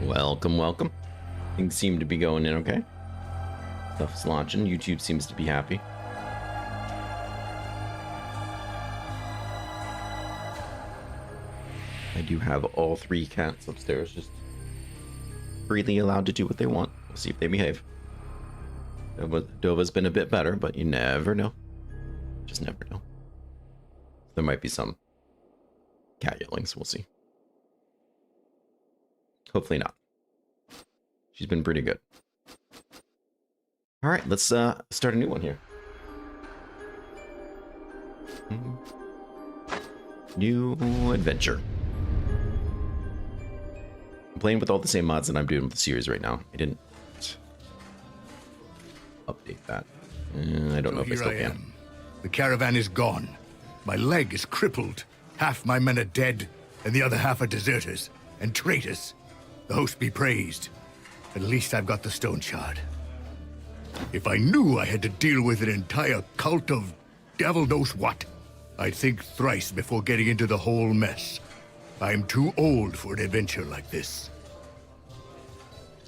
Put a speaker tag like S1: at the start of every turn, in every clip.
S1: Welcome, welcome. Things seem to be going in okay. Stuff's launching. YouTube seems to be happy. I do have all three cats upstairs, just freely allowed to do what they want. We'll see if they behave. Dova's been a bit better, but you never know. Just never know. There might be some cat yellings. We'll see. Hopefully not. She's been pretty good. All right, let's start a new one here. New adventure. I'm playing with all the same mods that I'm doing with the series right now. I didn't update that. I don't know if I still can.
S2: The caravan is gone. My leg is crippled. Half my men are dead, and the other half are deserters and traitors. The host be praised. At least I've got the Stoneshard. If I knew I had to deal with an entire cult of devil knows what, I'd think thrice before getting into the whole mess. I'm too old for an adventure like this.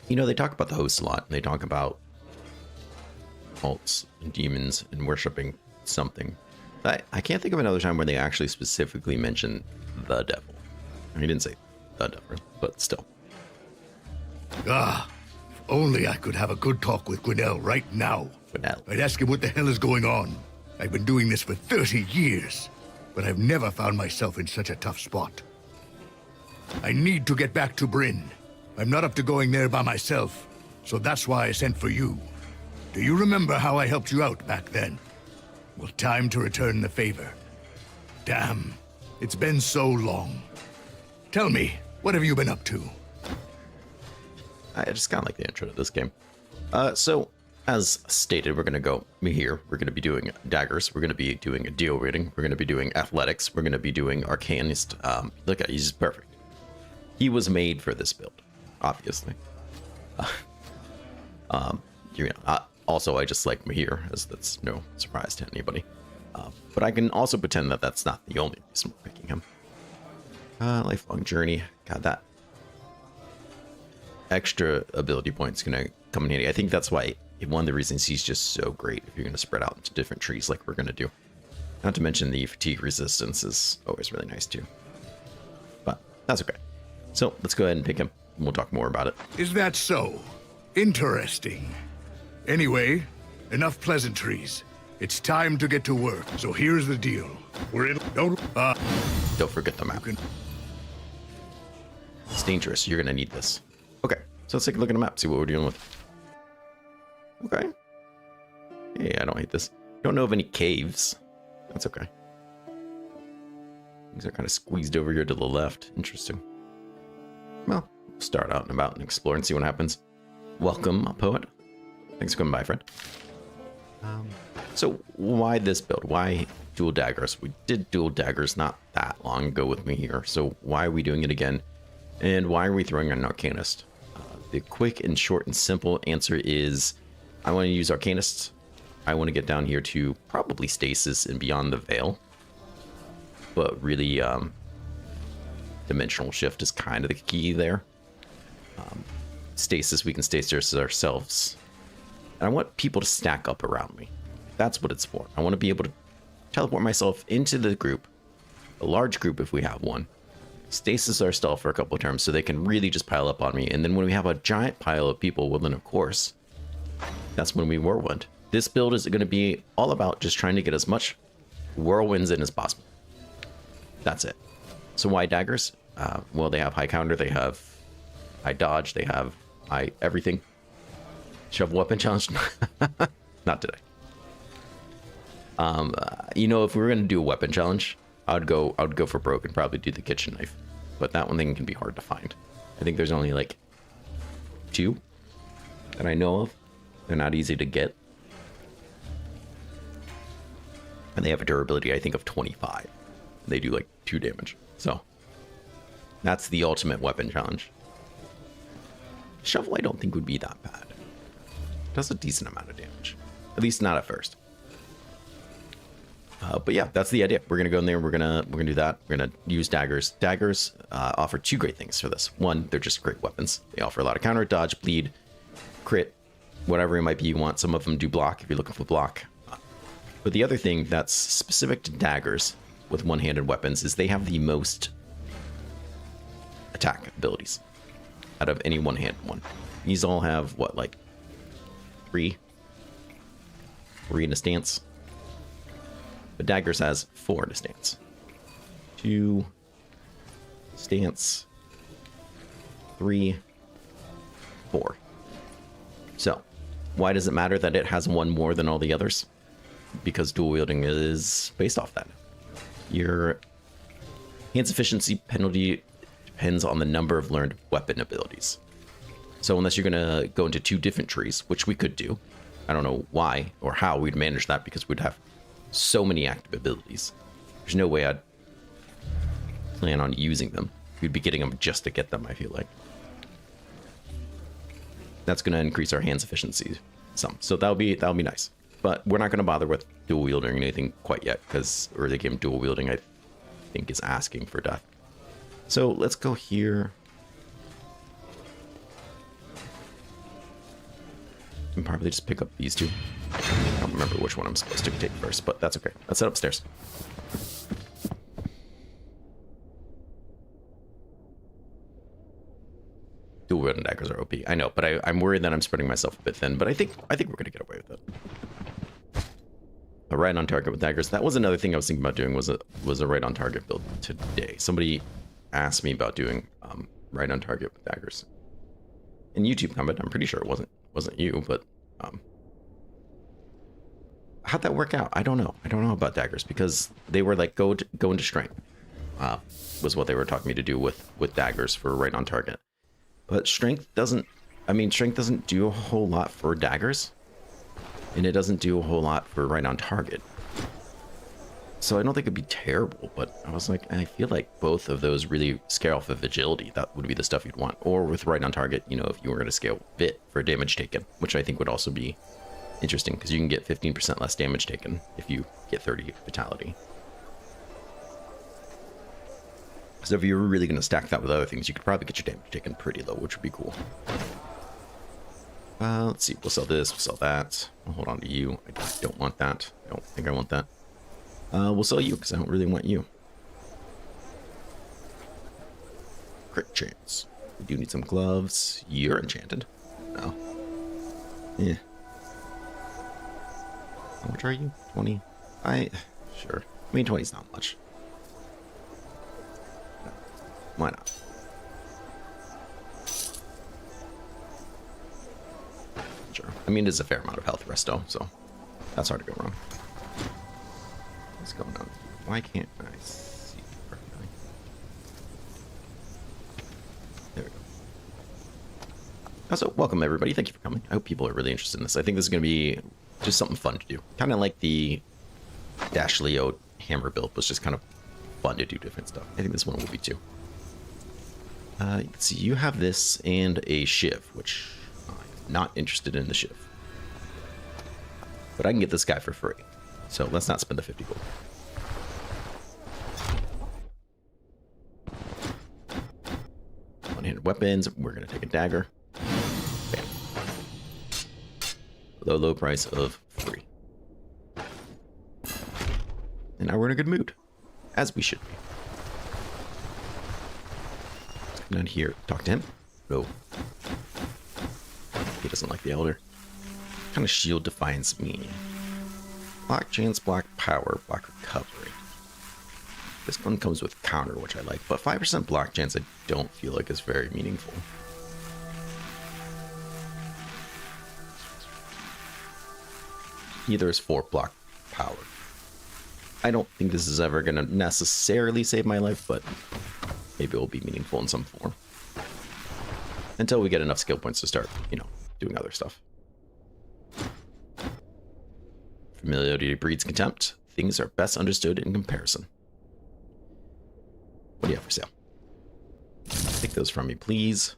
S1: You know, they talk about the host a lot. They talk about cults and demons and worshipping something. I can't think of another time where they actually specifically mention the devil. He didn't say the devil, but still.
S2: Ah, if only I could have a good talk with Gwinnell right now.
S1: Gwinnell.
S2: I'd ask him what the hell is going on. I've been doing this for 30 years, but I've never found myself in such a tough spot. I need to get back to Bryn. I'm not up to going there by myself, so that's why I sent for you. Do you remember how I helped you out back then? Well, time to return the favor. Damn, it's been so long. Tell me, what have you been up to?
S1: I just kind of like the intro to this game. So, as stated, we're going to go Mahir. We're going to be doing daggers. We're going to be doing a deal rating. We're going to be doing athletics. We're going to be doing Arcanist. Look at he's just perfect. He was made for this build, obviously. You know, also, I just like Mahir, as that's no surprise to anybody. But I can also pretend that that's not the only reason we're picking him. Lifelong journey. God, that extra ability point's gonna come in handy. I think that's why one of the reasons he's just so great if you're gonna spread out into different trees like we're gonna do. Not to mention the fatigue resistance is always really nice too. But that's okay. So let's go ahead and pick him. And we'll talk more about it.
S2: Is that so? Interesting. Anyway, enough pleasantries. It's time to get to work. So here's the deal. We're in. Don't
S1: forget the map. It's dangerous. You're gonna need this. Okay, so let's take a look at the map. See what we're dealing with. Okay. Hey, I don't hate this. Don't know of any caves. That's okay. Things are kind of squeezed over here to the left. Interesting. Well, we'll start out and about and explore and see what happens. Welcome, poet. Thanks for coming by, friend. So why this build? Why dual daggers? We did dual daggers not that long ago with me here. So why are we doing it again? And why are we throwing an Arcanist? The quick and short and simple answer is I want to use Arcanist. I want to get down here to probably Stasis and beyond the Veil. But really, Dimensional Shift is kind of the key there. Stasis, we can stasis ourselves. And I want people to stack up around me. That's what it's for. I want to be able to teleport myself into the group, a large group if we have one. Stasis our stealth for a couple of turns so they can really just pile up on me. And then when we have a giant pile of people, well then of course, that's when we whirlwind. This build is going to be all about just trying to get as much whirlwinds in as possible. That's it. So why daggers? Well, they have high counter, they have high dodge, they have high everything. Shove weapon challenge? Not today. You know, if we were going to do a weapon challenge, I would go for broke and probably do the kitchen knife. But that one thing can be hard to find. I think there's only like 2 that I know of. They're not easy to get. And they have a durability, I think, of 25. They do like 2 damage. So that's the ultimate weapon challenge. Shovel I don't think would be that bad. It does a decent amount of damage. At least not at first. But yeah, that's the idea. We're gonna go in there. We're gonna do that. We're gonna use daggers. Daggers offer two great things for this. One, they're just great weapons. They offer a lot of counter, dodge, bleed, crit, whatever it might be you want. Some of them do block if you're looking for block. But the other thing that's specific to daggers with one-handed weapons is they have the most attack abilities out of any one-handed one. These all have what, like three in a stance. But daggers has 4 in a stance. 2 stance, 3, 4. So, why does it matter that it has one more than all the others? Because dual wielding is based off that. Your hand's efficiency penalty depends on the number of learned weapon abilities. So unless you're going to go into 2 different trees, which we could do, I don't know why or how we'd manage that because we'd have so many active abilities. There's no way I'd plan on using them. We'd be getting them just to get them, I feel like. That's going to increase our hands efficiency some. So that'll be nice. But we're not going to bother with dual wielding or anything quite yet because early game dual wielding I think is asking for death. So let's go here. And probably just pick up these 2. I don't remember which one I'm supposed to take first, but that's okay. Let's head upstairs. Dual wielding daggers are OP. I know, but I'm worried that I'm spreading myself a bit thin, but I think we're gonna get away with it. A right on target with daggers. That was another thing I was thinking about doing was a right on target build today. Somebody asked me about doing right on target with daggers. In YouTube comment, I'm pretty sure it wasn't you, but how'd that work out? I don't know. I don't know about daggers because they were like go into strength was what they were talking me to do with daggers for right on target. But strength doesn't do a whole lot for daggers, and it doesn't do a whole lot for right on target. So I don't think it'd be terrible, but I was like, I feel like both of those really scale off of agility. That would be the stuff you'd want. Or with right on target, you know, if you were going to scale Vit for damage taken, which I think would also be interesting because you can get 15% less damage taken if you get 30 vitality. So if you were really going to stack that with other things, you could probably get your damage taken pretty low, which would be cool. Let's see. We'll sell this. We'll sell that. I'll hold on to you. I don't want that. I don't think I want that. We'll sell you because I don't really want you. Crit chance. We do need some gloves. You're enchanted. No. Yeah. How much are you? 20? Sure. I mean, 20 is not much. No. Why not? Sure. I mean, it's a fair amount of health resto, so that's hard to go wrong. What's going on? Why can't I see perfectly? There we go. Also, welcome everybody. Thank you for coming. I hope people are really interested in this. I think this is going to be just something fun to do. Kind of like the Dash Leo hammer build was just kind of fun to do different stuff. I think this one will be too. Let's see. You have this and a shiv, which I'm not interested in the shiv. But I can get this guy for free. So let's not spend the 50 gold. One-handed weapons. We're going to take a dagger. Bam. Low price of 3. And now we're in a good mood. As we should be. Let's come down here. Talk to him. No. He doesn't like the Elder. What kind of shield defiance mean? Black chance, black power, black recovery. This one comes with counter, which I like, but 5% black chance I don't feel like is very meaningful. Either is 4 block power. I don't think this is ever going to necessarily save my life, but maybe it will be meaningful in some form. Until we get enough skill points to start, you know, doing other stuff. Familiarity breeds contempt. Things are best understood in comparison. What do you have for sale? Take those from me, please.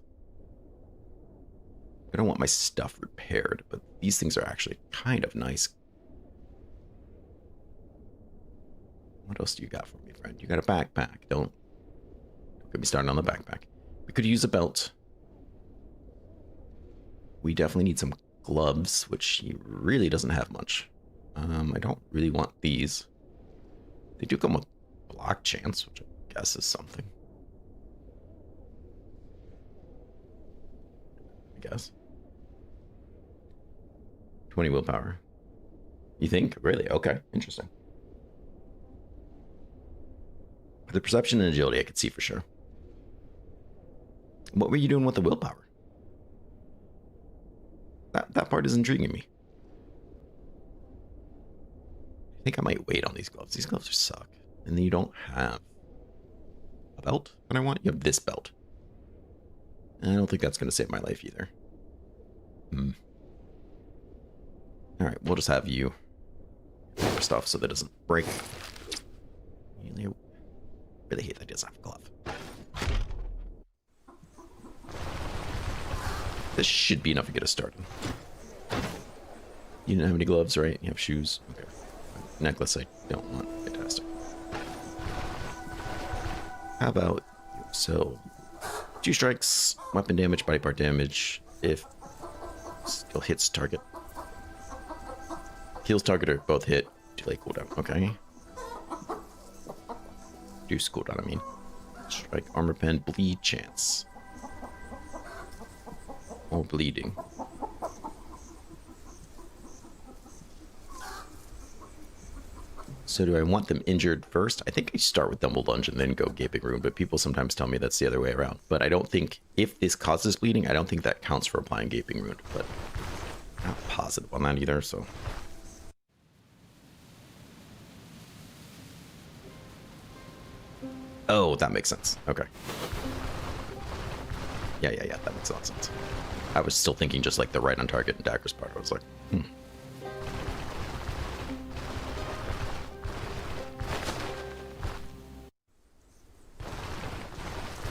S1: I don't want my stuff repaired, but these things are actually kind of nice. else do you got for me, friend? You got a backpack. Don't get me started on the backpack. We could use a belt. We definitely need some gloves, which he really doesn't have much. I don't really want these. They do come with block chance, which I guess is something. I guess. 20 willpower. You think? Really? Okay. Interesting. The perception and agility I could see for sure. What were you doing with the willpower? That part is intriguing me. I think I might wait on these gloves. These gloves suck. And then you don't have a belt that I want. You have this belt. And I don't think that's going to save my life either. Alright, we'll just have you more stuff so that it doesn't break. I really hate that he doesn't have a glove. This should be enough to get us started. You didn't have any gloves, right? You have shoes? Okay. Necklace I don't want. Fantastic. How about you? So, 2 strikes, weapon damage, body part damage, if still hits target. Heals target or both hit, delay cooldown. Okay. Reduce cooldown, I mean. Strike, armor pen, bleed chance. Or bleeding. So do I want them injured first? I think I start with Dumble Lunge and then go Gaping Wound, but people sometimes tell me that's the other way around. But I don't think, if this causes bleeding, I don't think that counts for applying Gaping Wound, but I'm not positive on that either, so. Oh, that makes sense. Okay. Yeah, that makes a lot of sense. I was still thinking just like the right on target and Dagger's part. I was like,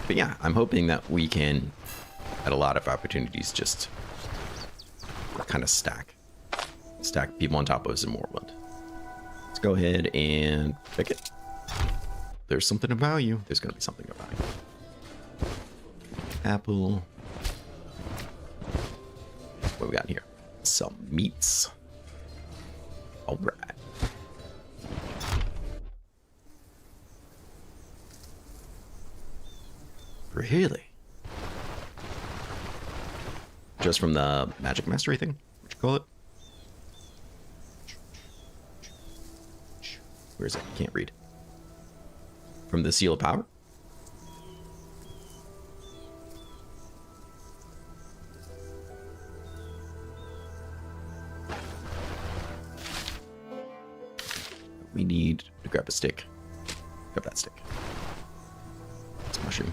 S1: But yeah, I'm hoping that we can, at a lot of opportunities, just kind of stack people on top of us in Morrowind. Let's go ahead and pick it. There's something of value. There's going to be something of value. Apple. What we got here? Some meats. All right. Really? Just from the magic mastery thing? What you call it? Where is it? Can't read. From the seal of power? We need to grab a stick. Grab that stick. It's mushroom.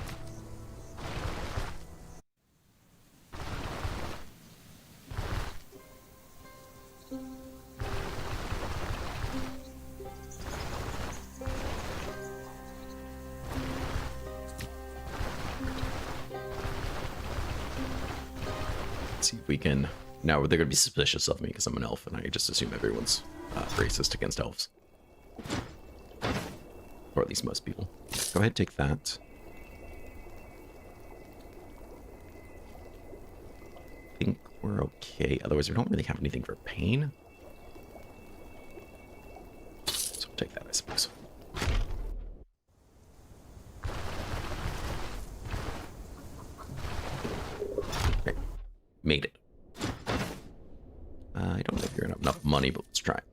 S1: See if we can. Now they're gonna be suspicious of me because I'm an elf, and I just assume everyone's racist against elves, or at least most people. Go ahead, take that. I think we're okay. Otherwise, we don't really have anything for pain, so we'll take that, I suppose. Made it. I don't know if you're gonna have enough money, but let's try it.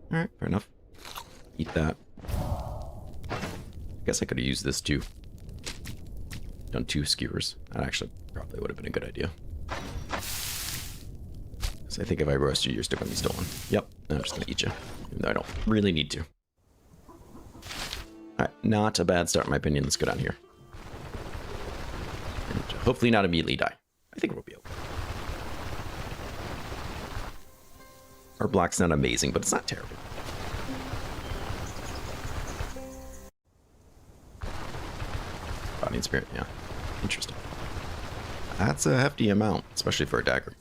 S1: Alright, fair enough. Eat that. I guess I could have used this too. Done 2 skewers. That actually probably would have been a good idea. So I think if I roast you, you're still gonna be stolen. Yep, I'm just gonna eat you. Even though I don't really need to. Alright, not a bad start in my opinion. Let's go down here. And hopefully not immediately die. I think we'll be okay. Our block's not amazing, but it's not terrible. Body and spirit, yeah. Interesting. That's a hefty amount, especially for a dagger.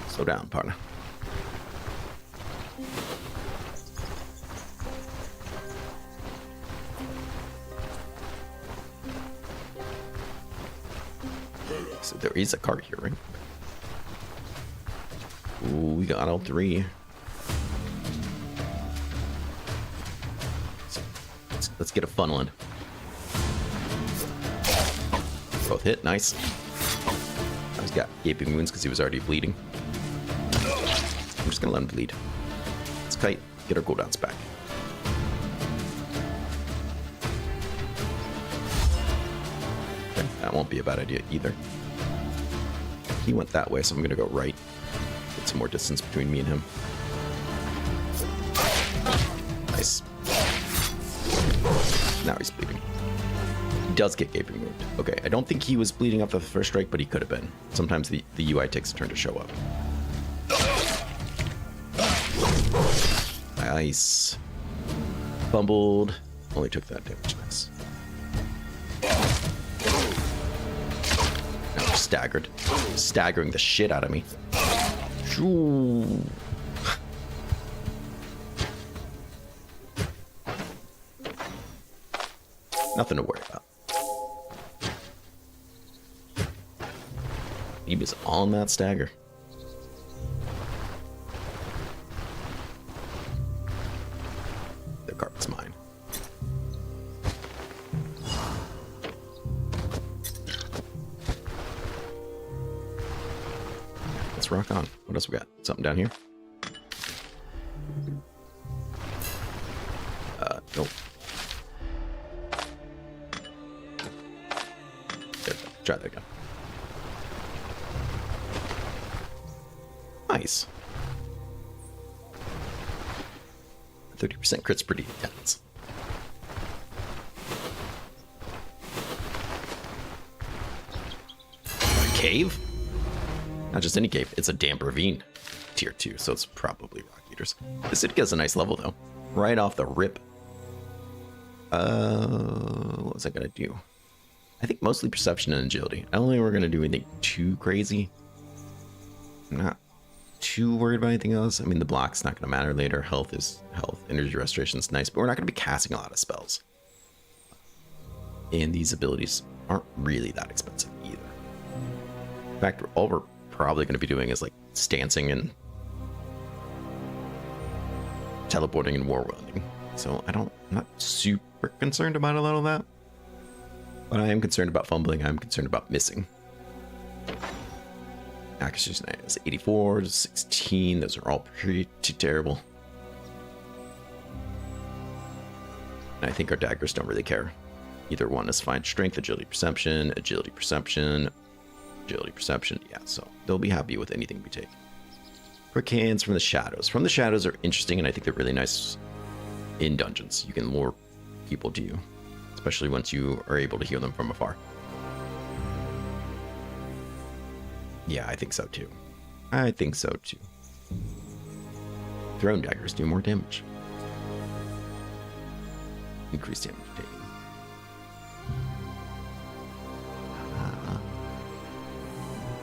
S1: Slow down, partner. So there is a cart here, right? Ooh, we got all three. So let's get a funneling. Both hit, nice. He's got gaping wounds because he was already bleeding. I'm just gonna let him bleed. Let's kite, get our cooldowns back. Okay, that won't be a bad idea either. He went that way, so I'm gonna go right. Get some more distance between me and him. Nice. Now he's bleeding. He does get gaping wound. Okay, I don't think he was bleeding after the first strike, but he could have been. Sometimes the UI takes a turn to show up. Nice. Fumbled. Only took that damage. Nice. Now staggered. Staggering the shit out of me. Shoo. Nothing to worry about. He was on that stagger. The cart's mine. Let's rock on. What else we got? Something down here? Nope. There we go. Try that again. Nice. 30% crit's pretty intense. Cave? Not just any cave, it's a damp ravine. Tier 2, so it's probably rock eaters. This city gets a nice level though. Right off the rip. What was I gonna do? I think mostly perception and agility. I don't think we're gonna do anything too crazy. I'm not too worried about anything else. I mean, the block's not gonna matter later. Health is health. Energy restoration is nice, but we're not gonna be casting a lot of spells. And these abilities aren't really that expensive either. In fact, all we're probably gonna be doing is like stancing and teleporting and warwielding. So I'm not super concerned about a lot of that. But I am concerned about fumbling. I'm concerned about missing. Accuracy is 84 to 16. Those are all pretty terrible. And I think our daggers don't really care. Either one is fine. Strength, agility, perception, agility, perception, agility, perception. Yeah, so they'll be happy with anything we take. Quick hands from the shadows. From the shadows are interesting, and I think they're really nice in dungeons. You can lure people to you, especially once you are able to hear them from afar. Yeah, I think so too. I think so too. Thrown daggers do more damage. Increased damage taken.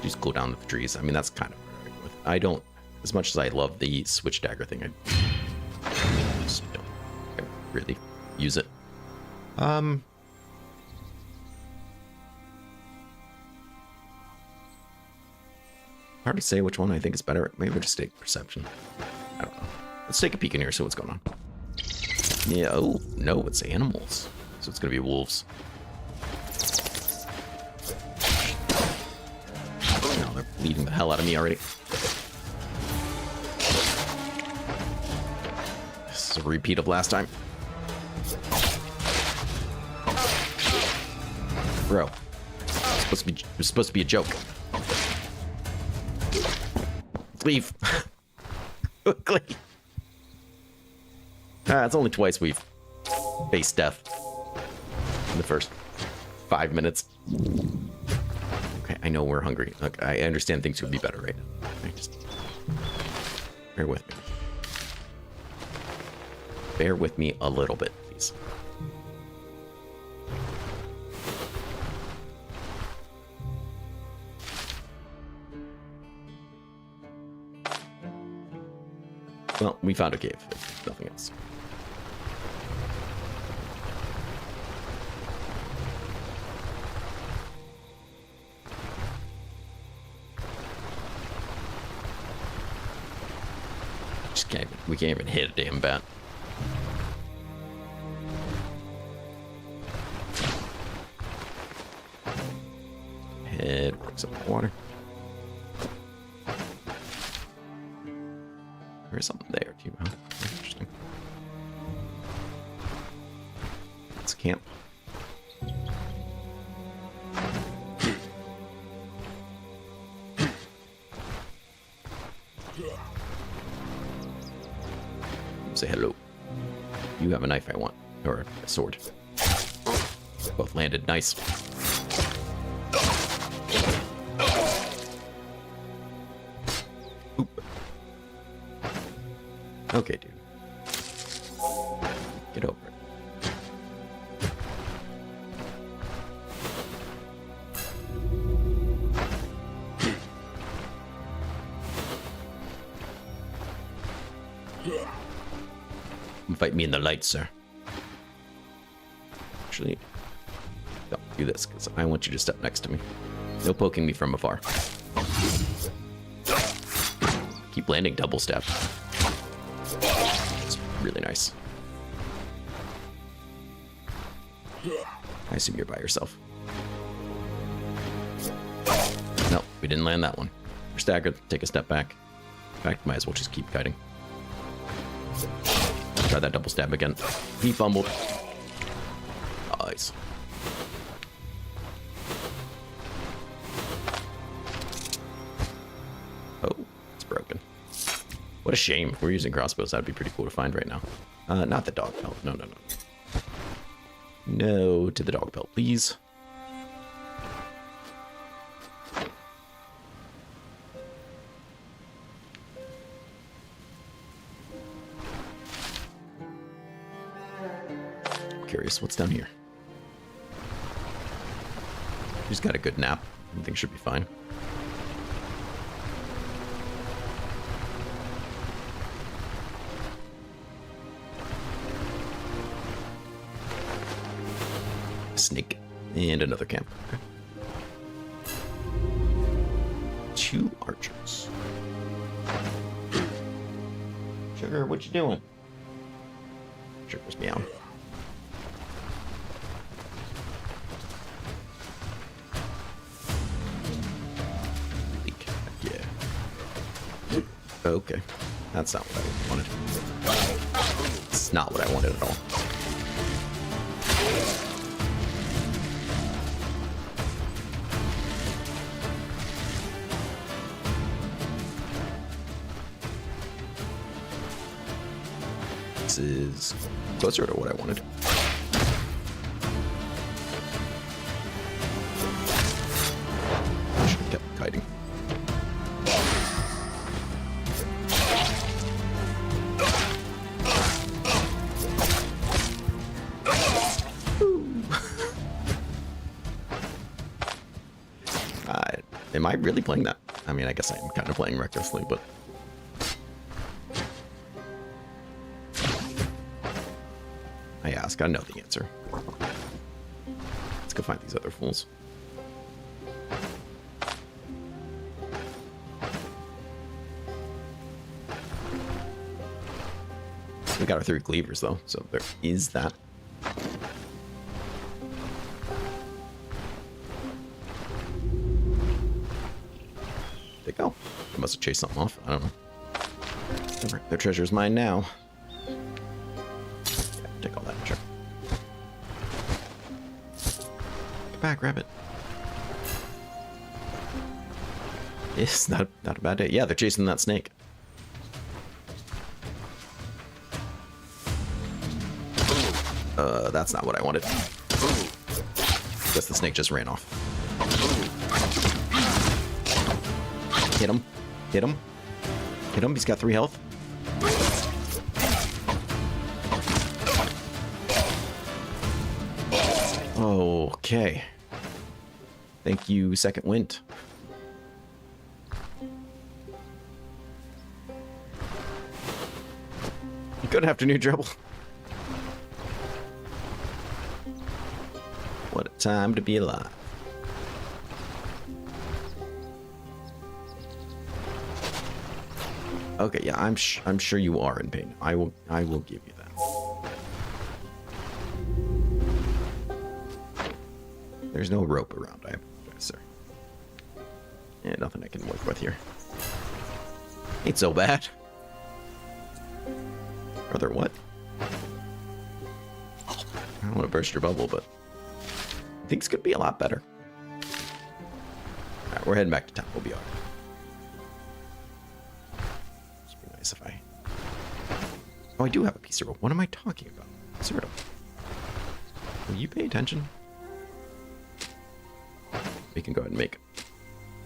S1: Just cool down the trees. I mean, that's kind of where I go with. I don't, as much as I love the switch dagger thing, I just don't really use it. Hard to say which one I think is better. Maybe we'll just take perception. I don't know. Let's take a peek in here, see what's going on. Yeah, oh, no, it's animals. So it's going to be wolves. No, they're bleeding the hell out of me already. This is a repeat of last time. Bro, it's supposed to be a joke. Leave. Quickly. It's only twice we've faced death in the first 5 minutes. Okay, I know we're hungry. Look, I understand things would be better right now. Just bear with me. Bear with me a little bit, please. Well, we found a cave, if nothing else. Just can't. We can't even hit a damn bat. Head works up the water. There is something there too, huh? Interesting. Let's camp. Say hello. You have a knife I want, or a sword. Both landed nice. Oop. Okay, dude. Get over it. Fight me in the light, sir. Actually, don't do this, because I want you to step next to me. No poking me from afar. Keep landing double step. It's really nice. I assume you're by yourself. No, we didn't land that one. We're staggered. Take a step back. In fact, might as well just keep kiting. Try that double stab again. He fumbled. Nice. Oh, it's broken. What a shame. If we're using crossbows, that'd be pretty cool to find right now. Not the dog pelt. No, no, no. No to the dog pelt, please. Curious what's down here. He's got a good nap. Everything should be fine. Snake and another camp. Okay. 2 archers. Sugar, what you doing? Sugar's meowing. Okay, that's not what I wanted. It's not what I wanted at all. This is closer to what I wanted. I should have kept kiting. Am I really playing that? I mean, I guess I am kind of playing recklessly, but... I ask, I know the answer. Let's go find these other fools. We got our 3 cleavers, though, so there is that. They go. They must have chased something off. I don't know. Whatever. Their treasure is mine now. Yeah, take all that, sure. Get back, rabbit. It's not a bad day. Yeah, they're chasing that snake. That's not what I wanted. Guess the snake just ran off. Hit him. Hit him. Hit him. He's got 3 health. Okay. Thank you, second wind. Good afternoon, Trouble. What a time to be alive. Okay, yeah, I'm sure you are in pain. I will give you that. There's no rope around. I apologize, sir. Yeah, nothing I can work with here. Ain't so bad. Brother, what? I don't want to burst your bubble, but things could be a lot better. Alright, we're heading back to town. We'll be alright. It'd be nice if I... Oh, I do have a piece of rope. What am I talking about? Sort of. Will you pay attention? We can go ahead and make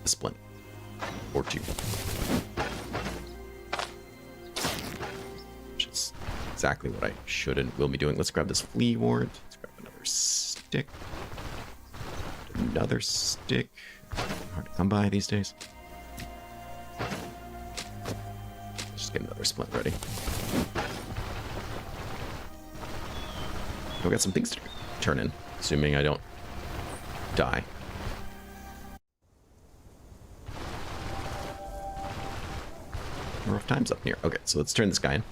S1: a splint. Or two. Which is exactly what I should and will be doing. Let's grab this flea ward. Let's grab another stick. Another stick. Hard to come by these days. Let's just get another splint ready. I've got some things to turn in, assuming I don't die. Rough times up here. Okay, so let's turn this guy in.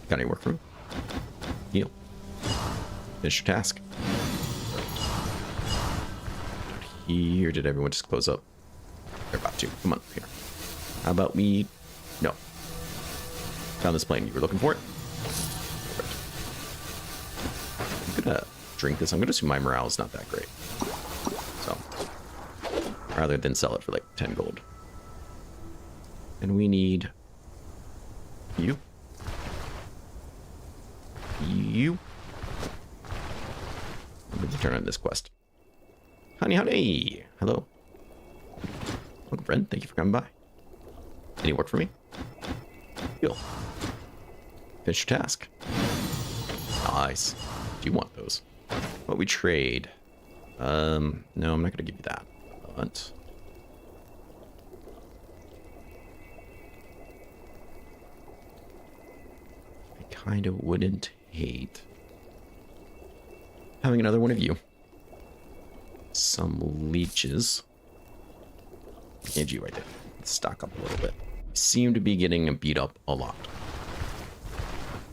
S1: Got any work for him? Heal. Finish your task. Here, did everyone just close up? They're about to. Come on, here. How about we... No. Found this plane. You were looking for it? Perfect. I'm gonna drink this. I'm gonna assume my morale is not that great. So, rather than sell it for like 10 gold. And we need you. You. I'm going to turn on this quest. Honey, honey. Hello. Welcome, friend. Thank you for coming by. Any work for me? Heal. Finish your task. Nice. Do you want those? What we trade? No, I'm not going to give you that. But... kind of wouldn't hate having another one of you. Some leeches. And you right there. Let's stock up a little bit. Seem to be getting beat up a lot.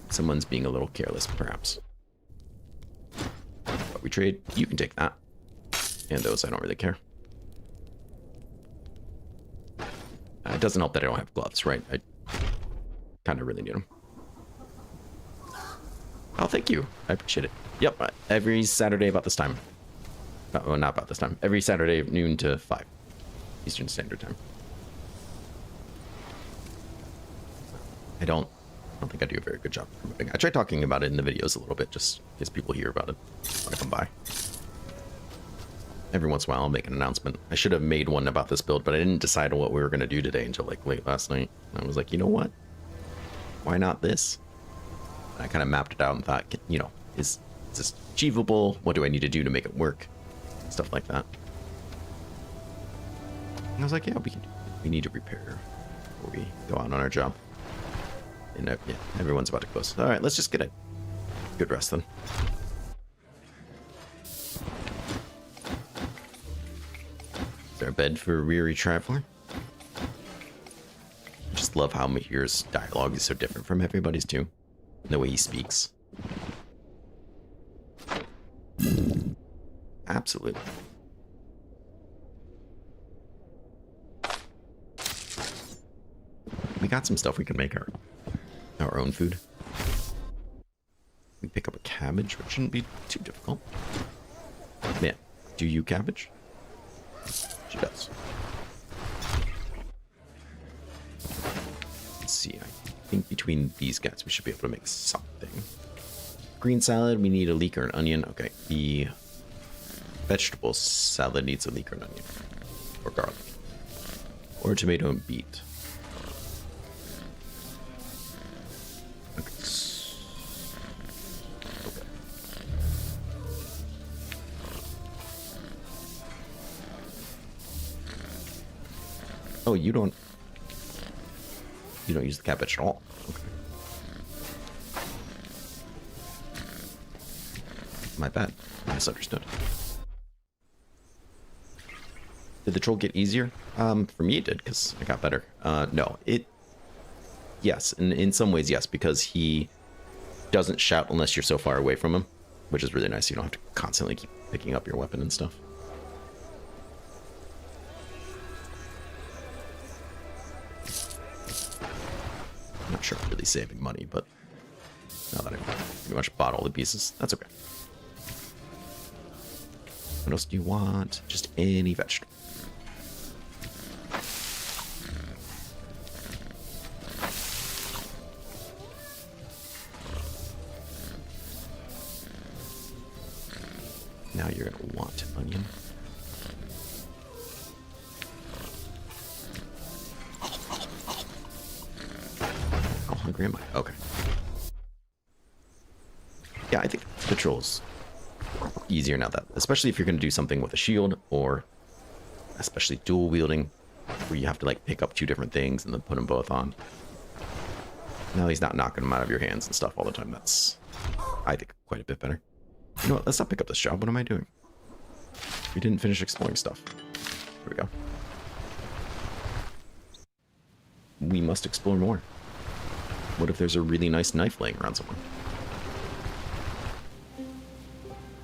S1: Someone's being a little careless, perhaps. But we trade. You can take that. And those, I don't really care. It doesn't help that I don't have gloves, right? I kind of really need them. Oh, thank you. I appreciate it. Yep, every Saturday about this time. Well, not about this time. Every Saturday, noon to 5 Eastern Standard Time. I don't think I do a very good job of promoting. I try talking about it in the videos a little bit, just in case people hear about it when I come by. Every once in a while, I'll make an announcement. I should have made one about this build, but I didn't decide on what we were going to do today until like late last night. I was like, you know what? Why not this? I kind of mapped it out and thought, you know, is this achievable? What do I need to do to make it work? Stuff like that. And I was like, yeah, we need to prepare before we go out on our job. And yeah, everyone's about to close. All right, let's just get a good rest then. Is there a bed for a weary traveler? I just love how Mahir's dialogue is so different from everybody's too. The way he speaks. Absolutely. We got some stuff we can make our own food. We pick up a cabbage, which shouldn't be too difficult. Man, do you cabbage? She does. Let's see. I think between these guys we should be able to make something. Green salad, we need a leek or an onion. Okay, the vegetable salad needs a leek or an onion. Or garlic. Or tomato and beet. Okay. Okay. Oh, you don't use the cabbage at all. Okay. My bad. I misunderstood. Did the troll get easier? For me it did, because I got better. No, yes, in some ways, yes, because he doesn't shout unless you're so far away from him, which is really nice. You don't have to constantly keep picking up your weapon and stuff. I'm not sure I'm really saving money, but now that I've pretty much bought all the pieces, that's okay. What else do you want? Just any vegetable. Now you're going to want onion. How hungry am I? Okay. Yeah, I think the troll's easier now, that, especially if you're going to do something with a shield, or especially dual wielding, where you have to like pick up two different things and then put them both on. Now he's not knocking them out of your hands and stuff all the time. That's, I think, quite a bit better. You know what? Let's not pick up this job. What am I doing? We didn't finish exploring stuff. Here we go. We must explore more. What if there's a really nice knife laying around somewhere?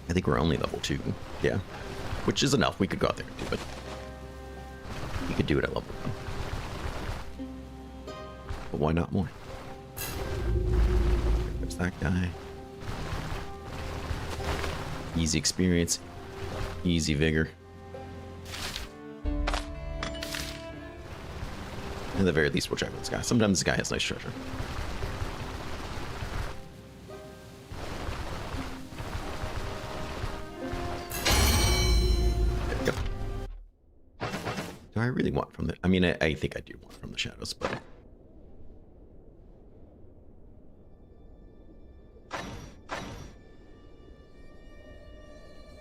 S1: I think we're only level 2. Yeah. Which is enough. We could go out there and do it. We could do it at level 1. But why not more? There's that guy. Easy experience, easy vigor. At the very least, we'll check with this guy. Sometimes this guy has nice treasure. There we go. Do I really want from the... I mean, I think I do want from the shadows, but...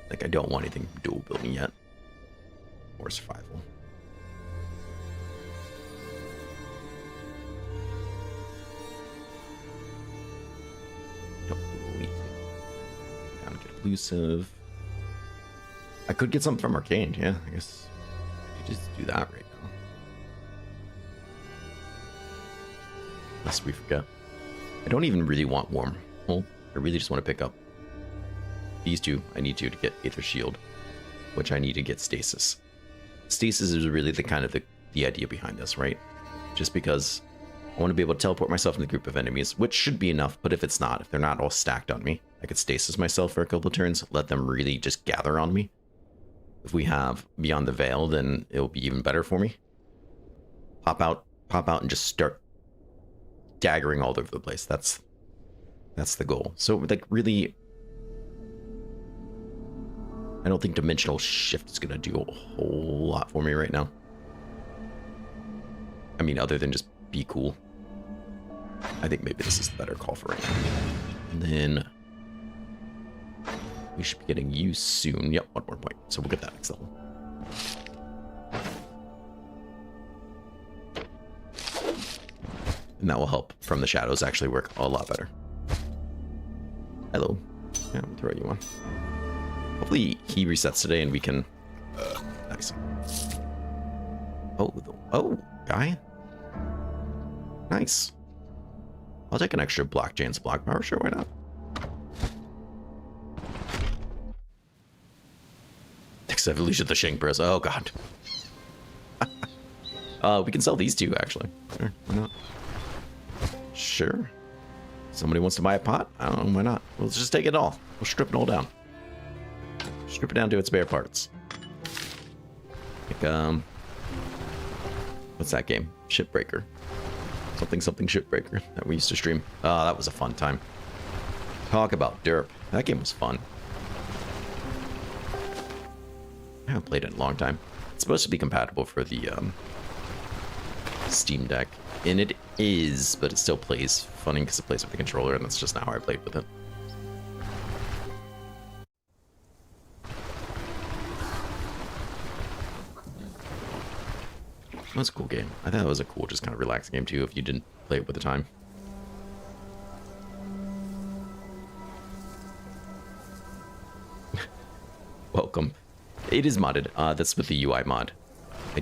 S1: Like, I don't want anything dual building yet. Or survival. Don't believe it. Down to get elusive. I could get something from Arcane, yeah. I guess I could just do that right now. Lest we forget. I don't even really want Wormhole. I really just want to pick up these two. I need to get Aether Shield, which I need to get Stasis. Stasis is really the kind of the idea behind this, right? Just because I want to be able to teleport myself in the group of enemies, which should be enough, but if it's not, if they're not all stacked on me, I could Stasis myself for a couple of turns, let them really just gather on me. If we have Beyond the Veil, then it'll be even better for me. Pop out, and just start daggering all over the place. That's the goal. So, like, really... I don't think Dimensional Shift is going to do a whole lot for me right now. I mean, other than just be cool. I think maybe this is the better call for right now. And then... we should be getting you soon. Yep, 1 more point. So we'll get that next level. And that will help from the shadows actually work a lot better. Hello. Yeah, we'll throw you one. Hopefully he resets today and we can... nice. Oh, guy. Nice. I'll take an extra block Jane's block power. Sure, why not? Next evolution of the Shank Bros. Oh, God. We can sell these two, actually. Sure, why not? Sure. Somebody wants to buy a pot? I don't know, why not? We'll just take it all. We'll strip it all down. Strip it down to its bare parts. Like, what's that game? Shipbreaker. Something Shipbreaker that we used to stream. Oh, that was a fun time. Talk about derp. That game was fun. I haven't played it in a long time. It's supposed to be compatible for the Steam Deck. And it is, but it still plays funny because it plays with the controller, and that's just not how I played with it. That's a cool game. I thought it was a cool, just kind of relaxing game too if you didn't play it with the time. Welcome. It is modded. That's with the UI mod. I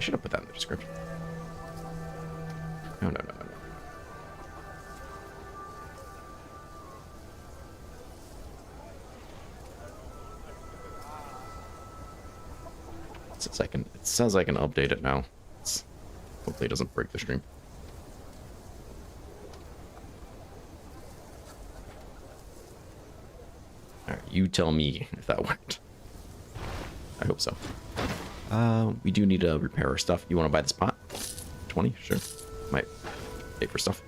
S1: should have put that in the description. No. It says I can update it now. Hopefully it doesn't break the stream. Alright, you tell me if that worked. I hope so. We do need to repair our stuff. You want to buy this pot? 20? Sure. Might pay for stuff.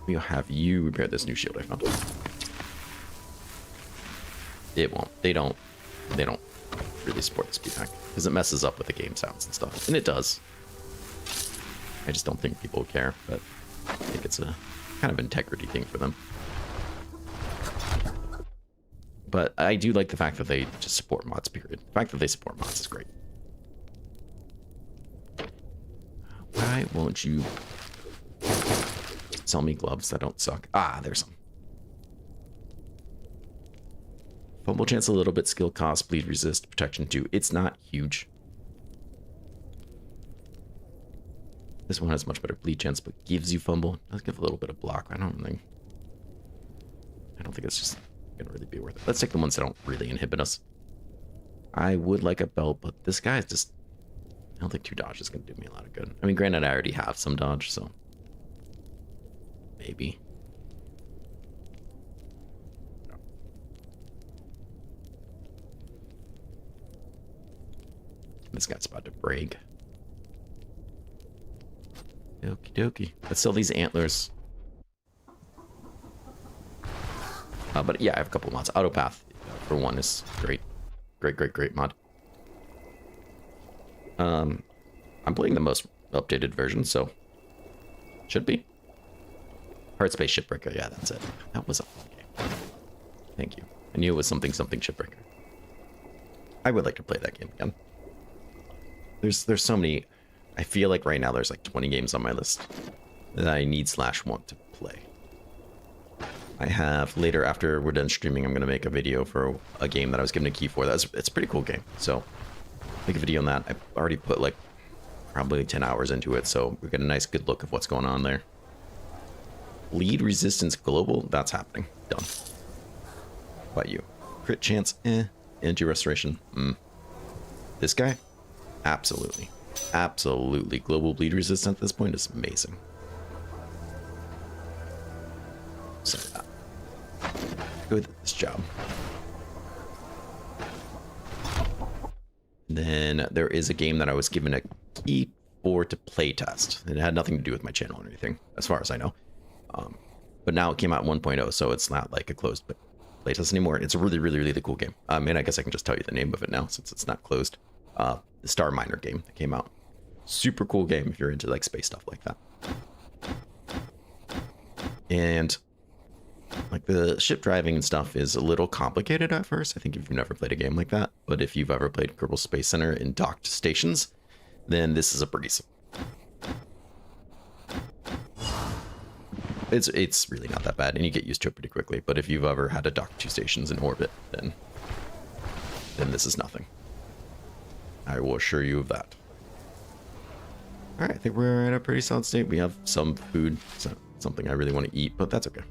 S1: We'll have you repair this new shield I found. It won't. They don't really support the speed hack because it messes up with the game sounds and stuff. And it does. I just don't think people care, but I think it's a kind of integrity thing for them. But I do like the fact that they just support mods, period. The fact that they support mods is great. Why won't you sell me gloves that don't suck? Ah, there's some. Fumble chance a little bit, skill cost, bleed resist, protection 2. It's not huge. This one has much better bleed chance, but gives you fumble. Does give a little bit of block. I don't think it's just gonna really be worth it. Let's take the ones that don't really inhibit us. I would like a belt, but this guy is just... I don't think 2 dodge is gonna do me a lot of good. I mean, granted, I already have some dodge, so... maybe. This guy's about to break. Okie dokie. Let's sell these antlers. But yeah, I have a couple mods. Autopath, for one, is great. Great mod. I'm playing the most updated version, so... should be. Heart Space Shipbreaker, yeah, that's it. That was a fun game. Thank you. I knew it was something Shipbreaker. I would like to play that game again. There's so many... I feel like right now there's like 20 games on my list that I need / want to play. I have later, after we're done streaming, I'm going to make a video for a game that I was given a key for. It's a pretty cool game, so make a video on that. I've already put like probably 10 hours into it, so we get a nice good look of what's going on there. Lead resistance global, that's happening. Done. How about you? Crit chance, energy restoration, This guy, absolutely. Absolutely. Global bleed resistance at this point is amazing. So good at this job. Then there is a game that I was given a key for to play test. It had nothing to do with my channel or anything, as far as I know. But now it came out 1.0, so it's not like a closed playtest anymore. It's a really cool game. I mean, I guess I can just tell you the name of it now since it's not closed. The Star Miner game that came out. Super cool game if you're into like space stuff like that. And like the ship driving and stuff is a little complicated at first. I think if you've never played a game like that, but if you've ever played Kerbal Space Center in docked stations, then this is a breeze. It's really not that bad, and you get used to it pretty quickly. But if you've ever had to dock 2 stations in orbit, then this is nothing. I will assure you of that. All right, I think we're in a pretty solid state. We have some food. It's not something I really want to eat, but that's okay.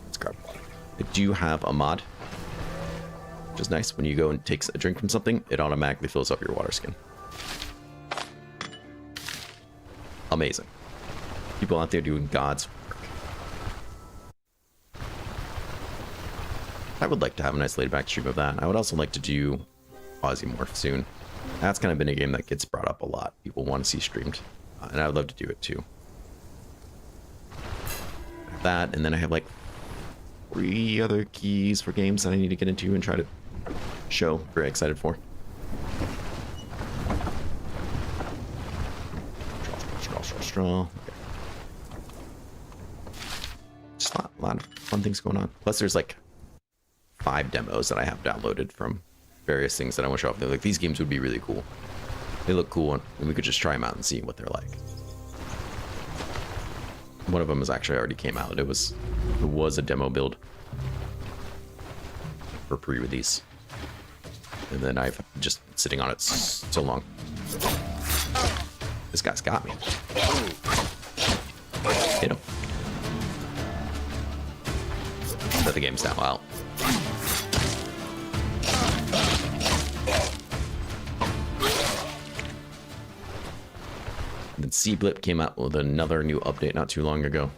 S1: Let's grab water. I do have a mod, which is nice. When you go and take a drink from something, it automatically fills up your water skin. Amazing. People out there doing God's work. I would like to have a nice laid back stream of that. I would also like to do Quasimorph soon. That's kind of been a game that gets brought up a lot. People want to see streamed. And I would love to do it too. That, and then I have like 3 other keys for games that I need to get into and try to show. Very excited for. Straw. Okay. Just a lot of fun things going on. Plus there's like 5 demos that I have downloaded from various things that I want to show off. They're like, these games would be really cool. They look cool, and we could just try them out and see what they're like. One of them has actually already came out. It was a demo build for pre-release. And then I've just sitting on it so long. This guy's got me. Hit him. But the game's now out. And then C-Blip came out with another new update not too long ago.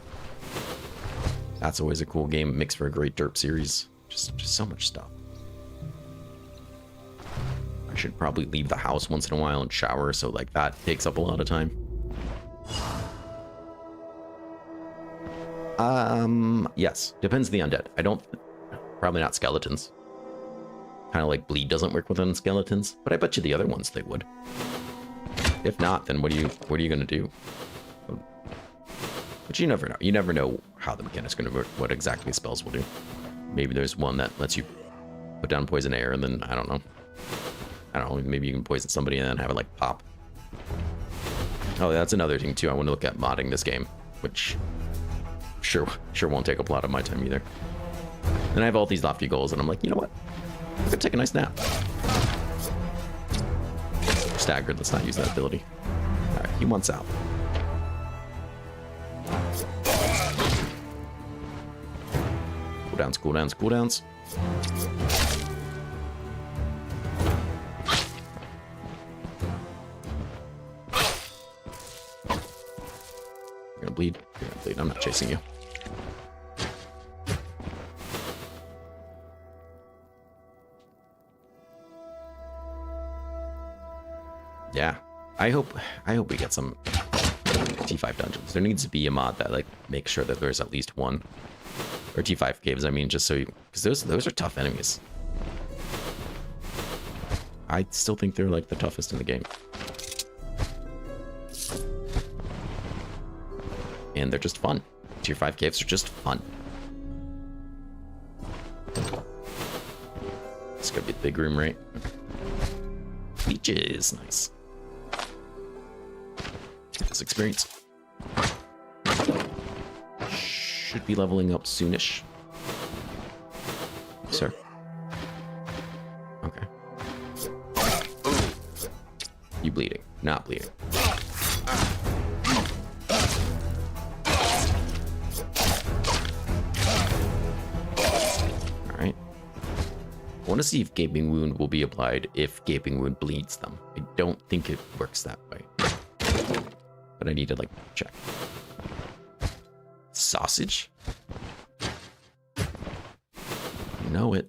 S1: That's always a cool game. Makes for a great derp series. Just so much stuff. I should probably leave the house once in a while and shower, so like that takes up a lot of time. Yes. Depends on the undead. Probably not skeletons. Kind of like bleed doesn't work with skeletons, but I bet you the other ones they would. If not, then what are you gonna do? But you never know. You never know how the mechanic's gonna work, what exactly spells will do. Maybe there's one that lets you put down poison air, and then I don't know, maybe you can poison somebody and then have it like pop. Oh, that's another thing too. I want to look at modding this game, which sure won't take up a lot of my time either. And I have all these lofty goals, and I'm like, you know what? I'm gonna take a nice nap. Staggered, let's not use that ability. Alright, he wants out. Cooldowns, cooldowns, cooldowns. You're gonna bleed. You're gonna bleed. I'm not chasing you. Yeah, I hope we get some T5 dungeons. There needs to be a mod that like makes sure that there's at least one, or T5 caves. I mean, just so you, because those are tough enemies. I still think they're like the toughest in the game, and they're just fun. Tier 5 caves are just fun. It's gonna be the big room, right? Leeches, nice. This experience should be leveling up soonish, sir. Okay. You bleeding? Not bleeding. All right. I want to see if Gaping Wound will be applied if Gaping Wound bleeds them. I don't think it works that way. But I need to, like, check. Sausage? You know it.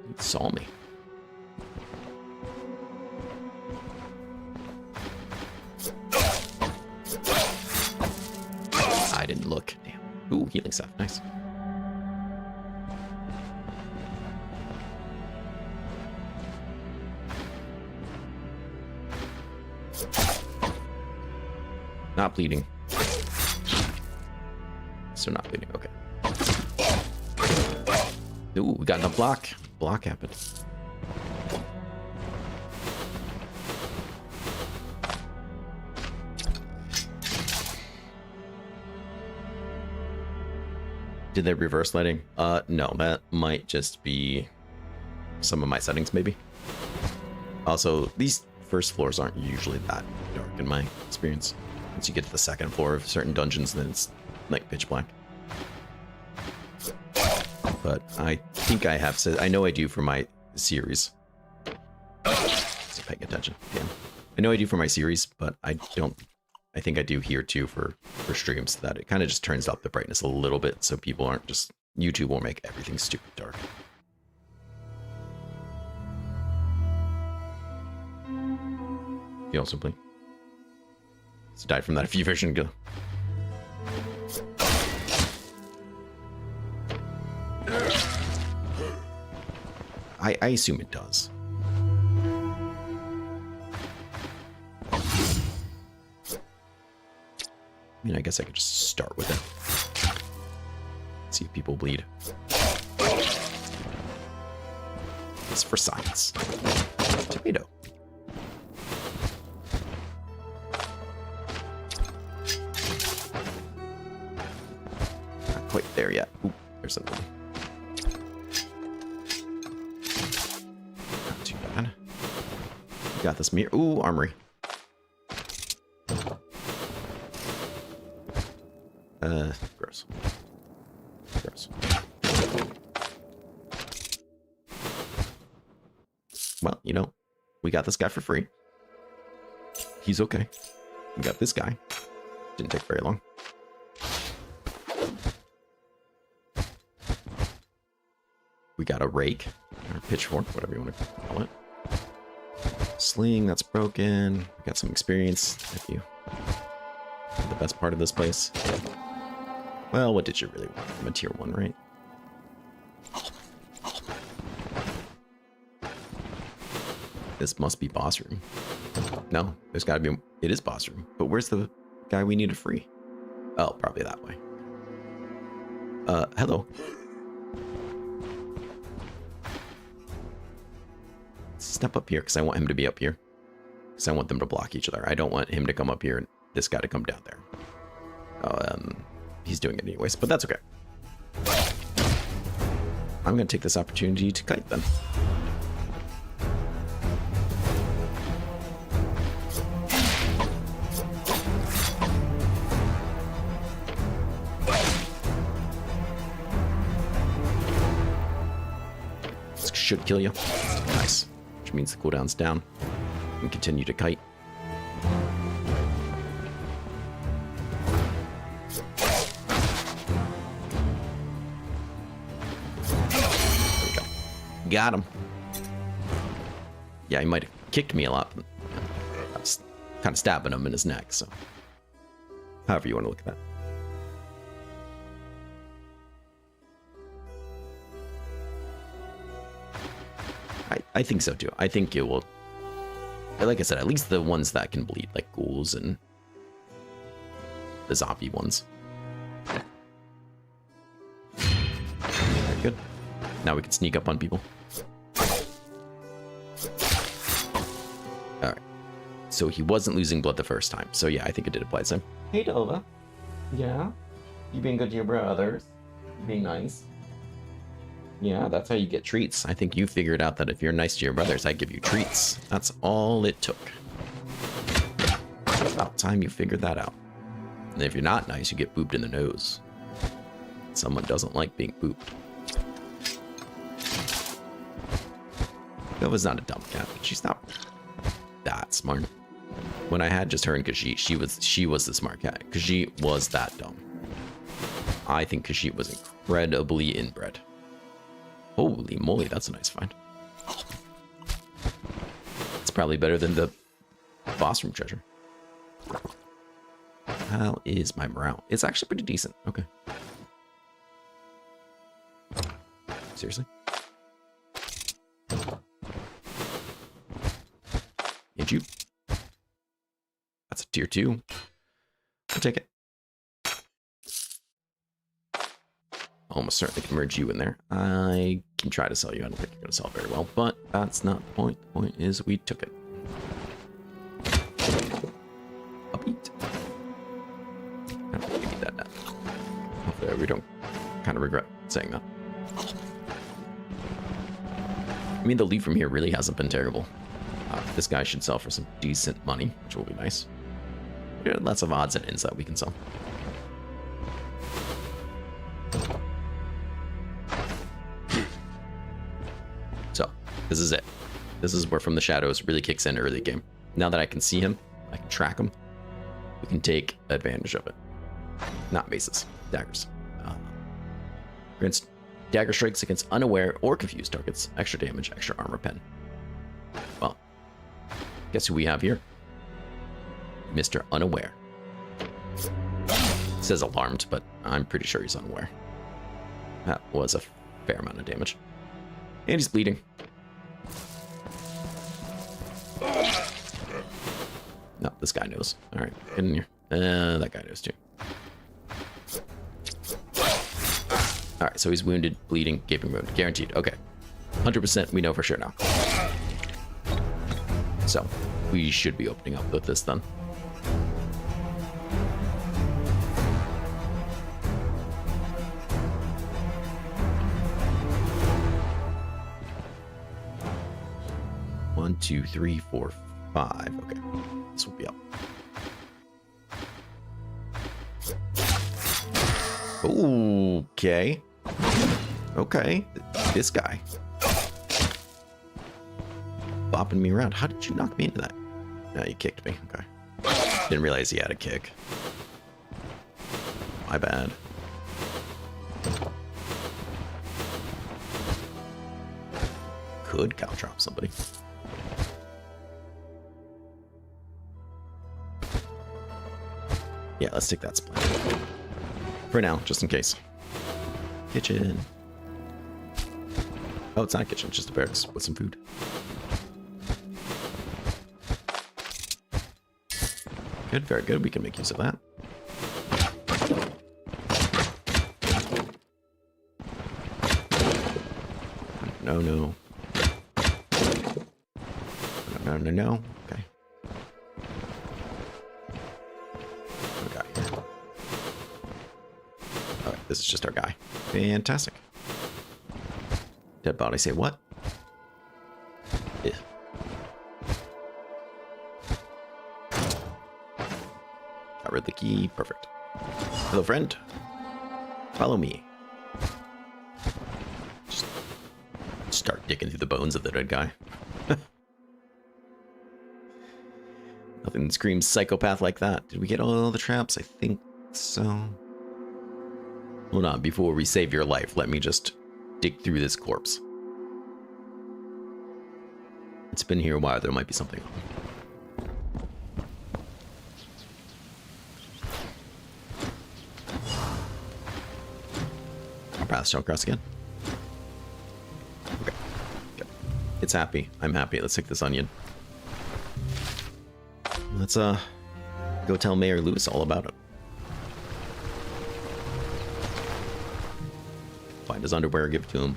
S1: You saw me. I didn't look. Damn. Ooh, healing stuff. Nice. Not bleeding. So not bleeding, okay. Ooh, we got the block. Block happened. Did they reverse lighting? No, that might just be some of my settings, maybe. Also, these first floors aren't usually that dark in my experience. Once you get to the second floor of certain dungeons, then it's like pitch black. But I think I have said, I know I do for my series. So paying attention. Damn. I know I do for my series, but I think I do here too for streams, that it kind of just turns up the brightness a little bit so people aren't just, YouTube won't make everything stupid dark. You also play. So died from that a few versions ago. I assume it does. I mean, I guess I could just start with it. See if people bleed. It's for science. Tomato. Not quite there yet. Ooh, there's another one. Not too bad. We got this mirror. Ooh, armory. Gross. Gross. Well, you know, we got this guy for free. He's okay. We got this guy. Didn't take very long. We got a rake, or a pitchfork, whatever you want to call it. Sling, that's broken. We got some experience. If you the best part of this place. Well, what did you really want from a tier 1, right? This must be boss room. No, there's got to be... It is boss room. But where's the guy we need to free? Oh, probably that way. Hello. Step up here, because I want him to be up here. Because I want them to block each other. I don't want him to come up here and this guy to come down there. He's doing it anyways, but that's okay. I'm going to take this opportunity to kite them. This should kill you. Nice. Which means the cooldown's down. And continue to kite. Got him. Yeah, he might have kicked me a lot. I was kind of stabbing him in his neck, so. However you want to look at that. I think so too. I think it will. Like I said, at least the ones that can bleed, like ghouls and the zombie ones. Very good. Now we can sneak up on people. Alright. So he wasn't losing blood the first time. So yeah, I think it did apply this time. Hey, Dova. Yeah? You being good to your brothers? You being nice? Yeah, that's how you get treats. I think you figured out that if you're nice to your brothers, I give you treats. That's all it took. It's about time you figured that out. And if you're not nice, you get booped in the nose. Someone doesn't like being booped. Nova's not a dumb cat, but she's not that smart. When I had just her and Khajiit, she was the smart cat. Khajiit was that dumb. I think Khajiit was incredibly inbred. Holy moly, that's a nice find. It's probably better than the boss room treasure. How is my morale? It's actually pretty decent. Okay. Seriously? Ain't you? That's a tier 2. I'll take it. Almost certainly can merge you in there. I can try to sell you. I don't think you're going to sell very well, but that's not the point. The point is we took it. A beat. I don't think we need that now. Hopefully we don't kind of regret saying that. I mean, the lead from here really hasn't been terrible. This guy should sell for some decent money, which will be nice. There are lots of odds and ends that we can sell. So, this is it. This is where From the Shadows really kicks in early game. Now that I can see him, I can track him, we can take advantage of it. Not maces, daggers. Grants dagger strikes against unaware or confused targets. Extra damage, extra armor pen. Well, guess who we have here? Mr. Unaware. It says alarmed, but I'm pretty sure he's unaware. That was a fair amount of damage. And he's bleeding. No, this guy knows. All right, get in here. That guy knows too. All right, so he's wounded, bleeding, gaping wound. Guaranteed. Okay. 100% we know for sure now. So, we should be opening up with this then. One, two, three, four, five. Okay, this will be up. Okay. Okay, this guy. Bopping me around. How did you knock me into that? No, you kicked me. Okay. Didn't realize he had a kick. My bad. Could caltrop somebody. Yeah, let's take that split. For now, just in case. Kitchen. Oh, it's not a kitchen, it's just a barracks with some food. Good, very good. We can make use of that. No, no. No, no, no. Okay. What we got here? Alright, this is just our guy. Fantastic. Dead body, say what? Yeah. Got rid of the key. Perfect. Hello, friend. Follow me. Just start digging through the bones of the dead guy. Nothing screams psychopath like that. Did we get all the traps? I think so. Hold on, before we save your life, let me just dig through this corpse. It's been here a while, there might be something on. Our paths don't cross again. Okay. Good. It's happy. I'm happy. Let's take this onion. Let's go tell Mayor Lewis all about it. Find his underwear, give it to him.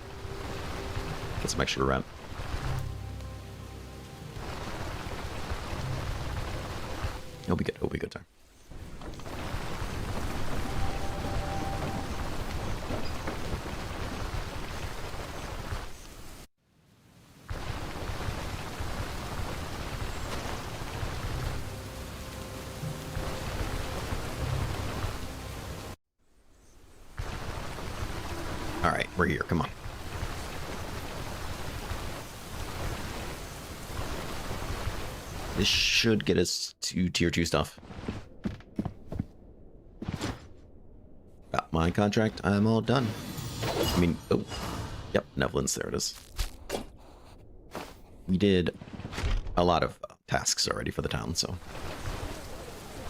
S1: Get some extra rep. It'll be good. It'll be a good time. All right, we're here. Come on. This should get us to tier 2 stuff. Got my contract. I'm all done. I mean, oh, yep, Benevolence. There it is. We did a lot of tasks already for the town, so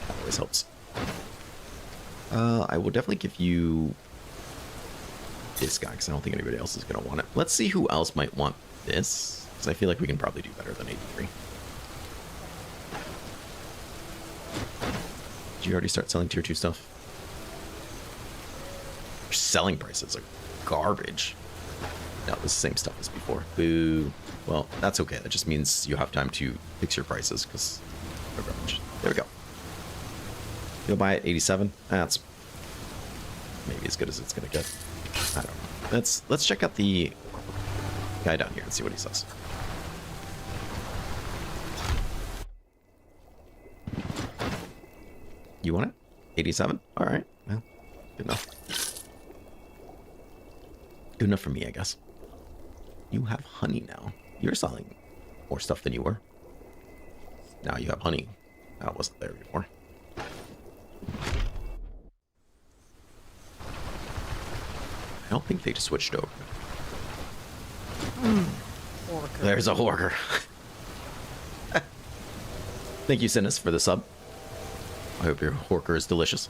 S1: that always helps. I will definitely give you this guy, because I don't think anybody else is going to want it. Let's see who else might want this, because I feel like we can probably do better than 83. Did you already start selling tier 2 stuff? Your selling prices are garbage. No, this is the same stuff as before. Boo. Well, that's okay. That just means you have time to fix your prices, because they're garbage. There we go. You'll buy it 87? That's maybe as good as it's going to get. I don't know. Let's check out the guy down here and see what he says. You want it? 87? All right. Well, good enough. Good enough for me, I guess. You have honey now. You're selling more stuff than you were. Now you have honey. That wasn't there before. I don't think they just switched over. There's a Horker. Thank you, Sinus, for the sub. I hope your Horker is delicious.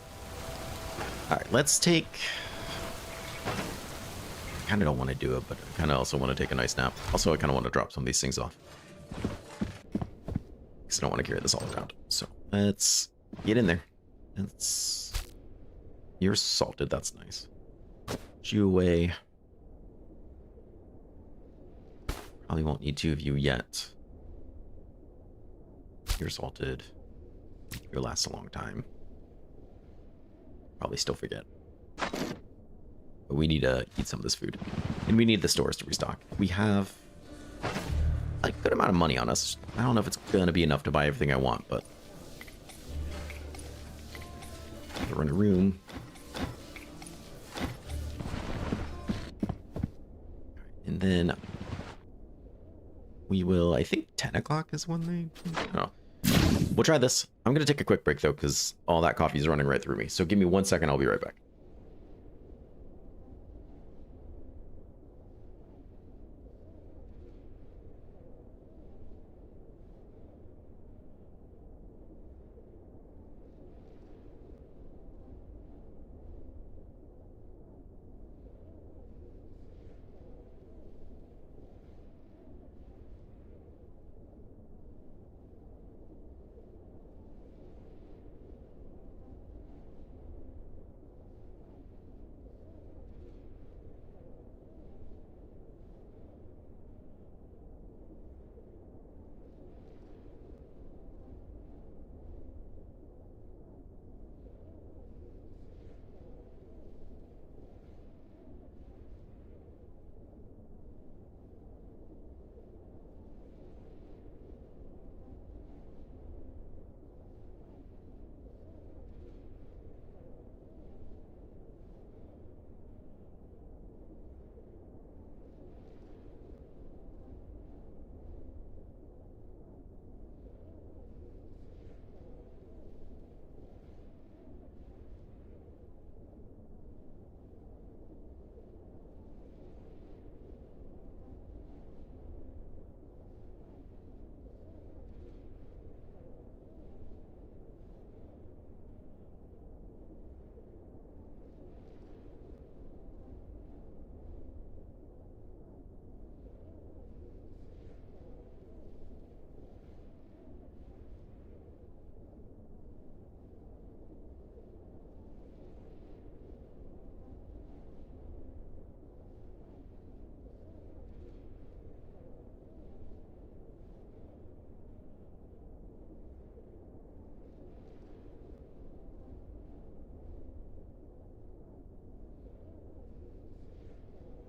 S1: Alright, let's take... I kind of don't want to do it, but I kind of also want to take a nice nap. Also, I kind of want to drop some of these things off. Because I don't want to carry this all around. So, let's get in there. Let's... You're salted, that's nice. You away. Probably won't need 2 of you yet. You're salted. You'll last a long time. Probably still forget. But we need to eat some of this food. And we need the stores to restock. We have a good amount of money on us. I don't know if it's going to be enough to buy everything I want, but... to run a room. And then... we will... I think 10 o'clock is when they... I don't know. We'll try this. I'm going to take a quick break, though, because all that coffee is running right through me. So give me 1 second. I'll be right back.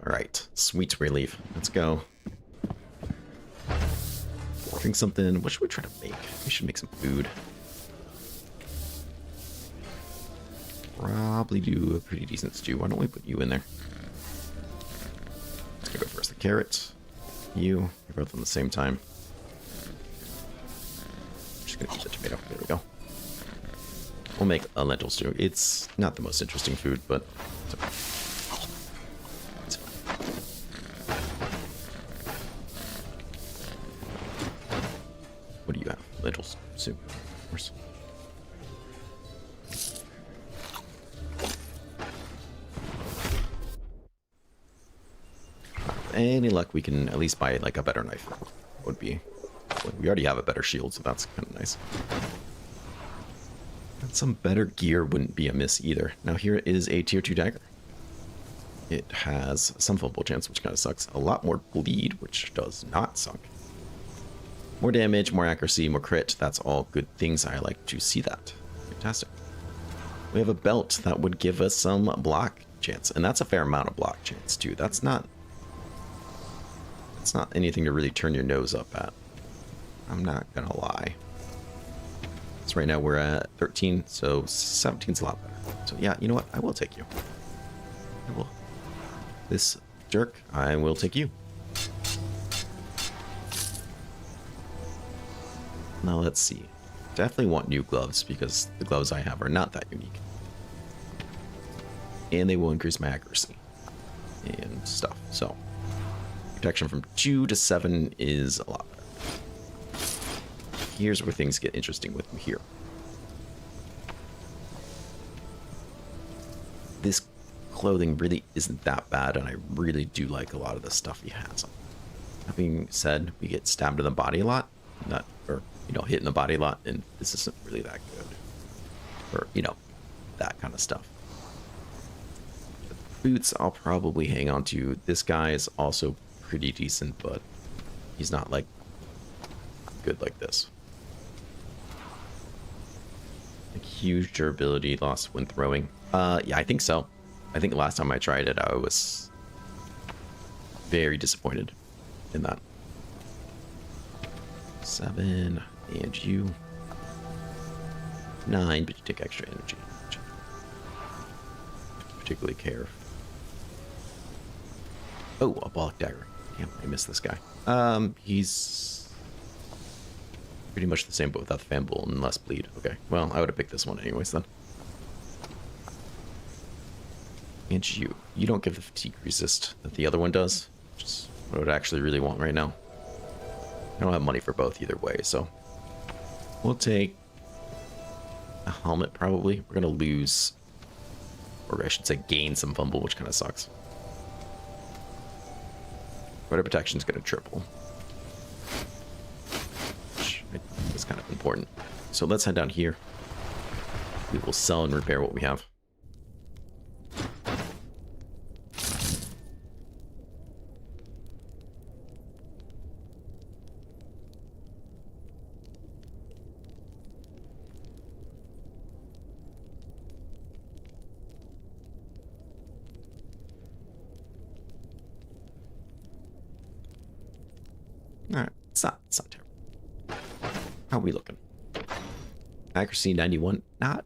S1: All right, sweet relief. Let's go. Drink something. What should we try to make? We should make some food. Probably do a pretty decent stew. Why don't we put you in there? Let's go first. The carrot. You. You're both on the same time. Just gonna eat the tomato. There we go. We'll make a lentil stew. It's not the most interesting food, but it's okay. It's fine. What do you have? Lentil soup, of course. Any luck, we can at least buy like a better knife. Would be. We already have a better shield, so that's kind of nice. And some better gear wouldn't be amiss either. Now here is a tier 2 dagger. It has some fumble chance, which kind of sucks. A lot more bleed, which does not suck. More damage, more accuracy, more crit. That's all good things. I like to see that. Fantastic. We have a belt that would give us some block chance, and that's a fair amount of block chance too. That's not anything to really turn your nose up at. I'm not gonna lie. So right now we're at 13, so 17's a lot better. So yeah, you know what? I will take you. I will. This jerk, I will take you. Now let's see. Definitely want new gloves because the gloves I have are not that unique. And they will increase my accuracy and stuff. So protection from 2 to 7 is a lot better. Here's where things get interesting with Mahir. This clothing really isn't that bad, and I really do like a lot of the stuff he has on. That being said, we get stabbed in the body a lot, hit in the body a lot, and this isn't really that good. Or, that kind of stuff. The boots I'll probably hang on to. This guy is also pretty decent, but He's not like good like this. Like huge durability loss when throwing. Yeah, I think so. I think last time I tried it, I was very disappointed in that. 7, and you. 9, but you take extra energy. Which I particularly care. Oh, a block dagger. Damn, I missed this guy. He's pretty much the same, but without the fan bolt and less bleed. Okay, well, I would have picked this one anyways then. And you don't give the fatigue resist that the other one does, which is what I would actually really want right now. I don't have money for both either way, so we'll take a helmet probably. We're gonna lose, or I should say gain some fumble, which kind of sucks. Weather protection's gonna triple, which is kind of important. So let's head down here. We will sell and repair what we have. Alright, it's not terrible. How are we looking? Accuracy 91, not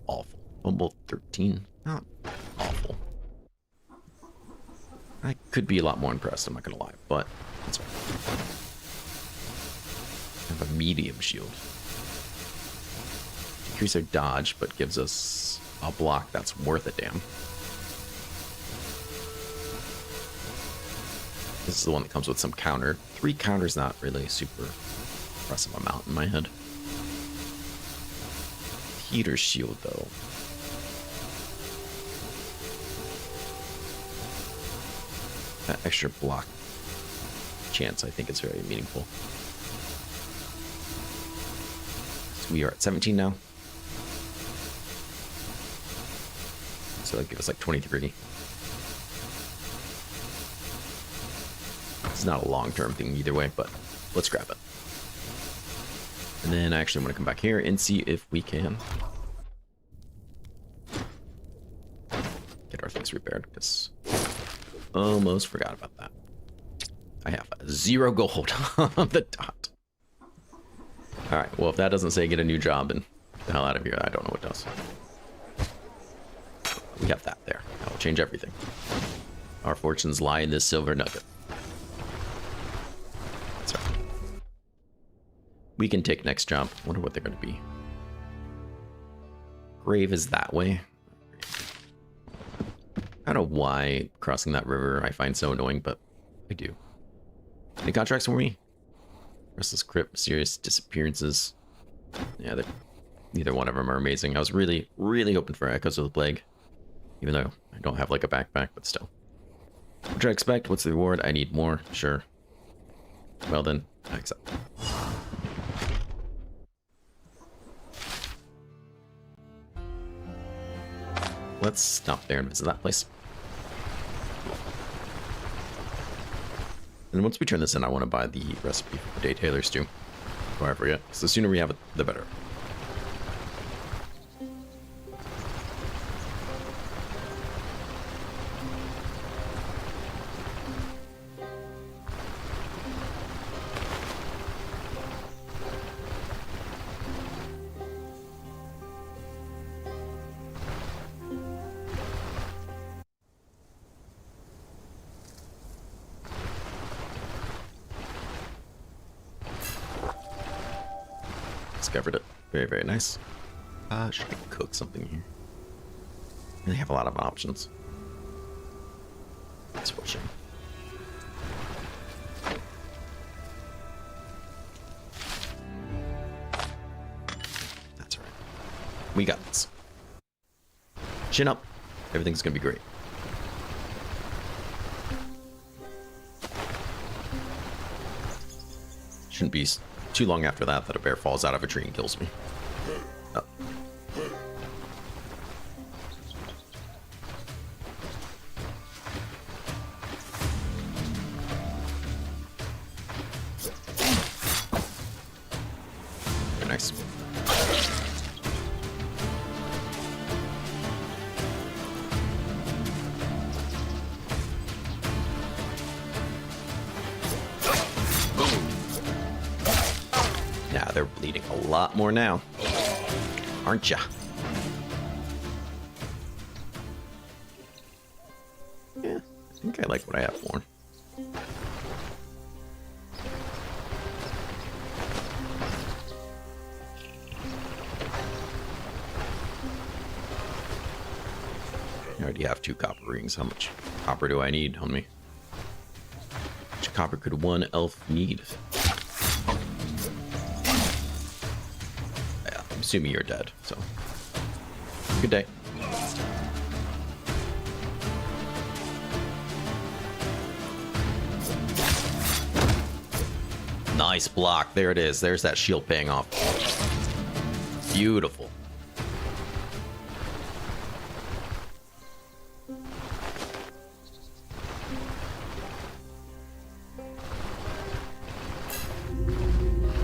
S1: awful. Fumble 13, not awful. I could be a lot more impressed, I'm not gonna lie, but that's fine. I have a medium shield. Decrease our dodge, but gives us a block that's worth a damn. This is the one that comes with some counter. 3 counters, not really a super impressive amount in my head. Heater shield, though. That extra block chance, I think, is very meaningful. So we are at 17 now. So that gives us like 23. It's not a long-term thing either way, but let's grab it. And then I actually want to come back here and see if we can get our things repaired, because almost forgot about that. I have 0 gold on the dot. Alright, well, if that doesn't say get a new job and get the hell out of here, I don't know what does. We have that there. That will change everything. Our fortunes lie in this silver nugget. That's right. We can take next job. Wonder what they're going to be. Grave is that way. I don't know why crossing that river I find so annoying, but I do. Any contracts for me? Restless Crypt, Mysterious Disappearances. Yeah, neither one of them are amazing. I was really, really hoping for Echoes of the Plague. Even though I don't have like a backpack, but still. What do I expect? What's the reward? I need more. Sure. Well then, I accept. Let's stop there and visit that place. And once we turn this in, I want to buy the recipe for Day Tailor Stew. Before I forget, because the sooner we have it, the better. Discovered it. Very, very nice. Should I cook something here? They have a lot of options. That's for sure. That's all right. We got this. Chin up. Everything's gonna be great. Shouldn't be too long after that a bear falls out of a tree and kills me. Oh. they're bleeding a lot more now. Aren't ya? Yeah, I think I like what I have worn. I already have 2 copper rings. How much copper do I need on me? How much copper could one elf need? Yeah, I'm assuming you're dead, so. Good day. Nice block. There it is. There's that shield paying off. Beautiful.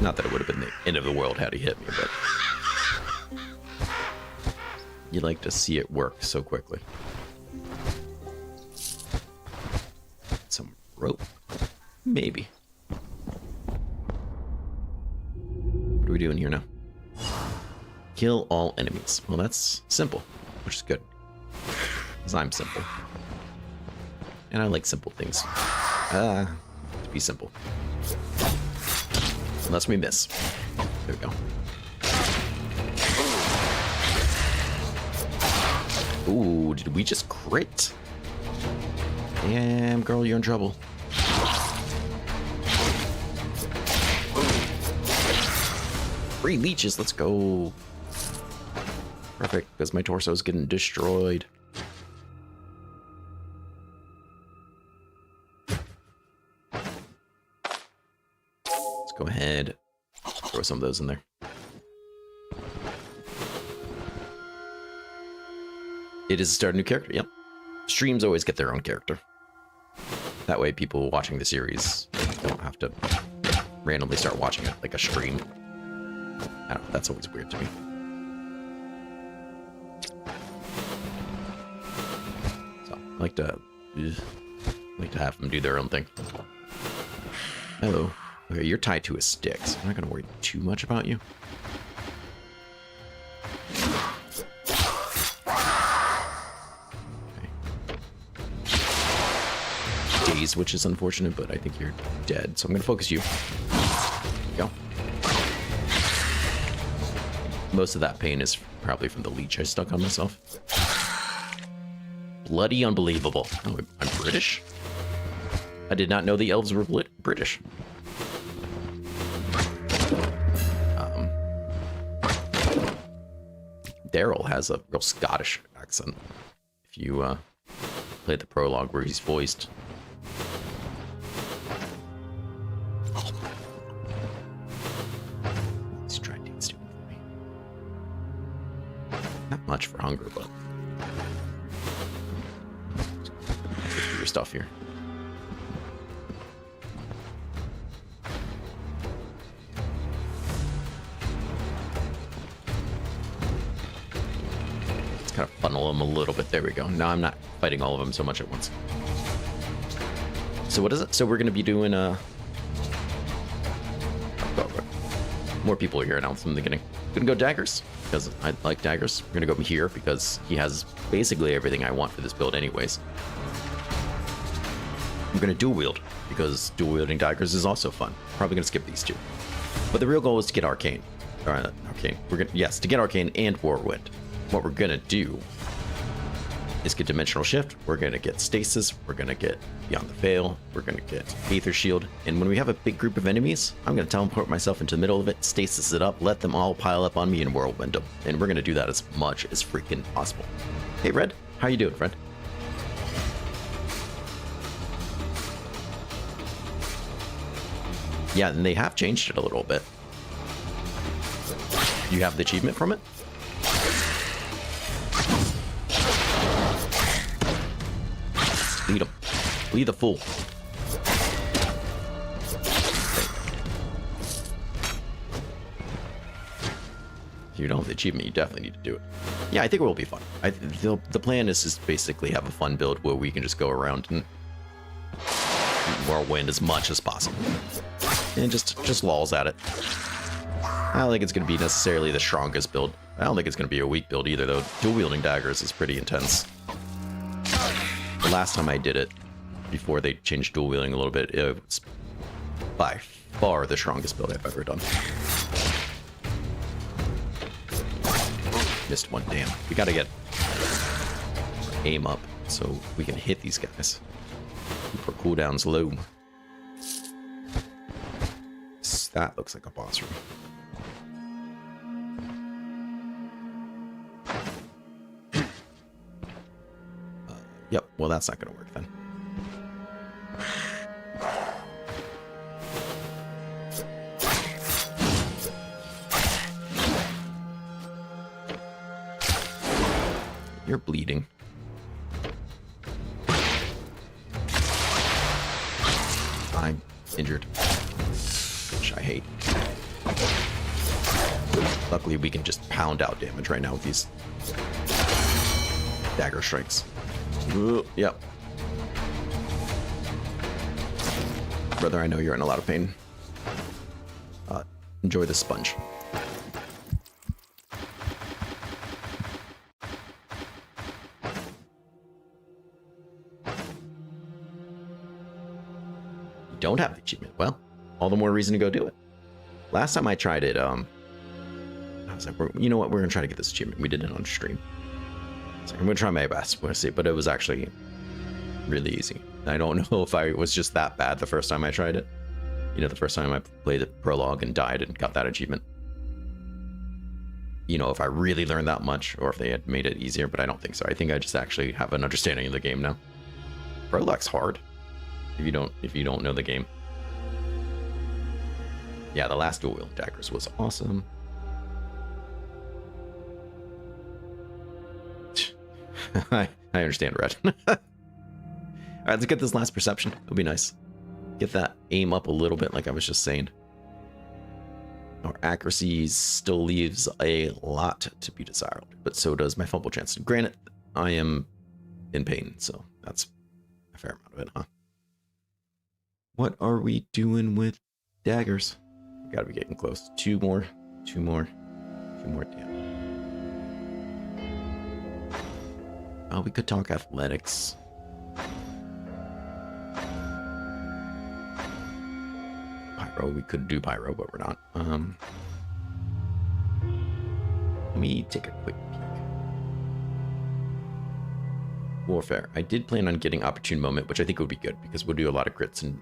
S1: Not that it would have been the end of the world had he hit me, but you like to see it work so quickly. Some rope? Maybe. What are we doing here now? Kill all enemies. Well, that's simple, which is good. Because I'm simple. And I like simple things. To be simple. Unless we miss. There we go. Ooh, did we just crit? Damn, girl, you're in trouble. Free leeches, let's go. Perfect, because my torso is getting destroyed. Go ahead, throw some of those in there. It is start a new character, yep. Streams always get their own character. That way people watching the series don't have to randomly start watching it like a stream. I don't know, that's always weird to me. So, I like to have them do their own thing. Hello. Okay, you're tied to a stick, so I'm not going to worry too much about you. Okay. Daze, which is unfortunate, but I think you're dead, so I'm going to focus you. There you go. Most of that pain is probably from the leech I stuck on myself. Bloody unbelievable. Oh, I'm British? I did not know the elves were British. Daryl has a real Scottish accent. If you play the prologue where he's voiced. Let's try Dane's doing for me. Not much for hunger, but let's get through your stuff here. Kind of funnel them a little bit. There we go. Now I'm not fighting all of them so much at once. So what is it? So we're going to be doing more people are here now from the beginning. Gonna go daggers because I like daggers. We're gonna go Mahir because he has basically everything I want for this build anyways. I'm gonna dual wield because dual wielding daggers is also fun. Probably gonna skip these two. But the real goal is to get Arcane. Arcane. To get Arcane and Whirlwind. What we're gonna do is get Dimensional Shift, we're gonna get Stasis, we're gonna get Beyond the Veil, we're gonna get Aether Shield, and when we have a big group of enemies, I'm gonna teleport myself into the middle of it, stasis it up, let them all pile up on me and whirlwind them. And we're gonna do that as much as freaking possible. Hey Red, how you doing, friend? Yeah, and they have changed it a little bit. You have the achievement from it? Lead him. Lead the fool. If you don't have the achievement, you definitely need to do it. Yeah, I think it will be fun. The plan is just basically have a fun build where we can just go around and whirlwind as much as possible. And just lulls at it. I don't think it's going to be necessarily the strongest build. I don't think it's going to be a weak build either, though. Dual-wielding daggers is pretty intense. The last time I did it, before they changed dual-wielding a little bit, it was by far the strongest build I've ever done. Missed one, damn. We got to get aim up so we can hit these guys. Keep our cooldowns low. That looks like a boss room. Yep, well that's not gonna work then. You're bleeding. I'm injured. Which I hate. Luckily we can just pound out damage right now with these dagger strikes. Ooh, yep. Brother, I know you're in a lot of pain. Enjoy the sponge. You don't have the achievement. Well, all the more reason to go do it. Last time I tried it, I was like, you know what? We're going to try to get this achievement. We did it on stream. So I'm going to try my best. We'll see. But it was actually really easy. I don't know if I was just that bad the first time I tried it. You know, the first time I played the prologue and died and got that achievement. You know, if I really learned that much or if they had made it easier, but I don't think so. I think I just actually have an understanding of the game now. Prologue's hard if you don't know the game. Yeah, the last dual wield daggers was awesome. I understand, Red. Alright, let's get this last perception. It'll be nice. Get that aim up a little bit, like I was just saying. Our accuracy still leaves a lot to be desired, but so does my fumble chance. Granted, I am in pain, so that's a fair amount of it, huh? What are we doing with daggers? We gotta be getting close. Two more. Damn. Oh, we could talk athletics. Pyro, we could do pyro, but we're not. Let me take a quick peek. Warfare. I did plan on getting opportune moment, which I think would be good because we'll do a lot of crits and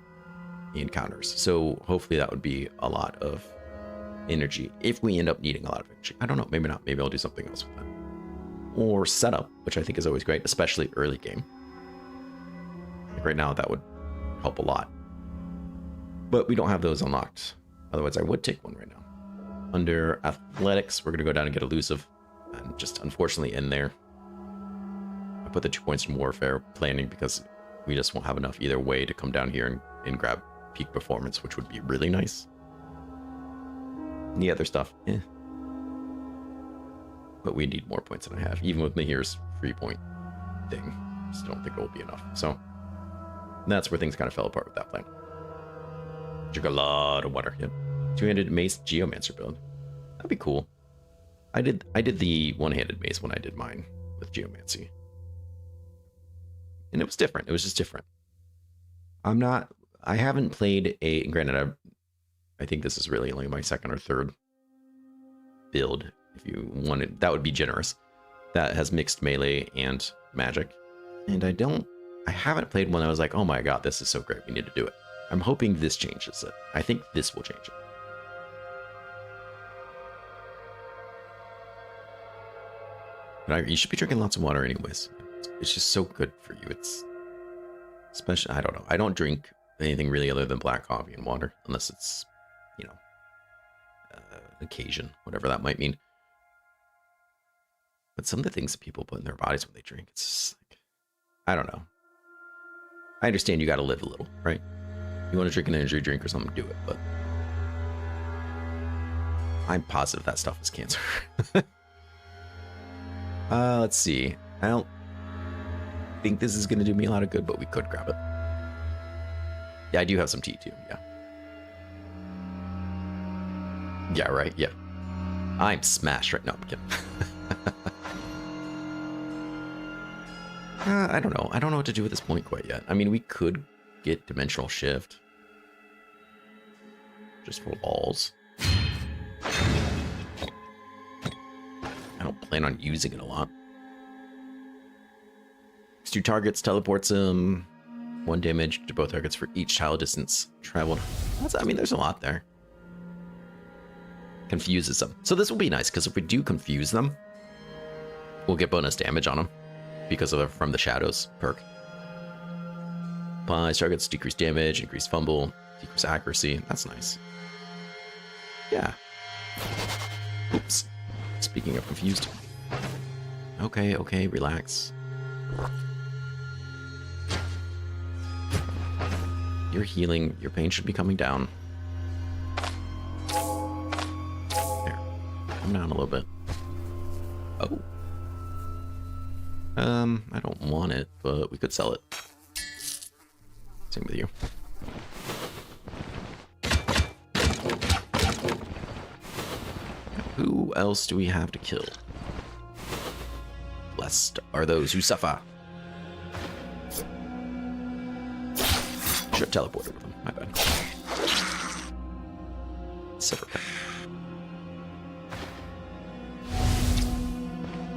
S1: encounters. So hopefully that would be a lot of energy if we end up needing a lot of energy. I don't know, maybe not. Maybe I'll do something else with that. Or setup, which I think is always great, especially early game. Like right now, that would help a lot. But we don't have those unlocked. Otherwise, I would take one right now. Under athletics, we're going to go down and get elusive. And just unfortunately in there. I put the 2 points in warfare planning because we just won't have enough either way to come down here and grab peak performance, which would be really nice. And the other stuff, eh. But we need more points than I have. Even with Mahir's 3-point thing, I just don't think it will be enough. So that's where things kind of fell apart with that plan. Drink a lot of water. Yep. Two-handed mace geomancer build. That'd be cool. I did the one-handed mace when I did mine with geomancy. And it was different. It was just different. I haven't played a, granted, I think this is really only my second or third build. If you wanted, that would be generous. That has mixed melee and magic. And I haven't played one that I was like, oh my god, this is so great, we need to do it. I'm hoping this changes it. I think this will change it. But you should be drinking lots of water anyways. It's just so good for you. It's especially, I don't know. I don't drink anything really other than black coffee and water, unless it's, you know, occasion, whatever that might mean. But some of the things that people put in their bodies when they drink, it's just like, I don't know. I understand you got to live a little, right? You want to drink an energy drink or something, do it. But I'm positive that stuff is cancer. Let's see. I don't think this is going to do me a lot of good, but we could grab it. Yeah, I do have some tea too. Yeah. Yeah, right. Yeah. I'm smashed right now. I'm kidding. I don't know. I don't know what to do at this point quite yet. I mean, we could get Dimensional Shift. Just for balls. I don't plan on using it a lot. 2 targets, teleports him. 1 damage to both targets for each tile distance traveled. I mean, there's a lot there. Confuses them. So this will be nice, because if we do confuse them, we'll get bonus damage on them because of the From the Shadows perk. Applies targets, decrease damage, increase fumble, decrease accuracy. That's nice. Yeah. Oops. Speaking of confused. Okay, okay, relax. You're healing. Your pain should be coming down. There. Come down a little bit. Oh. I don't want it, but we could sell it. Same with you. Who else do we have to kill? Blessed are those who suffer. Should have teleported with him. My bad. Sever.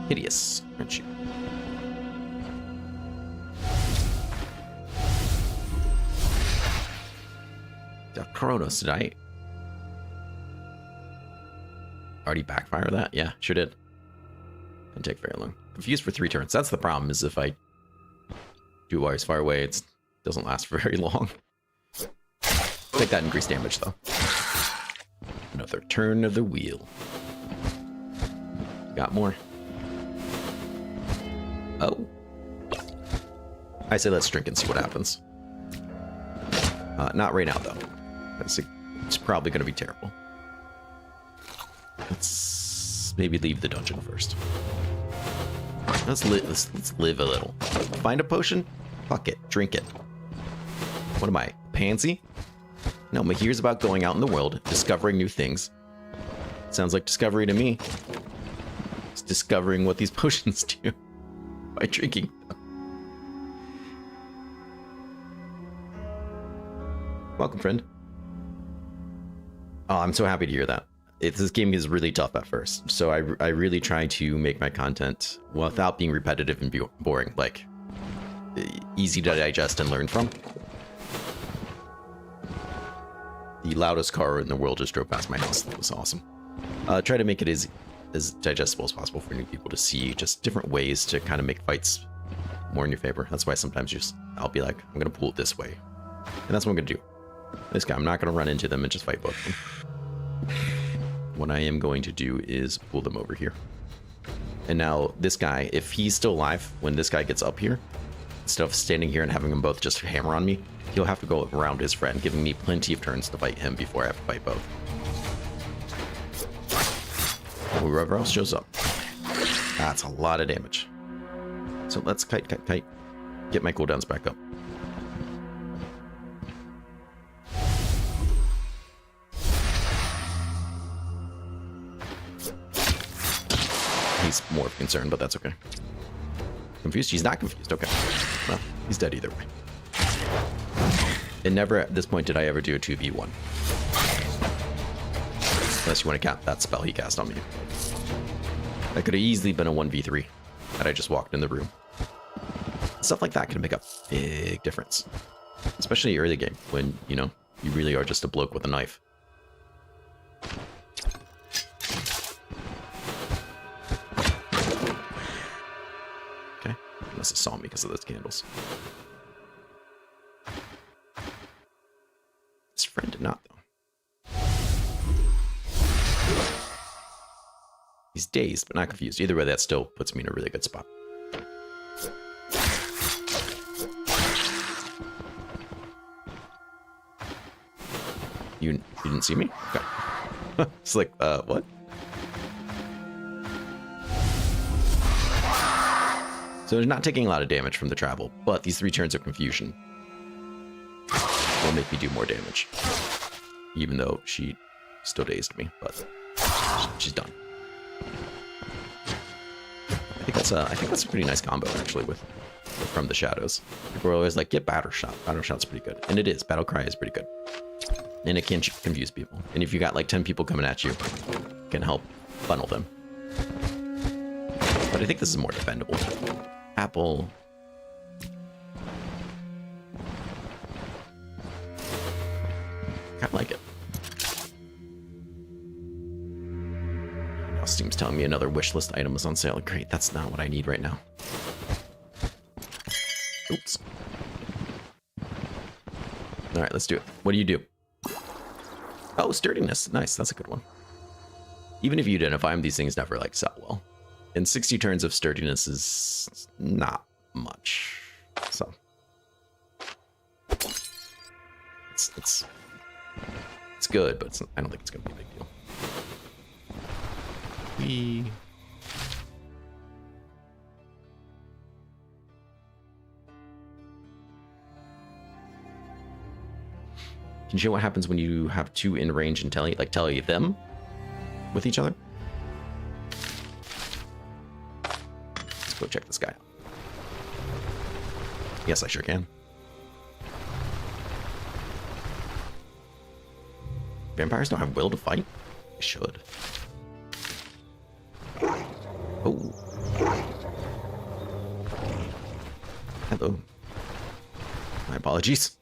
S1: Hideous, aren't you? Kronos, did I already backfire that? Yeah, sure did. Didn't take very long. Confused for 3 turns. That's the problem, is if I do while he's far away, it doesn't last for very long. Take that increased damage, though. Another turn of the wheel. Got more. Oh. I say let's drink and see what happens. Not right now, though. It's probably going to be terrible. Let's maybe leave the dungeon first. Let's live a little. Find a potion? Fuck it. Drink it. What am I? Pansy? No, Mahir's about going out in the world, discovering new things. Sounds like discovery to me. It's discovering what these potions do by drinking them. Welcome, friend. Oh, I'm so happy to hear that. This game is really tough at first, so I really try to make my content without being repetitive and boring, like easy to digest and learn from. The loudest car in the world just drove past my house. That was awesome. Try to make it as digestible as possible for new people to see, just different ways to kind of make fights more in your favor. That's why sometimes I'll be like, I'm gonna pull it this way, and that's what I'm gonna do. This guy, I'm not gonna run into them and just fight both of them. What I am going to do is pull them over here. And now this guy, if he's still alive when this guy gets up here, instead of standing here and having them both just hammer on me, he'll have to go around his friend, giving me plenty of turns to fight him before I have to fight both. Whoever else shows up. That's a lot of damage. So let's kite. Get my cooldowns back up. He's more of a concern, but that's okay. Confused? He's not confused. Okay. Well, he's dead either way. And never at this point did I ever do a 2v1. Unless you want to count that spell he cast on me. That could have easily been a 1v3 had I just walked in the room. Stuff like that can make a big difference. Especially early game when, you know, you really are just a bloke with a knife. Okay. Unless it saw me because of those candles. His friend did not, though. He's dazed, but not confused. Either way, that still puts me in a really good spot. You didn't see me? Okay. It's like, what? So they're not taking a lot of damage from the travel, but these 3 turns of confusion will make me do more damage. Even though she still dazed me, but she's done. I think that's a pretty nice combo actually with From the Shadows. People are always like, get Battle Shot. Battle Shot's pretty good. And it is. Battle Cry is pretty good. And it can confuse people. And if you got like 10 people coming at you, it can help funnel them. But I think this is more defendable. Apple. Kind of like it. Now Steam's telling me another wish list item is on sale. Great, that's not what I need right now. Oops. Alright, let's do it. What do you do? Oh, sturdiness. Nice, that's a good one. Even if you identify them, these things never like sell well. And 60 turns of sturdiness is not much. So it's good, but I don't think it's gonna be a big deal. Can you show what happens when you have two in range and tell you them with each other? Let's go check this guy out. Yes, I sure can. Vampires don't have will to fight? They should. Oh. Hello. My apologies.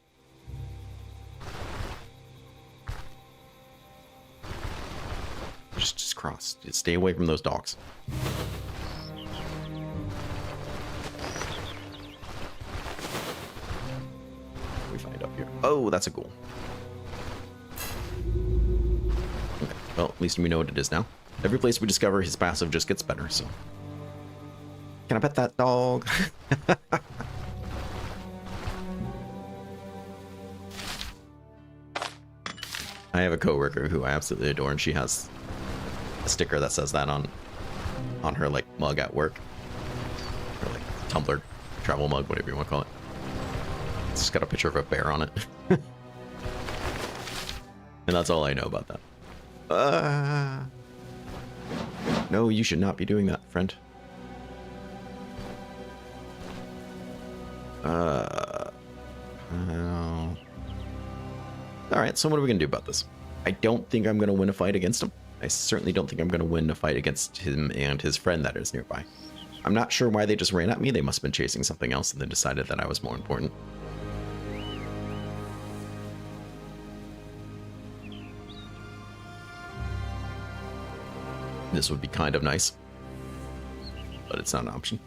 S1: Just cross. Just stay away from those dogs. We find up here. Oh, that's a ghoul. Okay. Well, at least we know what it is now. Every place we discover, his passive just gets better, so. Can I pet that dog? I have a coworker who I absolutely adore, and she has a sticker that says that on her like mug at work, or like Tumblr, travel mug, whatever you want to call it. It's just got a picture of a bear on it, and that's all I know about that. No, you should not be doing that, friend. Alright, so what are we going to do about this? I don't think I'm going to win a fight against him. I certainly don't think I'm going to win a fight against him and his friend that is nearby. I'm not sure why they just ran at me. They must have been chasing something else and then decided that I was more important. This would be kind of nice, but it's not an option.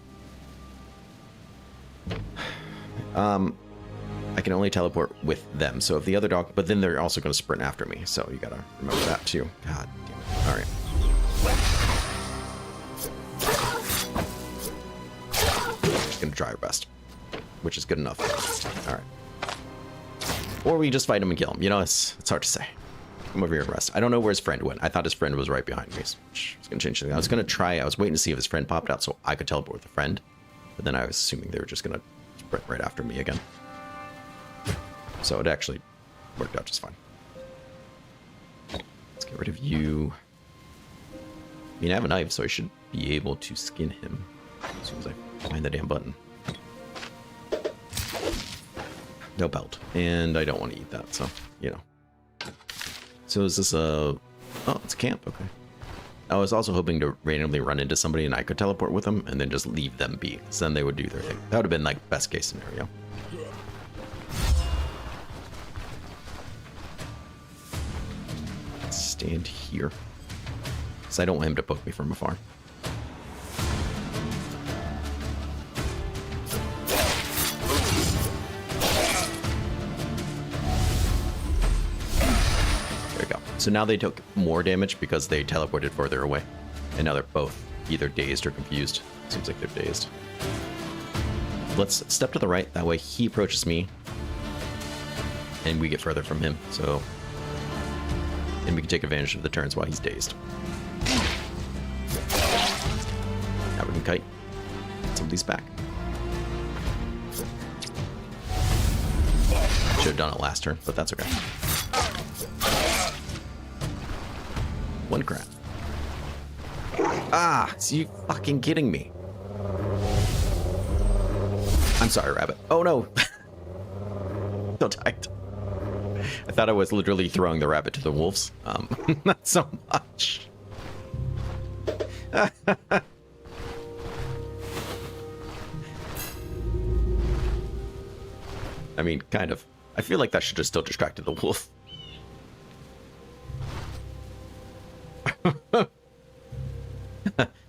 S1: I can only teleport with them, so if the other dog, but then they're also going to sprint after me, so you gotta remember that too. God damn it. Alright. Just gonna try our best, which is good enough. Alright. Or we just fight him and kill him. You know, it's hard to say. Come over here and rest. I don't know where his friend went. I thought his friend was right behind me, which was gonna change things. I was waiting to see if his friend popped out so I could teleport with the friend, but then I was assuming they were just gonna sprint right after me again. So it actually worked out just fine. Let's get rid of you. I mean, I have a knife, so I should be able to skin him as soon as I find the damn button. No belt. And I don't want to eat that, so, you know. So is this a... Oh, it's a camp, okay. I was also hoping to randomly run into somebody and I could teleport with them and then just leave them be. So then they would do their thing. That would have been like best case scenario. Stand here, because I don't want him to poke me from afar. There we go. So now they took more damage because they teleported further away, and now they're both either dazed or confused. Seems like they're dazed. Let's step to the right, that way he approaches me and we get further from him, so and we can take advantage of the turns while he's dazed. Now we can kite some of these back. Should have done it last turn, but that's okay. One crap. Ah, so you fucking kidding me? I'm sorry, rabbit. Oh no. So tight. I thought I was literally throwing the rabbit to the wolves. Not so much. I mean, kind of. I feel like that should have still distracted the wolf.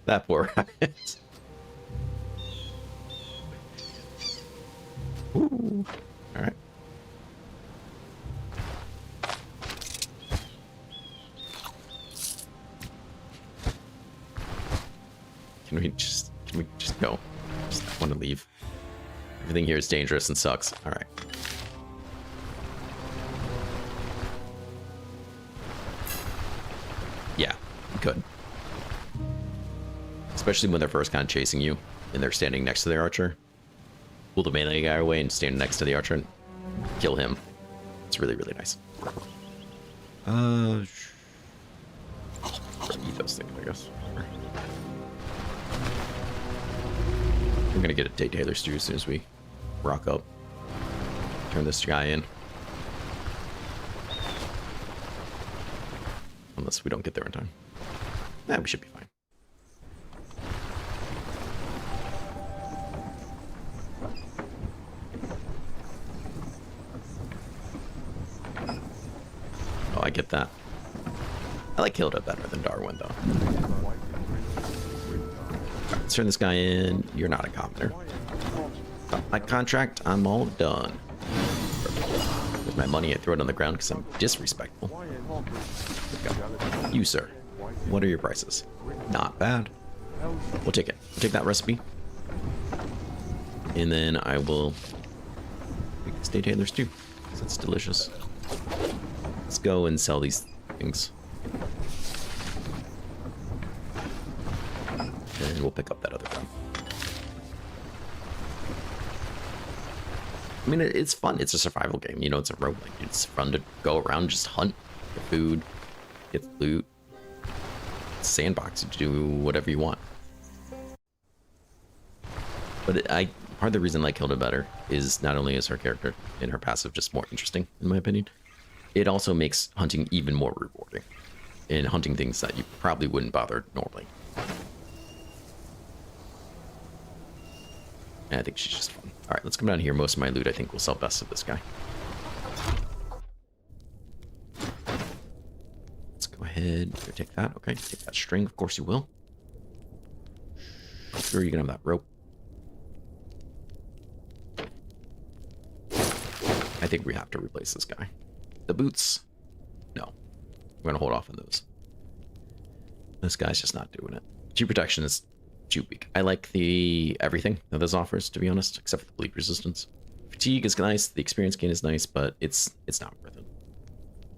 S1: That poor rabbit. Ooh. All right. Can we just go? Just want to leave. Everything here is dangerous and sucks. All right. Yeah, you could. Especially when they're first kind of chasing you and they're standing next to their archer. Pull the melee guy away and stand next to the archer and kill him. It's really, really nice. Ethos thing, I guess. We're gonna get a Day Taylor stew as soon as we rock up. Turn this guy in. Unless we don't get there in time. Nah, we should be fine. Oh, I get that. I like Hilda better than Darwin, though. Right, let's turn this guy in. You're not a commoner. Got my contract. I'm all done. With my money, I throw it on the ground because I'm disrespectful. You, sir. What are your prices? Not bad. We'll take it. We'll take that recipe. And then I will make Stay Taylor's too. Because that's delicious. Let's go and sell these things. And we'll pick up that other gun. I mean, it's fun. It's a survival game. You know, it's a roguelike. It's fun to go around, just hunt, get food, get loot, sandbox, do whatever you want. But part of the reason I like Hilda better is not only is her character and her passive just more interesting, in my opinion, it also makes hunting even more rewarding. In hunting things that you probably wouldn't bother normally. And I think she's just fun. Alright, let's come down here. Most of my loot, I think, will sell best of this guy. Let's go ahead. Take that. Okay, take that string. Of course you will. Sure, you can have that rope. I think we have to replace this guy. The boots. No. We're going to hold off on those. This guy's just not doing it. G protection is too weak. I like the everything that this offers, to be honest, except for the bleed resistance. Fatigue is nice, the experience gain is nice, but it's not worth it.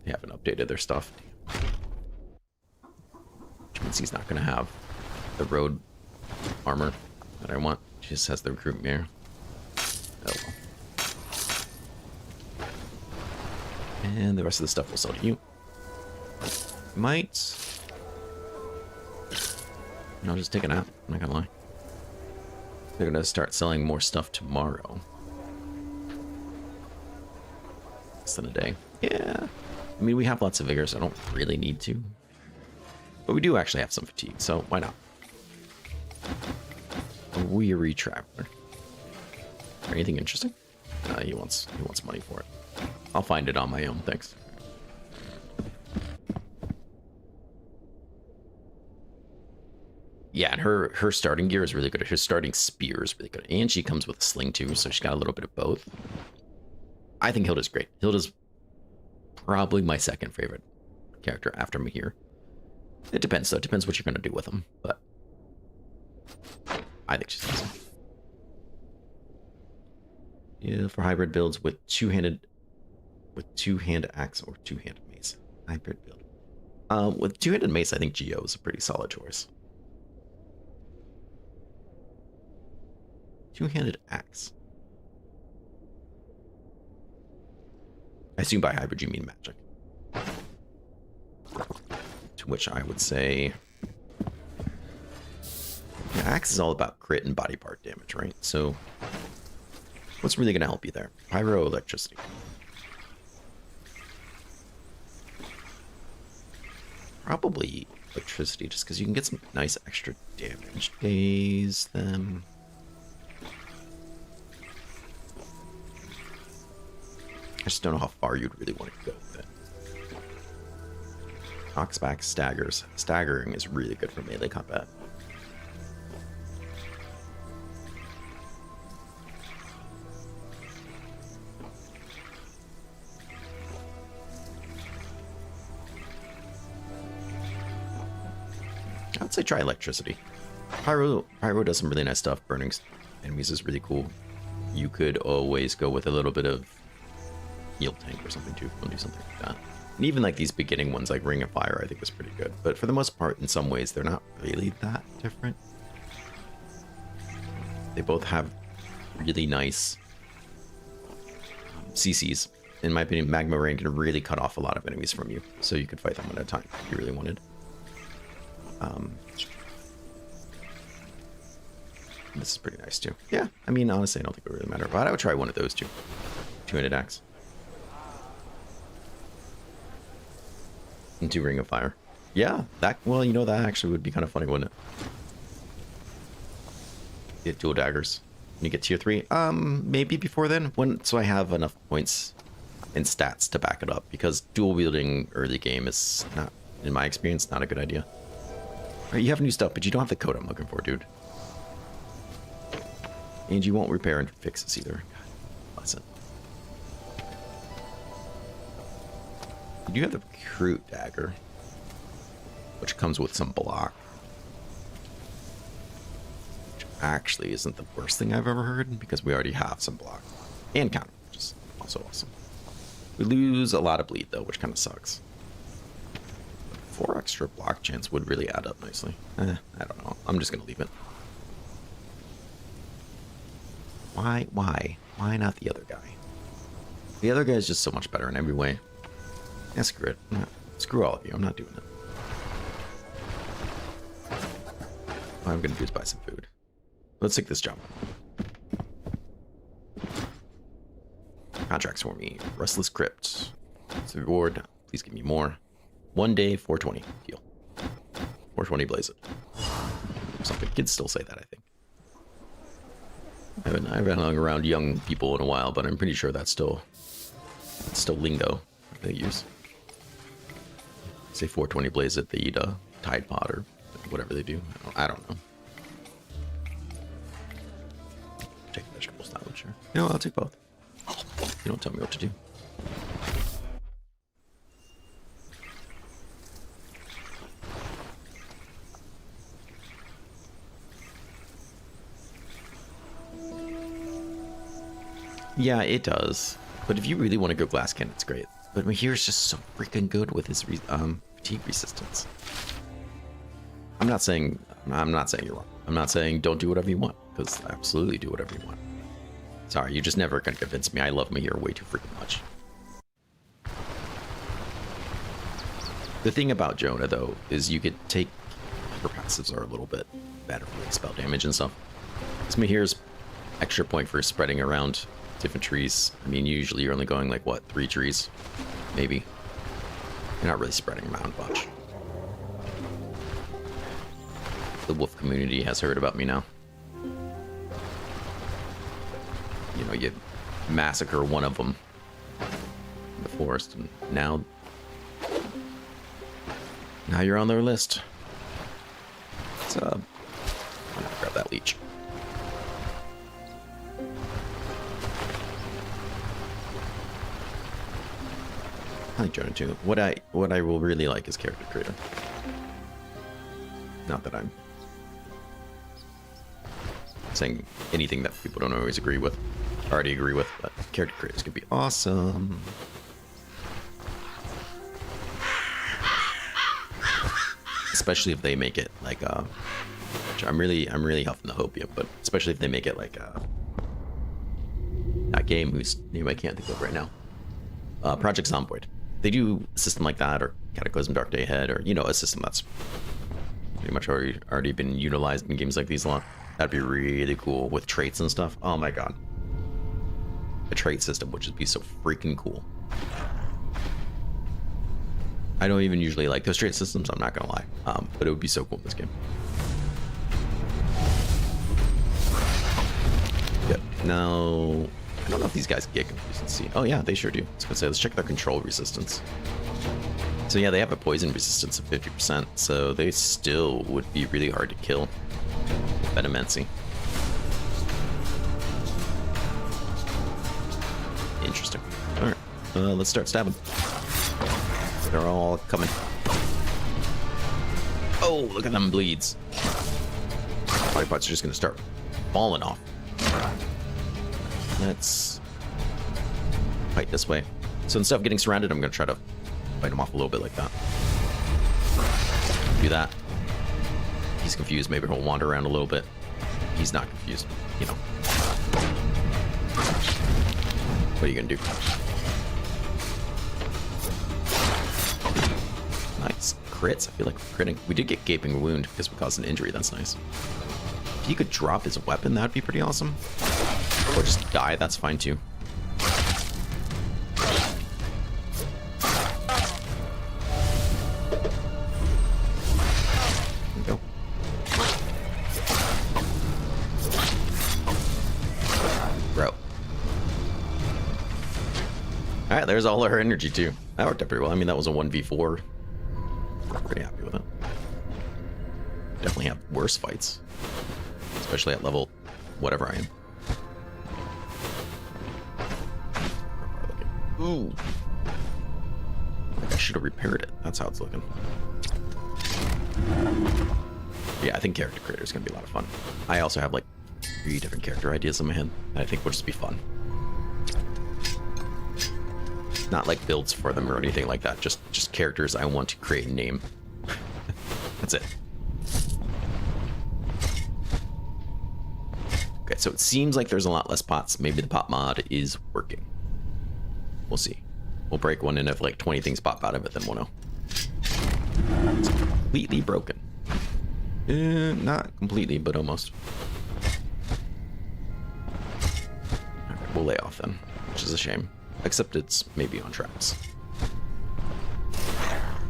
S1: They haven't updated their stuff. Which means he's not going to have the road armor that I want. He just has the recruit mirror. Oh well. And the rest of the stuff will sell to you. Might... I'll just take a nap, I'm not gonna lie. They're gonna start selling more stuff tomorrow. Less than a day. Yeah. I mean, we have lots of vigor, so I don't really need to. But we do actually have some fatigue, so why not? A weary traveler. Or anything interesting? He wants money for it. I'll find it on my own, thanks. Yeah, and her starting gear is really good. Her starting spear is really good. And she comes with a sling too, so she's got a little bit of both. I think Hilda's great. Hilda's probably my second favorite character after Mahir. It depends, though. It depends what you're going to do with them, but I think she's awesome. Yeah, for hybrid builds with two-hand axe or two-handed mace. Hybrid build. With two-handed mace, I think Geo is a pretty solid choice. Two-handed axe. I assume by hybrid you mean magic. To which I would say Axe is all about crit and body part damage, right? So what's really going to help you there? Pyro, electricity. Probably electricity, just because you can get some nice extra damage. Daze them. I just don't know how far you'd really want to go with it. Knocks back staggers. Staggering is really good for melee combat. I'd say try electricity. Pyro does some really nice stuff. Burning enemies is really cool. You could always go with a little bit of heal tank or something too. We'll do something like that. And even like these beginning ones, like Ring of Fire, I think is pretty good. But for the most part, in some ways, they're not really that different. They both have really nice CCs. In my opinion, Magma Rain can really cut off a lot of enemies from you, so you could fight them one at a time if you really wanted. This is pretty nice too. Yeah, I mean, honestly, I don't think it would really matter, but I would try one of those two. Two-handed axe. And 2 Ring of Fire. Yeah, well, you know, that actually would be kind of funny, wouldn't it? Get dual daggers. When you get tier 3, maybe before then, so I have enough points and stats to back it up, because dual wielding early game is not, in my experience, not a good idea. Right, you have new stuff, but you don't have the code I'm looking for, dude. And you won't repair and fixes either. God, bless it. You do have the Recruit Dagger, which comes with some block. Which actually isn't the worst thing I've ever heard, because we already have some block. And counter, which is also awesome. We lose a lot of bleed, though, which kind of sucks. 4 extra block chance would really add up nicely. I don't know. I'm just going to leave it. Why not the other guy? The other guy is just so much better in every way. Yeah, screw it. Screw all of you. I'm not doing it. All I'm going to do is buy some food. Let's take this job. Contracts for me. Restless Crypt. It's a reward. Please give me more. 1 day, 420. Deal. 420 blaze it. Something. Kids still say that, I think. I haven't hung around young people in a while, but I'm pretty sure that's still lingo they use. Say 420 blaze it, they eat a Tide Pod or whatever they do. I don't know. Take vegetable salad, sure. No, I'll take both. You don't tell me what to do. Yeah, it does. But if you really want to go glass cannon, it's great. But Mahir is just so freaking good with his fatigue resistance. I'm not saying you're wrong. I'm not saying don't do whatever you want, because absolutely do whatever you want. Sorry, you're just never gonna convince me. I love Mahir way too freaking much. The thing about Jonah, though, is you could take her passives are a little bit better with spell damage and stuff. Because Mahir's extra point for spreading around different trees. I mean, usually you're only going like, what, 3 trees? Maybe. You're not really spreading them out much. The wolf community has heard about me now. You know, you massacre one of them in the forest, and now you're on their list. Let's I'm gonna grab that leech. I like Jonah too. What I will really like is character creator. Not that I'm saying anything that people don't always agree with, already agree with, but character creators could be awesome. Especially if they make it like which I'm really huffing the hopium, but especially if they make it like that game whose name I can't think of right now. Project Zomboid. They do a system like that, or Cataclysm Dark Day Ahead, or, you know, a system that's pretty much already been utilized in games like these a lot. That'd be really cool with traits and stuff. Oh my god. A trait system would just be so freaking cool. I don't even usually like those trait systems, I'm not gonna lie. But it would be so cool in this game. Yep. Now, I don't know if these guys get confused. Let's see. Oh yeah, they sure do. I was gonna say, let's check their control resistance. So yeah, they have a poison resistance of 50%, so they still would be really hard to kill. Venomancy. Interesting. Alright, let's start stabbing. They're all coming. Oh, look at them bleeds. Body parts are just gonna start falling off. Let's fight this way. So instead of getting surrounded, I'm gonna try to fight him off a little bit like that. Do that. He's confused. Maybe he'll wander around a little bit. He's not confused. You know. What are you gonna do? Nice. Crits. I feel like we're critting. We did get Gaping Wound because we caused an injury. That's nice. If he could drop his weapon, that'd be pretty awesome. Or just die. That's fine too. Alright, there's all our energy too. That worked out pretty well. I mean, that was a 1v4. Pretty happy with it. Definitely have worse fights. Especially at level whatever I am. Ooh. I should have repaired it. That's how it's looking. Yeah, I think character creator is going to be a lot of fun. I also have like 3 different character ideas in my head that I think will just be fun. Not like builds for them or anything like that. Just characters I want to create and name. That's it. Okay, so it seems like there's a lot less pots. Maybe the pot mod is working. We'll see. We'll break one, and if like 20 things pop out of it, then we'll know. It's completely broken. Not completely, but almost. Alright, we'll lay off then, which is a shame. Except it's maybe on traps.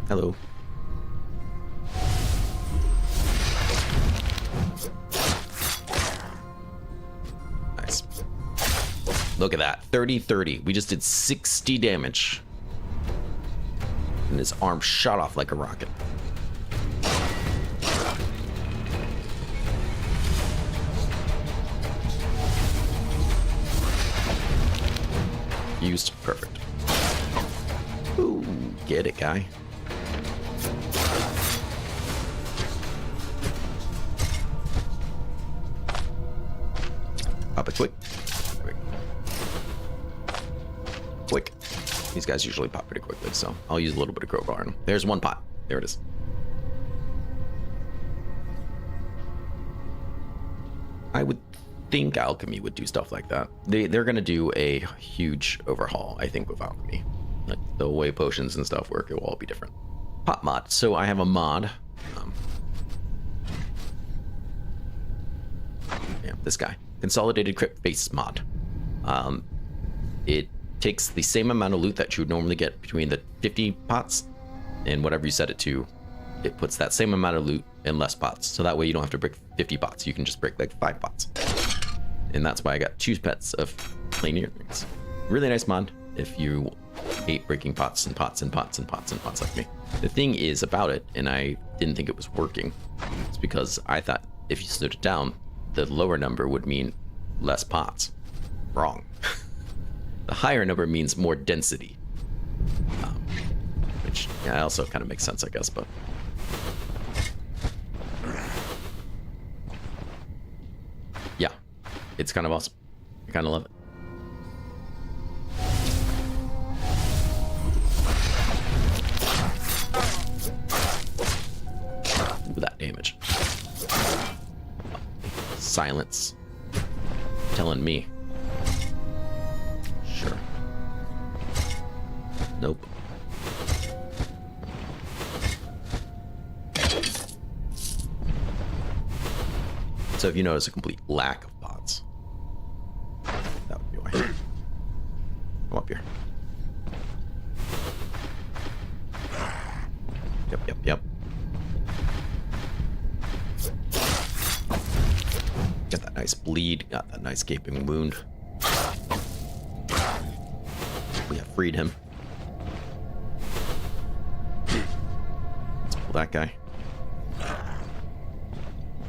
S1: Hello. Nice. Look at that. 30-30. We just did 60 damage. And his arm shot off like a rocket. Used. Perfect. Ooh, get it, guy. Pop it quick. Quick. Quick. These guys usually pop pretty quickly, so I'll use a little bit of crowbar on them. There's one pot. There it is. I would think alchemy would do stuff like that. They're gonna do a huge overhaul, I think, with alchemy. Like the way potions and stuff work, it will all be different. Pot mod. So I have a mod. Yeah, this guy. Consolidated Crypt Base mod. It takes the same amount of loot that you would normally get between the 50 pots and whatever you set it to. It puts that same amount of loot in less pots. So that way you don't have to break 50 pots. You can just break like 5 pots. And that's why I got 2 pets of plain earrings. Really nice mod if you hate breaking pots and pots and pots and pots and pots like me. The thing is about it, and I didn't think it was working, it's because I thought if you slowed it down, the lower number would mean less pots. Wrong. The higher number means more density. Which yeah, also kind of makes sense, I guess, but... yeah. It's kind of awesome. I kind of love it. Ooh, that damage. Silence. Telling me. Sure. Nope. So if you notice a complete lack of pots, that would be why. Come up here. Yep. Got that nice bleed, got that nice gaping wound. We have freed him. Let's pull that guy.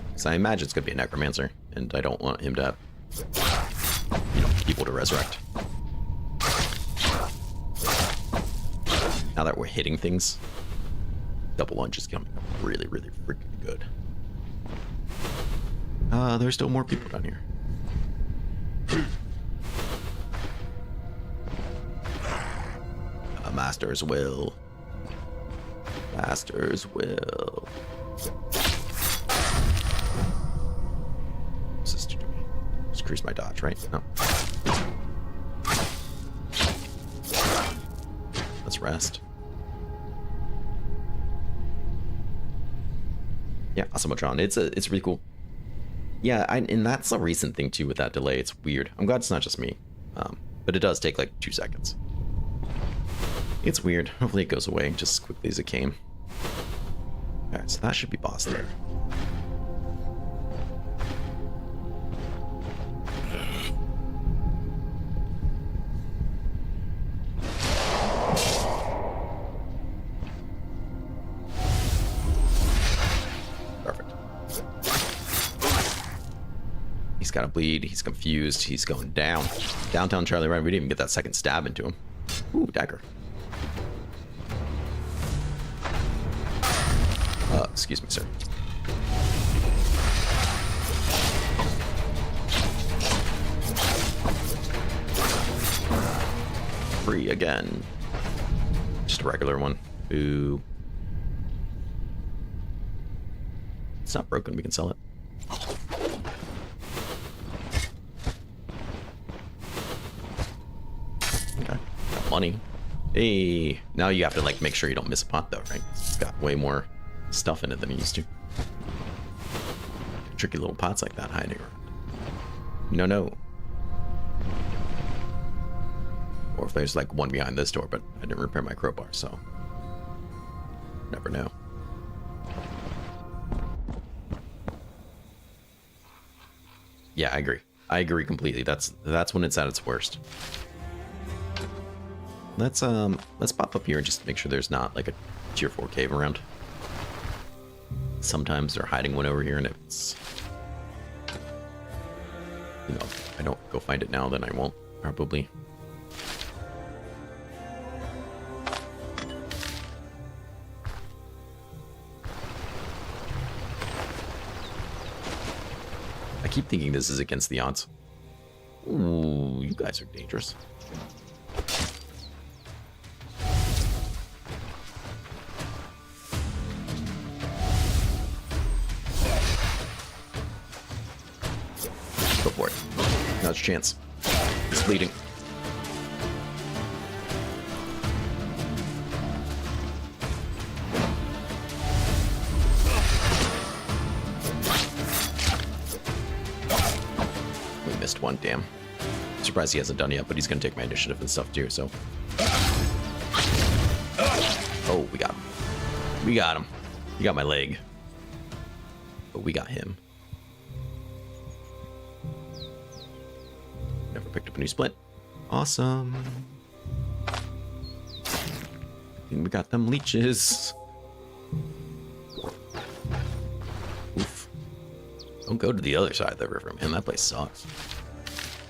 S1: Because I imagine it's going to be a necromancer, and I don't want him to have, people to resurrect. Now that we're hitting things, double lunge is coming up really, really freaking good. There's still more people down here. Master's will. Master's will. What's this to do? Just increase my dodge, right? No. Let's rest. Yeah, awesome, John. It's really cool. Yeah, and that's a recent thing too with that delay. It's weird. I'm glad it's not just me, but it does take like 2 seconds. It's weird. Hopefully it goes away just as quickly as it came. Alright, so that should be boss there. Perfect. He's got to bleed. He's confused. He's going down. Downtown Charlie Ryan. We didn't even get that second stab into him. Ooh, dagger. Excuse me, sir. Free again. Just a regular one. Ooh. It's not broken. We can sell it. Okay. Got money. Hey. Now you have to like make sure you don't miss a pot though, right? It's got way more stuff in it than it used to. Tricky little pots like that hiding around. No. Or if there's like one behind this door, but I didn't repair my crowbar, so never know. Yeah, I agree. I agree completely. That's when it's at its worst. Let's pop up here and just make sure there's not like a tier 4 cave around. Sometimes they're hiding one over here, and if it's, I don't go find it now, then I won't, probably. I keep thinking this is against the odds. Ooh, you guys are dangerous. Go for it. Now's your chance. He's bleeding. We missed one, damn. Surprised he hasn't done yet, but he's gonna take my initiative and stuff too, so. Oh, we got him. We got him. He got my leg. But we got him. Never picked up a new splint. Awesome. And we got them leeches. Oof. Don't go to the other side of the river, man. That place sucks.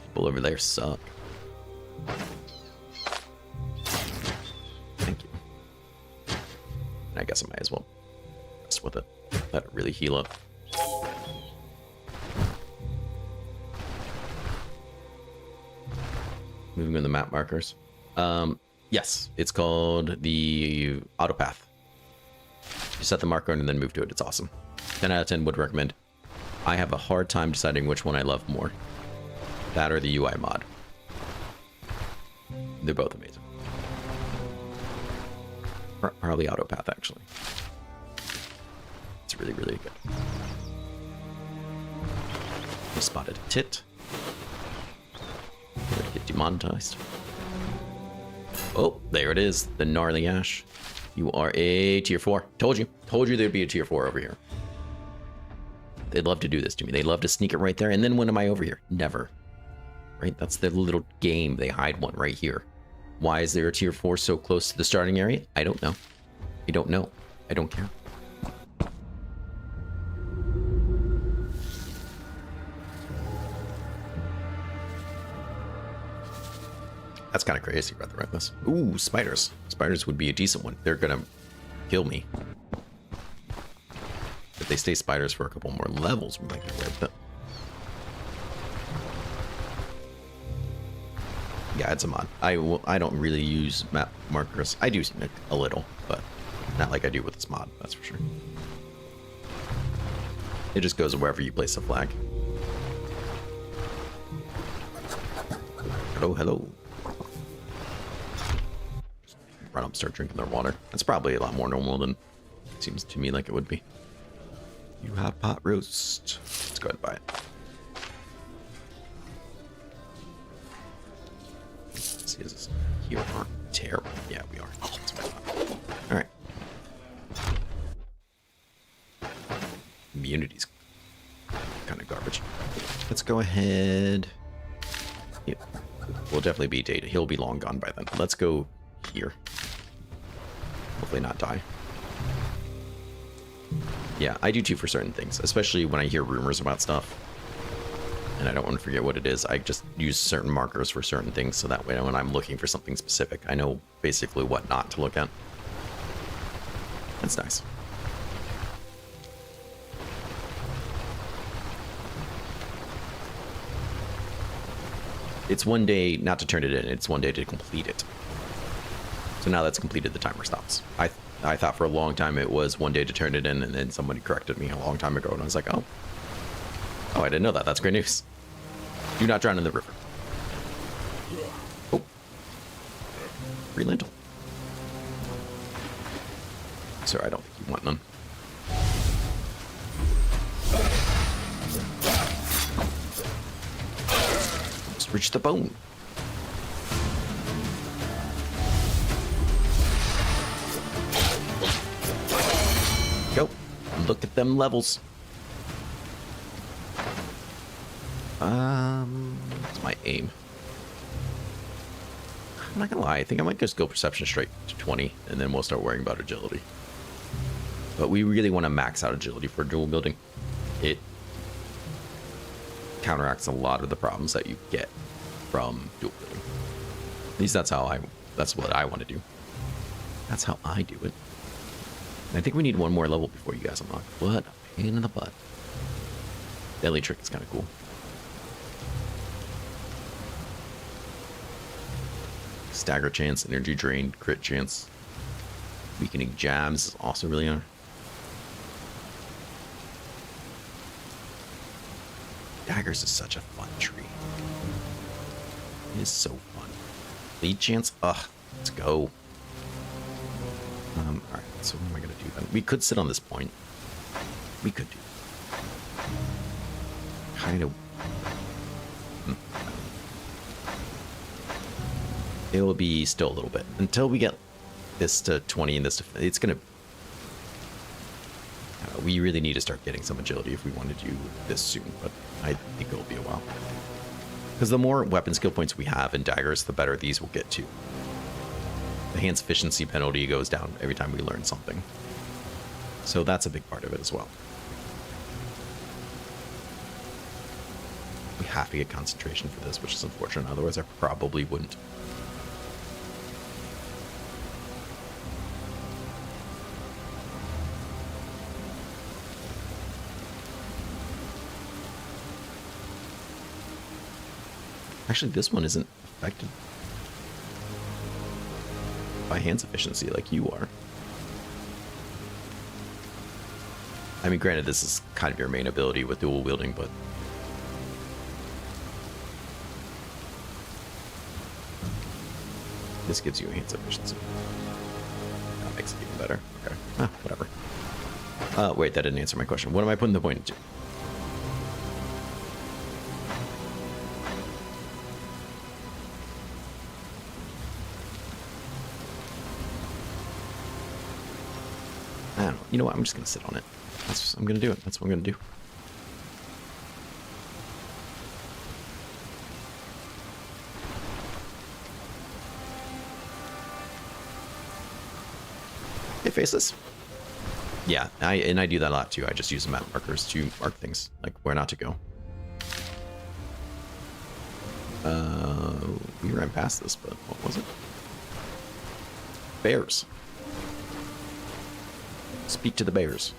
S1: People over there suck. Thank you. And I guess I might as well rest with it. Let it really heal up. Moving on the map markers. Yes, it's called the Autopath. You set the marker and then move to it. It's awesome. 10 out of 10 would recommend. I have a hard time deciding which one I love more. That or the UI mod. They're both amazing. Probably Autopath, actually. It's really, really good. We spotted a tit. We're gonna get demonetized. Oh, there it is. The gnarly ash. You are a tier 4. Told you. Told you there'd be a tier 4 over here. They'd love to do this to me. They'd love to sneak it right there. And then when am I over here? Never. Right? That's their little game. They hide one right here. Why is there a tier 4 so close to the starting area? I don't know. I don't know. I don't care. That's kind of crazy, rather, right? This. Ooh, spiders. Spiders would be a decent one. They're gonna kill me. If they stay spiders for a couple more levels, we might get away with it. Yeah, it's a mod. I don't really use map markers. I do a little, but not like I do with this mod, that's for sure. It just goes wherever you place a flag. Hello, hello. Run up, start drinking their water. That's probably a lot more normal than it seems to me like it would be. You have pot roast. Let's go ahead and buy it. Let's see, is this here? Aren't terrible. Yeah, we are. That's what I thought. All right. Immunity's kind of garbage. Let's go ahead. Yeah, we'll definitely be data. He'll be long gone by then. Let's go here. Hopefully not die. Yeah, I do too for certain things, especially when I hear rumors about stuff and I don't want to forget what it is. I just use certain markers for certain things so that way when I'm looking for something specific, I know basically what not to look at. That's nice. It's one day not to turn it in, it's one day to complete it. So now that's completed, the timer stops. I thought for a long time it was one day to turn it in, and then somebody corrected me a long time ago, and I was like, oh, I didn't know that. That's great news. Do not drown in the river. Oh. Free lentil. Sir, I don't think you want none. Just reach the bone. Go. Look at them levels. What's my aim? I'm not gonna lie, I think I might just go perception straight to 20, and then we'll start worrying about agility. But we really want to max out agility for dual building. It counteracts a lot of the problems that you get from dual building. At least that's what I want to do. That's how I do it. And I think we need one more level before you guys unlock. What a pain in the butt. Deadly trick is kind of cool. Stagger chance, energy drain, crit chance. Weakening jabs is also really hard. Daggers is such a fun tree. It is so fun. Lead chance? Ugh, let's go. Alright, so what am I going to do then? We could sit on this point. We could do. Kind of. It will be still a little bit. Until we get this to 20 and this to... It's going to... we really need to start getting some agility if we want to do this soon, but I think it'll be a while. Because the more weapon skill points we have in daggers, the better these will get too. The hand's efficiency penalty goes down every time we learn something. So that's a big part of it as well. We have to get concentration for this, which is unfortunate. Otherwise, I probably wouldn't. Actually, this one isn't affected by hand's efficiency like you are. I mean, granted, this is kind of your main ability with dual wielding, but this gives you a hand's efficiency. That makes it even better. Okay. Whatever. Wait, that didn't answer my question. What am I putting the point into? I don't know. You know what? I'm just gonna sit on it. I'm gonna do it. That's what I'm gonna do. Hey, Faceless. Yeah, I do that a lot too. I just use map markers to mark things, like where not to go. We ran past this, but what was it? Bears. Speak to the bears.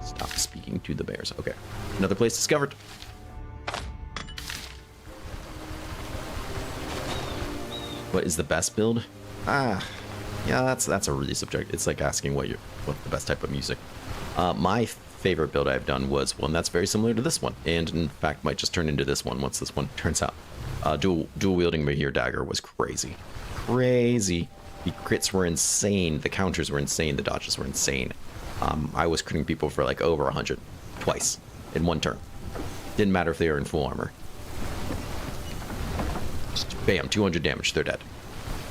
S1: Stop speaking to the bears. Okay. Another place discovered. What is the best build? Yeah, that's a really subjective. It's like asking what the best type of music. My favorite build I've done was one that's very similar to this one, and in fact might just turn into this one once this one turns out. Dual wielding Mahir Dagger was crazy. Crazy. The crits were insane, the counters were insane, the dodges were insane. I was critting people for like over 100 twice in one turn. Didn't matter if they were in full armor. Just bam, 200 damage, they're dead.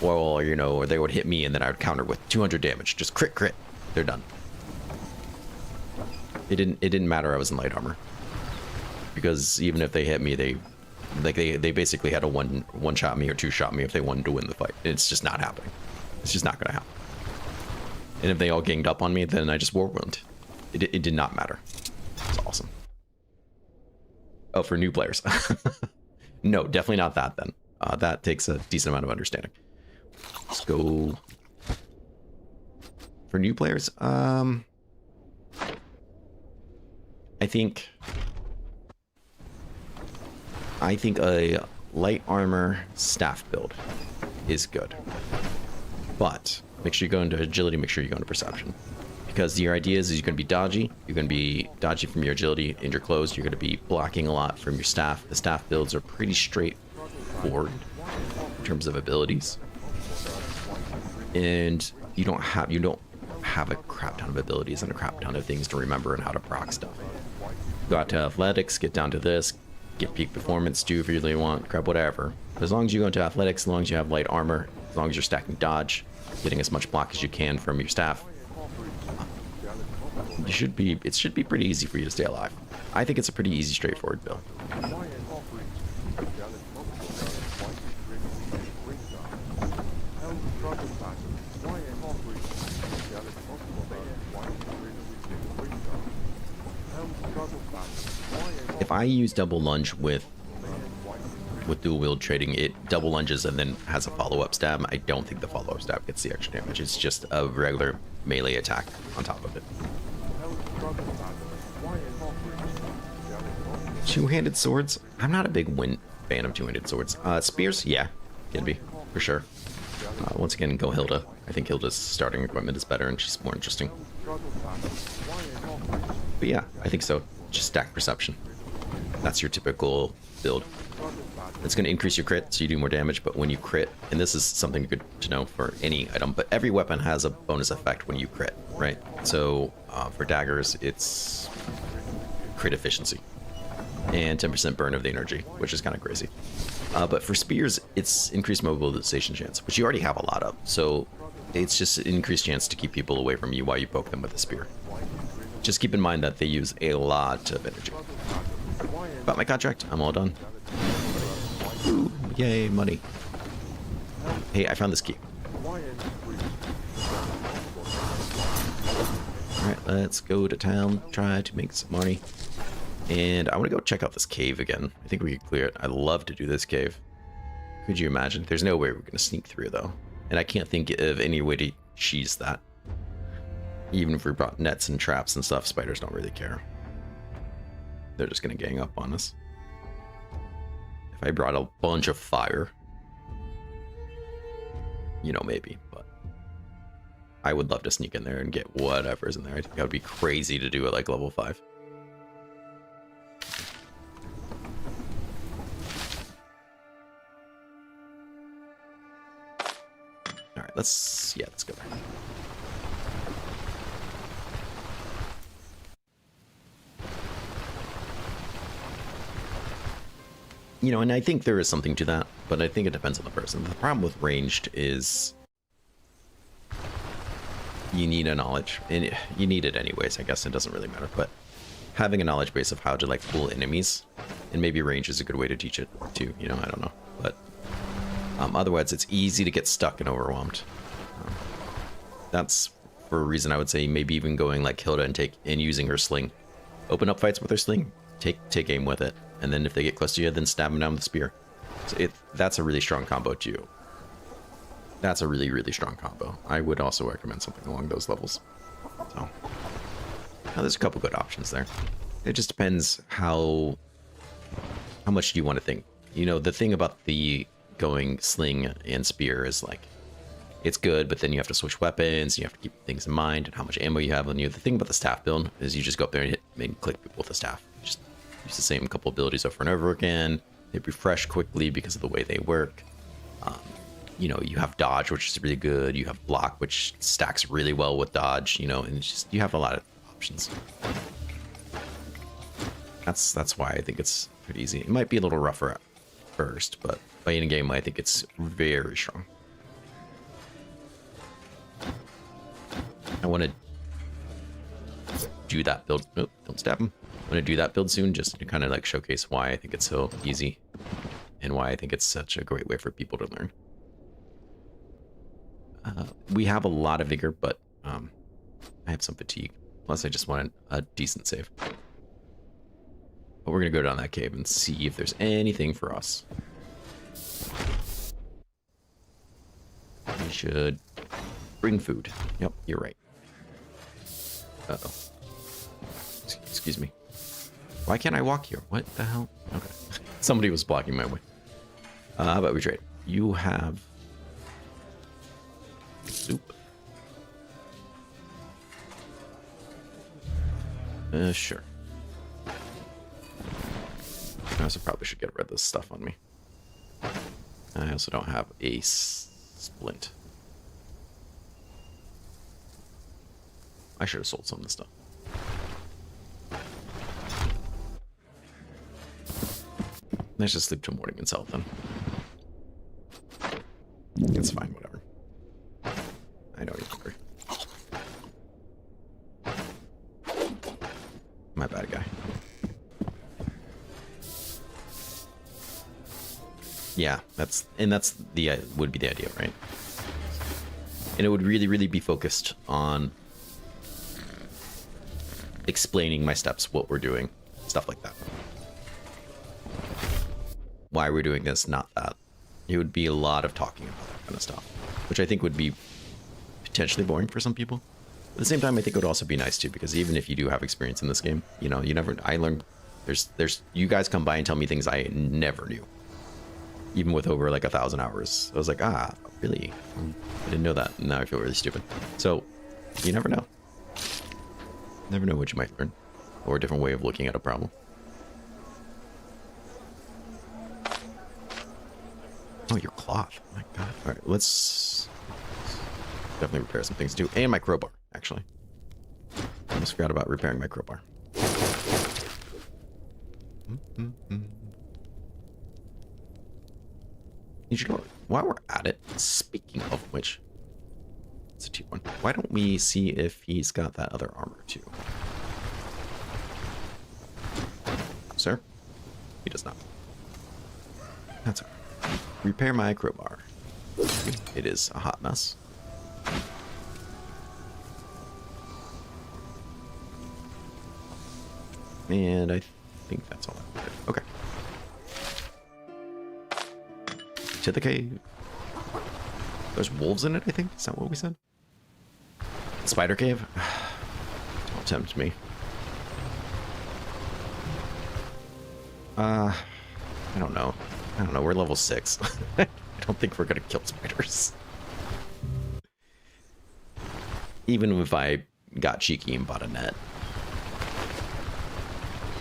S1: Or, you know, or they would hit me and then I would counter with 200 damage. Just crit, they're done. It didn't matter I was in light armor. Because even if they hit me, they basically had a one shot me or two shot me if they wanted to win the fight. It's just not happening. It's just not gonna happen. And if they all ganged up on me, then I just war wound. It did not matter. It's awesome. Oh, for new players. No, definitely not that then. That takes a decent amount of understanding. Let's go. For new players, I think a light armor staff build is good. But make sure you go into agility, make sure you go into perception. Because your idea is you're going to be dodgy. You're going to be dodgy from your agility and your clothes. You're going to be blocking a lot from your staff. The staff builds are pretty straightforward in terms of abilities. And you don't have a crap ton of abilities and a crap ton of things to remember and how to proc stuff. Go out to athletics, get down to this, get peak performance, do if you really want, grab whatever. But as long as you go into athletics, as long as you have light armor, as long as you're stacking dodge, getting as much block as you can from your staff, it should be pretty easy for you to stay alive. I think it's a pretty easy, straightforward build. If I use double lunge with dual wield trading, it double lunges and then has a follow-up stab. I don't think the follow-up stab gets the extra damage. It's just a regular melee attack on top of it. Two-handed swords? I'm not a big fan of two-handed swords. Spears? Yeah, can be, for sure. Once again, go Hilda. I think Hilda's starting equipment is better and she's more interesting. But yeah, I think so. Just stack perception. That's your typical build. It's going to increase your crit, so you do more damage, but when you crit, and this is something good to know for any item, but every weapon has a bonus effect when you crit, right? So for daggers, it's crit efficiency and 10% burn of the energy, which is kind of crazy. But for spears, it's increased mobilization chance, which you already have a lot of, so it's just an increased chance to keep people away from you while you poke them with a spear. Just keep in mind that they use a lot of energy. About my contract, I'm all done. Ooh, yay, money. Hey, I found this key. Alright, let's go to town, try to make some money. And I want to go check out this cave again. I think we could clear it. I'd love to do this cave. Could you imagine? There's no way we're going to sneak through, though. And I can't think of any way to cheese that. Even if we brought nets and traps and stuff, spiders don't really care. They're just going to gang up on us. If I brought a bunch of fire, you know, maybe, but I would love to sneak in there and get whatever's in there. I think that would be crazy to do at like level 5. All right, let's go there. You know, and I think there is something to that, but I think it depends on the person. The problem with ranged is you need a knowledge, and you need it anyways. I guess it doesn't really matter, but having a knowledge base of how to like fool enemies, and maybe range is a good way to teach it too. You know, I don't know, but otherwise it's easy to get stuck and overwhelmed. That's for a reason I would say maybe even going like Hilda and using her sling, open up fights with her sling, take aim with it, and then if they get close to you, then stab them down with the spear. So that's a really strong combo too. That's a really, really strong combo. I would also recommend something along those levels. So now there's a couple good options there. It just depends how much do you want to think. You know, the thing about the going sling and spear is like, it's good, but then you have to switch weapons, you have to keep things in mind and how much ammo you have on you. The thing about the staff build is you just go up there and hit and click people with the staff. Just use the same couple abilities over and over again. They refresh quickly because of the way they work. You know, you have dodge, which is really good. You have block, which stacks really well with dodge, you know, and it's just, you have a lot of options. That's why I think it's pretty easy. It might be a little rougher at first, but by in game, I think it's very strong. I want to do that build. Nope, don't stab him. I want to do that build soon just to kind of like showcase why I think it's so easy and why I think it's such a great way for people to learn. We have a lot of vigor, but I have some fatigue. Plus, I just wanted a decent save. But we're going to go down that cave and see if there's anything for us. We should bring food. Yep, you're right. Uh-oh. Excuse me. Why can't I walk here? What the hell? Okay. Somebody was blocking my way. How about we trade? You have soup. Sure. I also probably should get rid of this stuff on me. I also don't have a splint. I should have sold some of this stuff. Let's just sleep till morning and sell it then. It's fine, whatever. I know you're hungry. My bad, guy. Yeah, that's the would be the idea, right? And it would really, really be focused on explaining my steps, what we're doing, stuff like that. Why we're doing this, not that. It would be a lot of talking about that kind of stuff, which I think would be potentially boring for some people. At the same time, I think it would also be nice too, because even if you do have experience in this game, you know, I learned, there's you guys come by and tell me things I never knew. Even with over like 1,000 hours, I was like, really? I didn't know that. And now I feel really stupid. So you never know. Never know what you might learn, or a different way of looking at a problem. Oh, your cloth. Oh my God. All right, let's definitely repair some things too. And my crowbar, actually. I almost forgot about repairing my crowbar. You know, while we're at it, speaking of which, it's a T1. Why don't we see if he's got that other armor too? Sir? He does not. That's okay. Repair my crowbar. It is a hot mess. And I think that's all I wanted. Okay. To the cave. There's wolves in it, I think. Is that what we said? Spider cave? Don't tempt me. I don't know. We're level 6. I don't think we're gonna kill spiders. Even if I got cheeky and bought a net.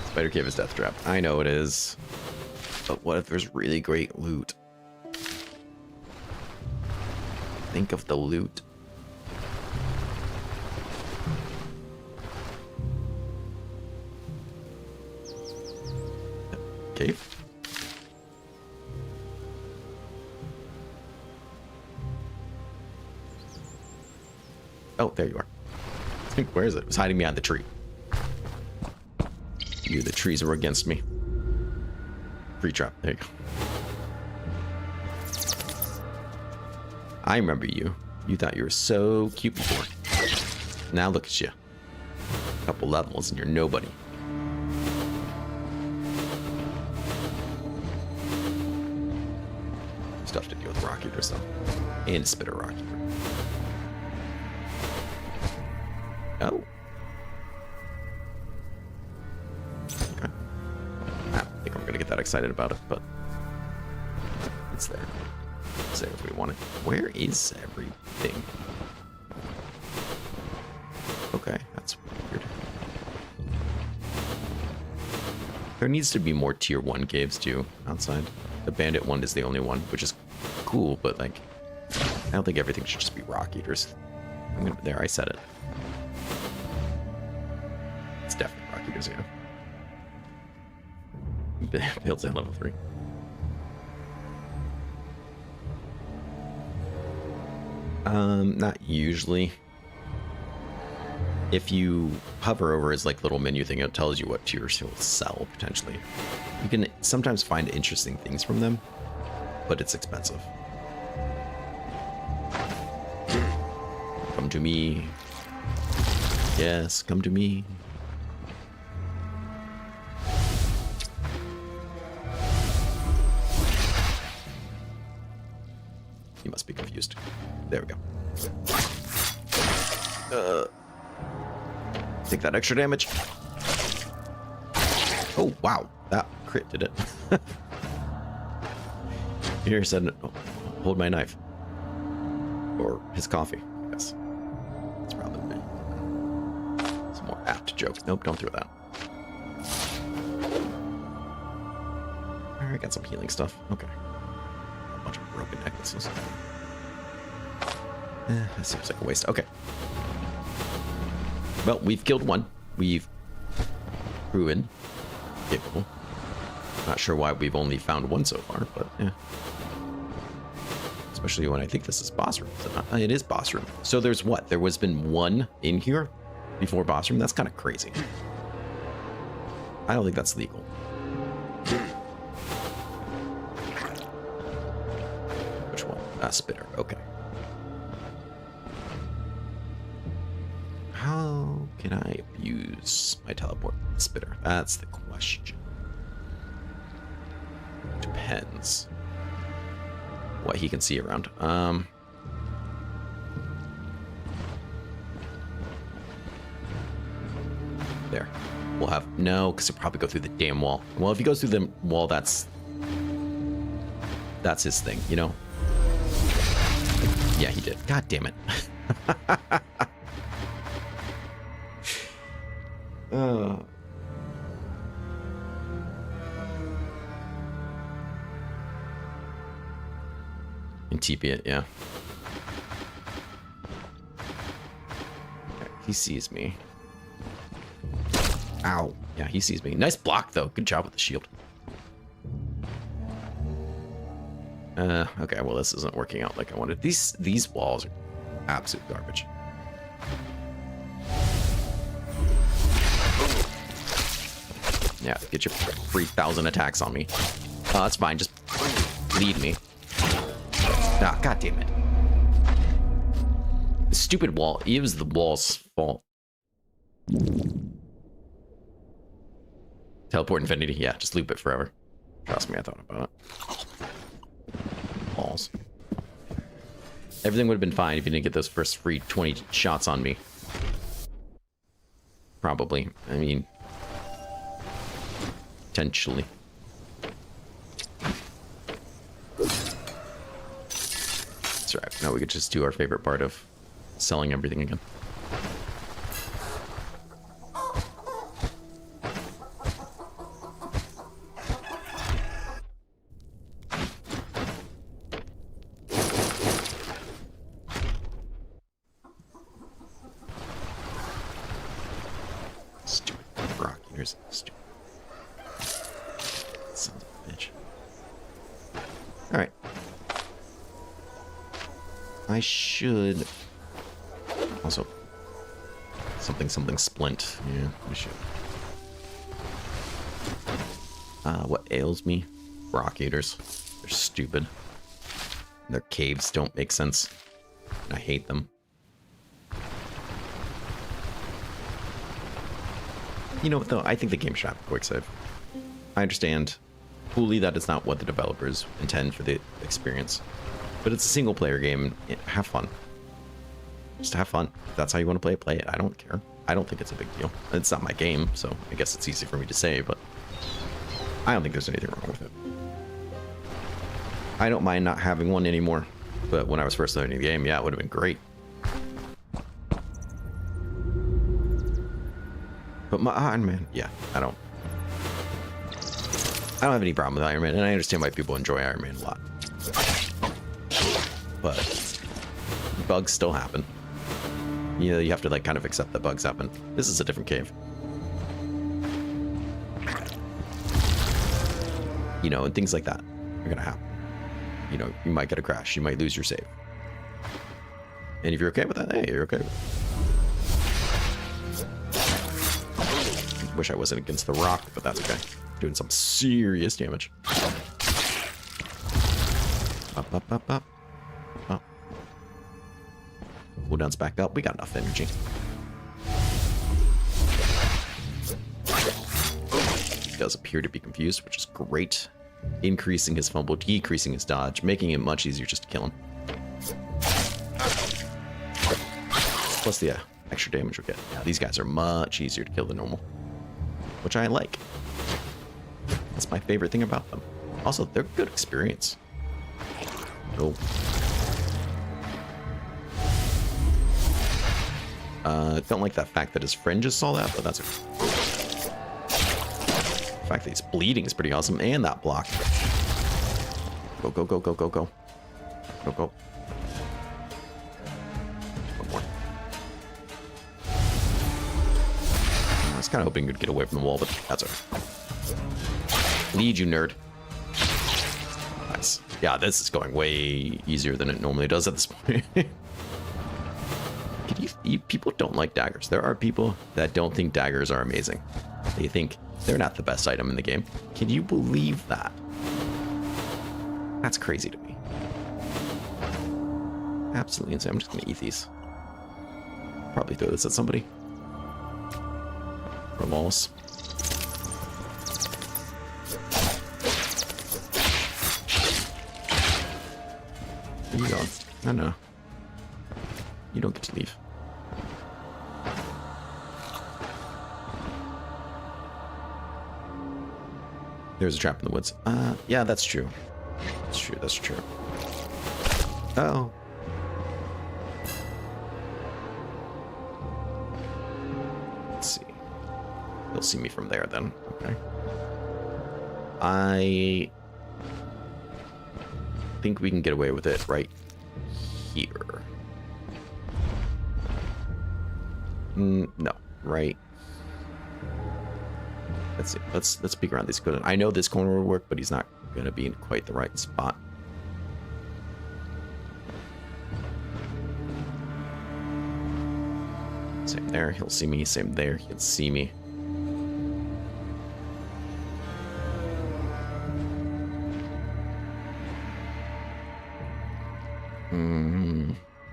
S1: Spider cave is death trap. I know it is. But what if there's really great loot? Think of the loot. Cave? Oh, there you are. Where is it? It was hiding behind the tree. The trees were against me. Free trap. There you go. I remember you. You thought you were so cute before. Now look at you. A couple levels and you're nobody. Stuff to deal with rock eater stuff. And spitter rock eater. Oh. Okay. I don't think I'm gonna get that excited about it, but it's there. It's there if we want it. Where is everything? Okay, that's weird. There needs to be more tier 1 caves too outside. The bandit one is the only one, which is cool, but like I don't think everything should just be rock eaters. There, I said it. It's definitely rock eaters, yeah. Builds at level 3. Not usually. If you hover over his like little menu thing, it tells you what tiers he'll sell potentially. You can sometimes find interesting things from them, but it's expensive. Come to me. Yes, come to me. You must be confused. There we go. Take that extra damage. Oh, wow. That crit did it. Here said, oh, hold my knife. Or his coffee, I guess. That's probably it's a more apt joke. Nope, don't throw that. Alright, got some healing stuff. Okay. A bunch of broken necklaces. That seems like a waste. Okay. Well, we've killed one. We've proven capable. Not sure why we've only found one so far, but yeah. Especially when I think this is boss room. It is boss room. So there's what? There was been one in here before boss room? That's kind of crazy. I don't think that's legal. Which one? Spitter. Okay. How can I abuse my teleport spitter? That's the question. Depends what he can see around. There. We'll have no, because he'll probably go through the damn wall. Well, if he goes through the wall, that's his thing, you know? Yeah, he did. God damn it. And TP it, yeah. Okay, he sees me. Ow. Yeah, he sees me. Nice block, though. Good job with the shield. Okay, well, this isn't working out like I wanted. These walls are absolute garbage. Yeah, get your 3,000 attacks on me. Oh, that's fine. Just lead me. Ah, god damn it. The stupid wall. It was the wall's fault. Teleport infinity. Yeah, just loop it forever. Trust me, I thought about it. Walls. Everything would have been fine if you didn't get those first free 20 shots on me. Probably. I mean, potentially. That's right. Now we could just do our favorite part of selling everything again. Stupid rock eaters. Stupid. Sons of a bitch. Alright. I should also something splint. Yeah, we should. What ails me? Rock eaters. They're stupid. Their caves don't make sense. I hate them. You know what, though? I think the game should have a quick save. I understand fully that it's not what the developers intend for the experience. But it's a single-player game. Have fun. Just have fun. If that's how you want to play it, play it. I don't care. I don't think it's a big deal. It's not my game, so I guess it's easy for me to say, but I don't think there's anything wrong with it. I don't mind not having one anymore, but when I was first learning the game, yeah, it would have been great. But my Iron Man, yeah, I don't have any problem with Iron Man, and I understand why people enjoy Iron Man a lot. But bugs still happen. You know, you have to like kind of accept that bugs happen. This is a different cave. You know, and things like that are gonna happen. You know, you might get a crash, you might lose your save. And if you're okay with that, hey, you're okay with it. Wish I wasn't against the rock, but that's okay. Doing some serious damage. Up, up, up, up. Up. Cooldown's back up. We got enough energy. He does appear to be confused, which is great. Increasing his fumble, decreasing his dodge, making it much easier just to kill him. Plus the extra damage we get. Yeah, these guys are much easier to kill than normal, which I like. That's my favorite thing about them. Also, they're good experience. Oh. Don't like that fact that his friend just saw that, but that's okay. The fact that he's bleeding is pretty awesome, and that block. Go, go, go, go, go, go. Go, go. One more. I was kind of hoping he could get away from the wall, but that's okay. Lead, you nerd. Nice. Yeah, this is going way easier than it normally does at this point. People don't like daggers. There are people that don't think daggers are amazing. They think they're not the best item in the game. Can you believe that? That's crazy to me. Absolutely insane. I'm just gonna eat these. Probably throw this at somebody. Remorse. Where you going? I know. You don't get to leave. There's a trap in the woods. Yeah, that's true. That's true, that's true. Oh. Let's see. He'll see me from there then. Okay. I think we can get away with it right here. No, right. Let's see. Let's peek around these corners. I know this corner will work, but he's not gonna be in quite the right spot. Same there, he'll see me. Same there, he'll see me.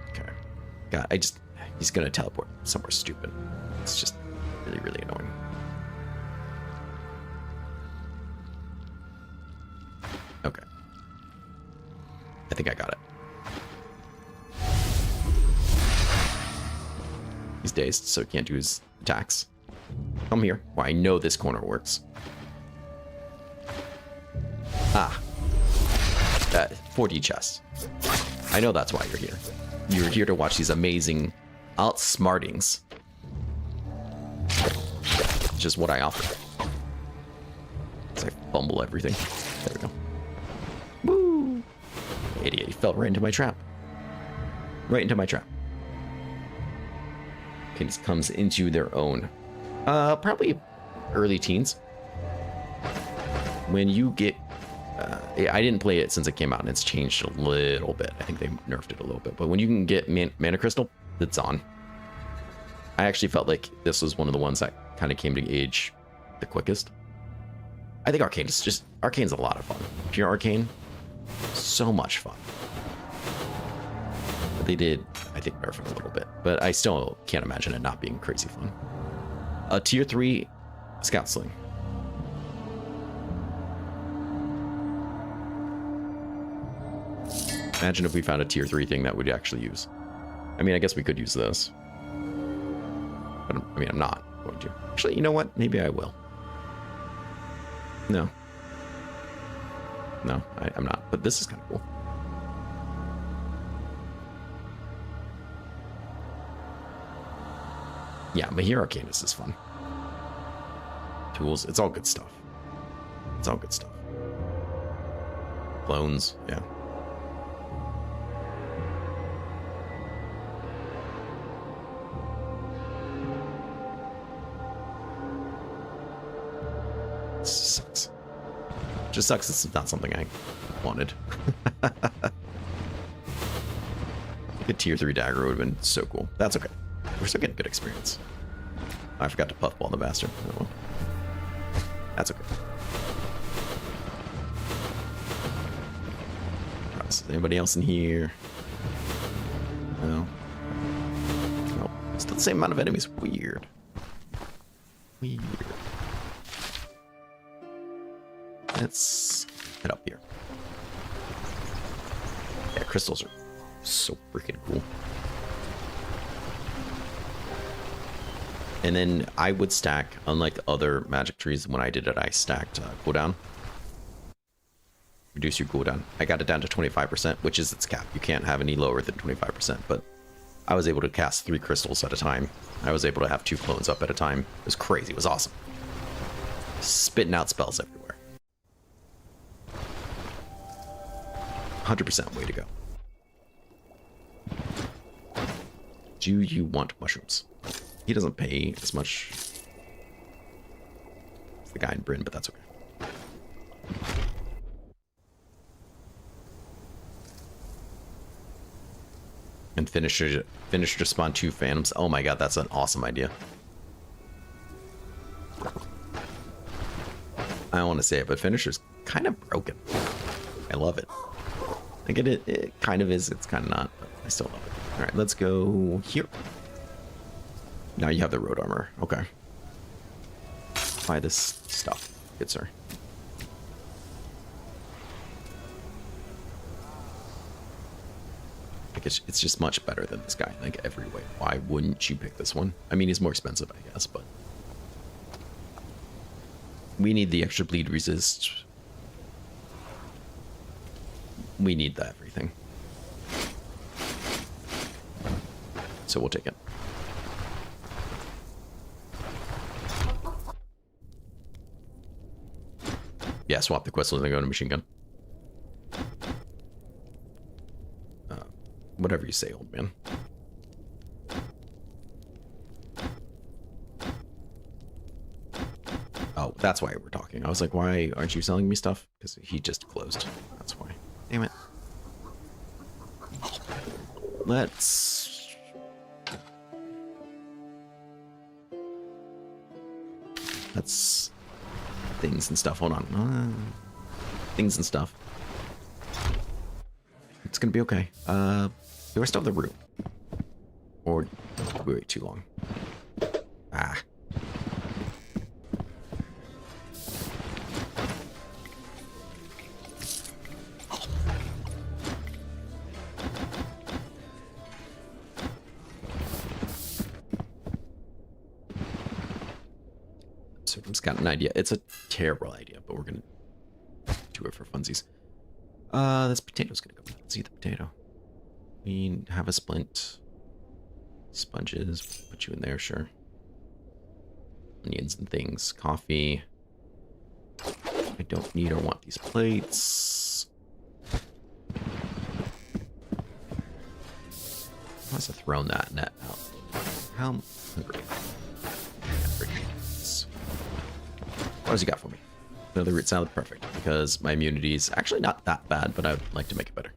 S1: Okay. God, he's gonna teleport somewhere stupid. It's just really, really annoying. Okay. I think I got it. He's dazed, so he can't do his attacks. Come here. Well, I know this corner works. Ah. 4D chest. I know that's why you're here. You're here to watch these amazing outsmartings. Just what I offer. As I fumble everything. There we go. Woo! Idiot, he fell right into my trap. Right into my trap. Kids comes into their own. Probably early teens. When you get... I didn't play it since it came out, and it's changed a little bit. I think they nerfed it a little bit. But when you can get Mana Crystal, it's on. I actually felt like this was one of the ones that kind of came to age the quickest. I think Arcane's a lot of fun. Pure Arcane, so much fun. But they did, I think, nerf it a little bit, but I still can't imagine it not being crazy fun. Tier 3 Scout Sling. Imagine if we found a tier 3 thing that we'd actually use. I mean, I guess we could use this. But I mean, I'm not going to. Actually, you know what? Maybe I will. No. No, I'm not. But this is kind of cool. Yeah, Mahir Arcanist is fun. Tools, it's all good stuff. It's all good stuff. Clones, yeah. Sucks. Just sucks it's not something I wanted. A tier 3 dagger would have been so cool. That's okay. We're still getting good experience. I forgot to puffball the bastard. Oh, well. That's okay. Right, is anybody else in here? No. Nope. Still the same amount of enemies. Weird. Weird. Let's head up here. Yeah, crystals are so freaking cool. And then I would stack, unlike other magic trees, when I did it, I stacked cooldown. Reduce your cooldown. I got it down to 25%, which is its cap. You can't have any lower than 25%, but I was able to cast 3 crystals at a time. I was able to have 2 clones up at a time. It was crazy. It was awesome. Spitting out spells everywhere. 100% way to go. Do you want mushrooms? He doesn't pay as much as the guy in Bryn, but that's okay. And finisher to spawn 2 phantoms. Oh my god, that's an awesome idea. I don't want to say it, but finisher's kind of broken. I love it. I get it. It kind of is. It's kind of not, but I still love it. All right, let's go here. Now you have the road armor. Okay. Buy this stuff. Good sir. Like it's just much better than this guy, like every way. Why wouldn't you pick this one? I mean, he's more expensive, I guess, but we need the extra bleed resist. We need that everything. So we'll take it. Yeah, swap the quest and go to machine gun. Whatever you say, old man. Oh, that's why we're talking. I was like, why aren't you selling me stuff? Because he just closed. That's why. Damn it. Let's... Let's... Things and stuff. Hold on. Things and stuff. It's gonna be okay. Do I still have the root? Or did we wait too long? Ah. So I've got an idea. It's a terrible idea, but we're gonna do it for funsies. This potato's gonna go. Let's eat the potato. We have a splint. Sponges. Put you in there, sure. Onions and things. Coffee. I don't need or want these plates. I must have thrown that net out. How hungry? What has he got for me? Another root salad, perfect. Because my immunity is actually not that bad, but I would like to make it better.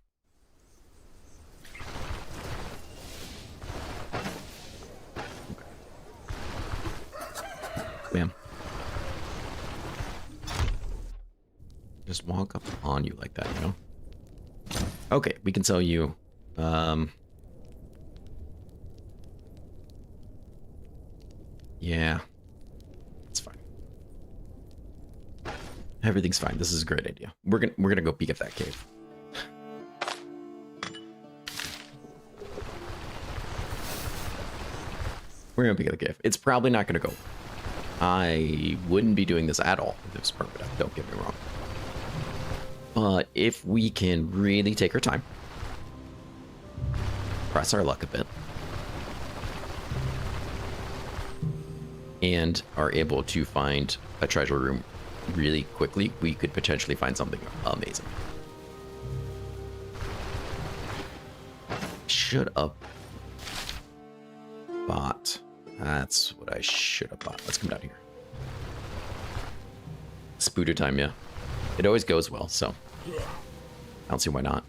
S1: Okay. ma'am. Just walk up on you like that, you know? Okay, we can sell you. Yeah. It's fine. Everything's fine. This is a great idea. We're gonna go peek at that cave. We're gonna peek at the cave. It's probably not gonna go. I wouldn't be doing this at all if it was permanent. Don't get me wrong. But if we can really take our time, press our luck a bit, and are able to find a treasure room really quickly, we could potentially find something amazing. Should have bought. That's what I should have bought. Let's come down here. Spooter time, yeah. It always goes well, so I don't see why not.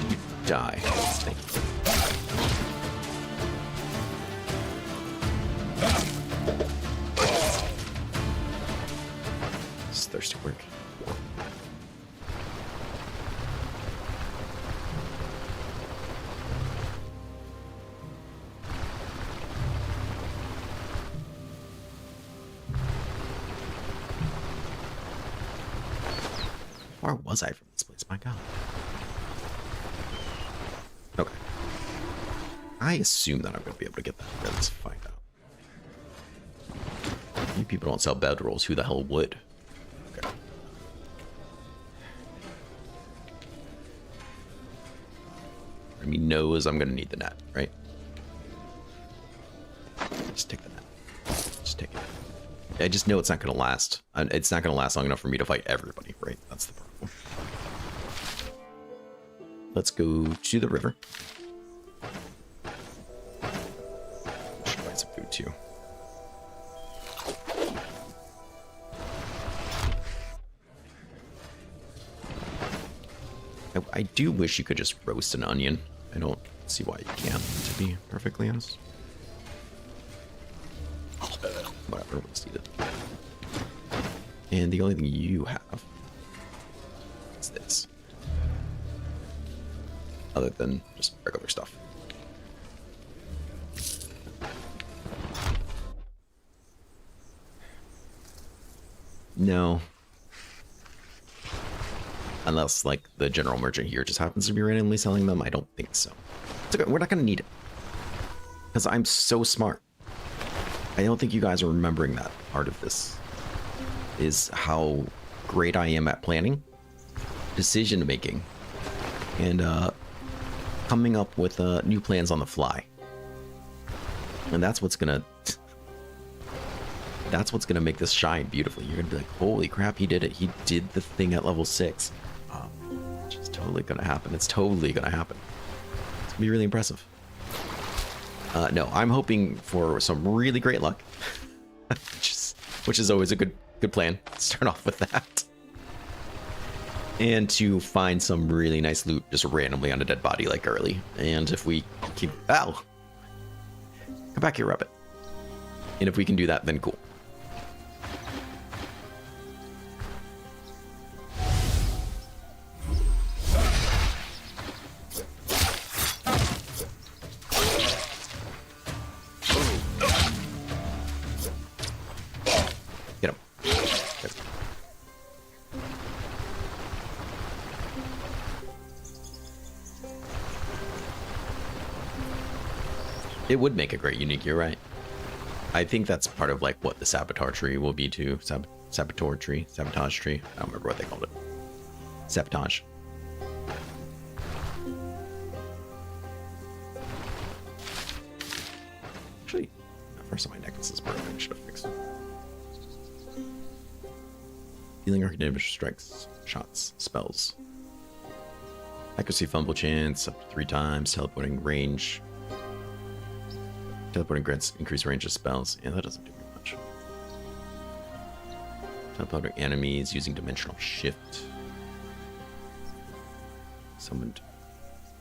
S1: You die. Thank you. This is thirsty work. Where was I from this place? My God. Okay. I assume that I'm going to be able to get that. Let's find out. You people don't sell bedrolls. Who the hell would? Okay. I mean, knows I'm going to need the net, right? Just take the net. Just take it. I just know it's not going to last. It's not going to last long enough for me to fight everybody, right? That's the problem. Let's go to the river. Should buy some food too. I do wish you could just roast an onion. I don't see why you can't, to be perfectly honest. Whatever, let's eat it. And the only thing you have is this. Other than just regular stuff. No. Unless, like, the general merchant here just happens to be randomly selling them, I don't think so. It's okay, we're not gonna need it. Because I'm so smart. I don't think you guys are remembering that part of this. Is how great I am at planning, decision making, and coming up with new plans on the fly. And that's what's gonna make this shine beautifully. You're gonna be like, holy crap, he did it. He did the thing at level 6. It's totally gonna happen. It's totally gonna happen. It's gonna be really impressive. No, I'm hoping for some really great luck, which is always a good plan. Start off with that. And to find some really nice loot just randomly on a dead body like early. And if we keep... Ow! Come back here, Rabbit. And if we can do that, then cool. It would make a great unique, you're right. I think that's part of like what the saboteur tree will be too. Saboteur tree, sabotage tree. I don't remember what they called it. Sabotage. Actually, first of my necklace is broken. I should have fixed it. Healing Arcanist strikes, shots, spells. Accuracy, fumble chance, up to 3 times. Teleporting range. Teleporting grants increased range of spells. Yeah, that doesn't do me much. Teleporting enemies using dimensional shift. Someone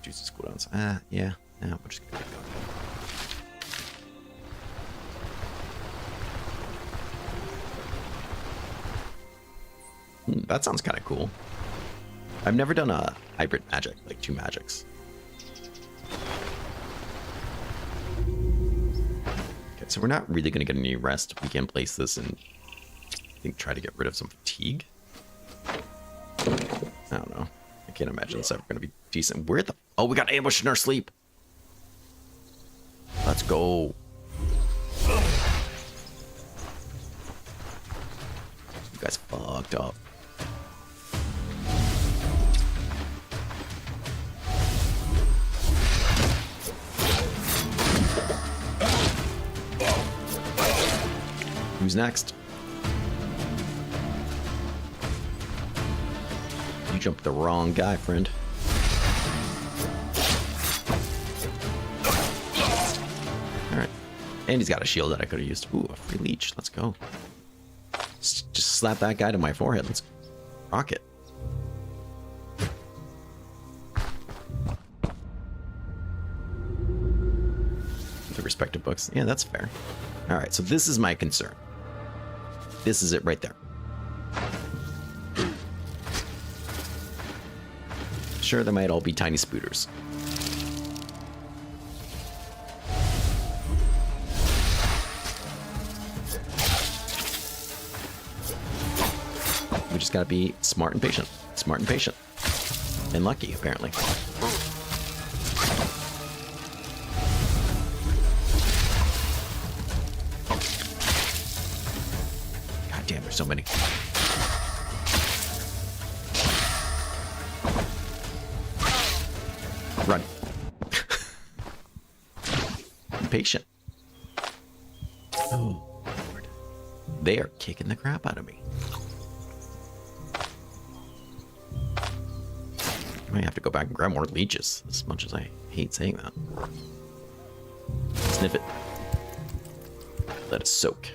S1: chooses cooldowns. Yeah. We're just gonna keep going. That sounds kind of cool. I've never done a hybrid magic, like 2 magics. Okay, so we're not really going to get any rest. We can place this and I think try to get rid of some fatigue. I don't know. I can't imagine it's ever going to be decent. Where the... Oh, we got ambushed in our sleep. Let's go. You guys fucked up. Who's next? You jumped the wrong guy, friend. Alright. And he's got a shield that I could have used. Ooh, a free leech. Let's go. Just slap that guy to my forehead. Let's rock it. The respective books. Yeah, that's fair. Alright, so this is my concern. This is it right there. Sure, they might all be tiny spooters. We just gotta be smart and patient. Smart and patient. And lucky, apparently. God damn, there's so many. Run. Be patient. Oh, Lord. They are kicking the crap out of me. I might have to go back and grab more leeches, as much as I hate saying that. Sniff it. Let it soak.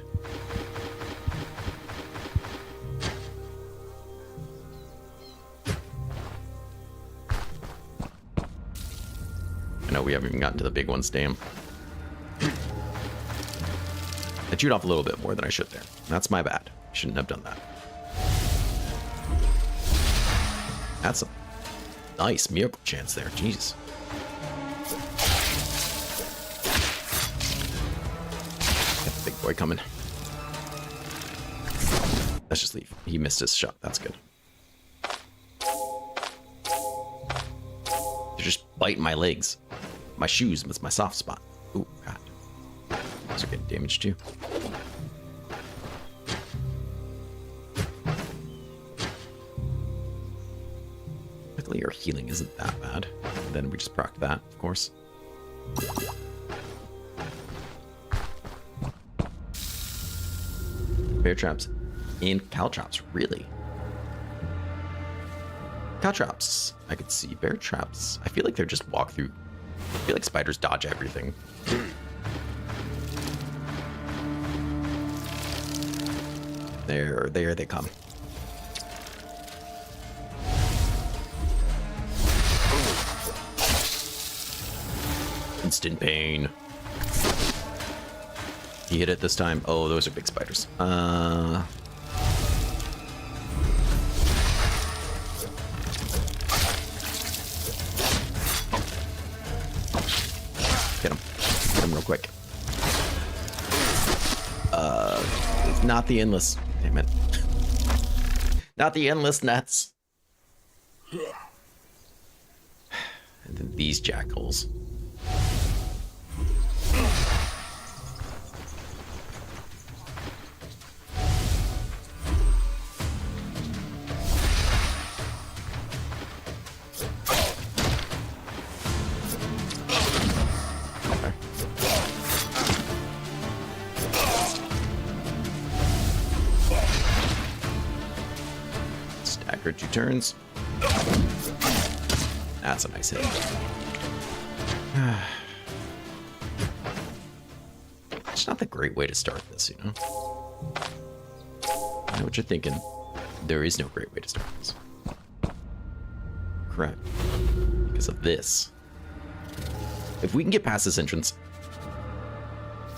S1: I know we haven't even gotten to the big ones, damn. I chewed off a little bit more than I should there. That's my bad. Shouldn't have done that. That's a nice miracle chance there. Jeez. Got the big boy coming. Let's just leave. He missed his shot. That's good. They're just biting my legs. My shoes was my soft spot. Ooh, God. Those are getting damaged too. Luckily, our healing isn't that bad. And then we just proc that, of course. Bear traps and caltrops, really? Caltrops, I could see. Bear traps, I feel like they're just walk through. I feel like spiders dodge everything. There they come. Instant pain. He hit it this time. Oh, those are big spiders. Get him. Get him real quick. Not the endless. Damn it. Not the endless nets. And then these jackals. Stagger 2 turns. That's a nice hit. It's not the great way to start this, you know? I know what you're thinking. There is no great way to start this. Correct. because of this. If we can get past this entrance,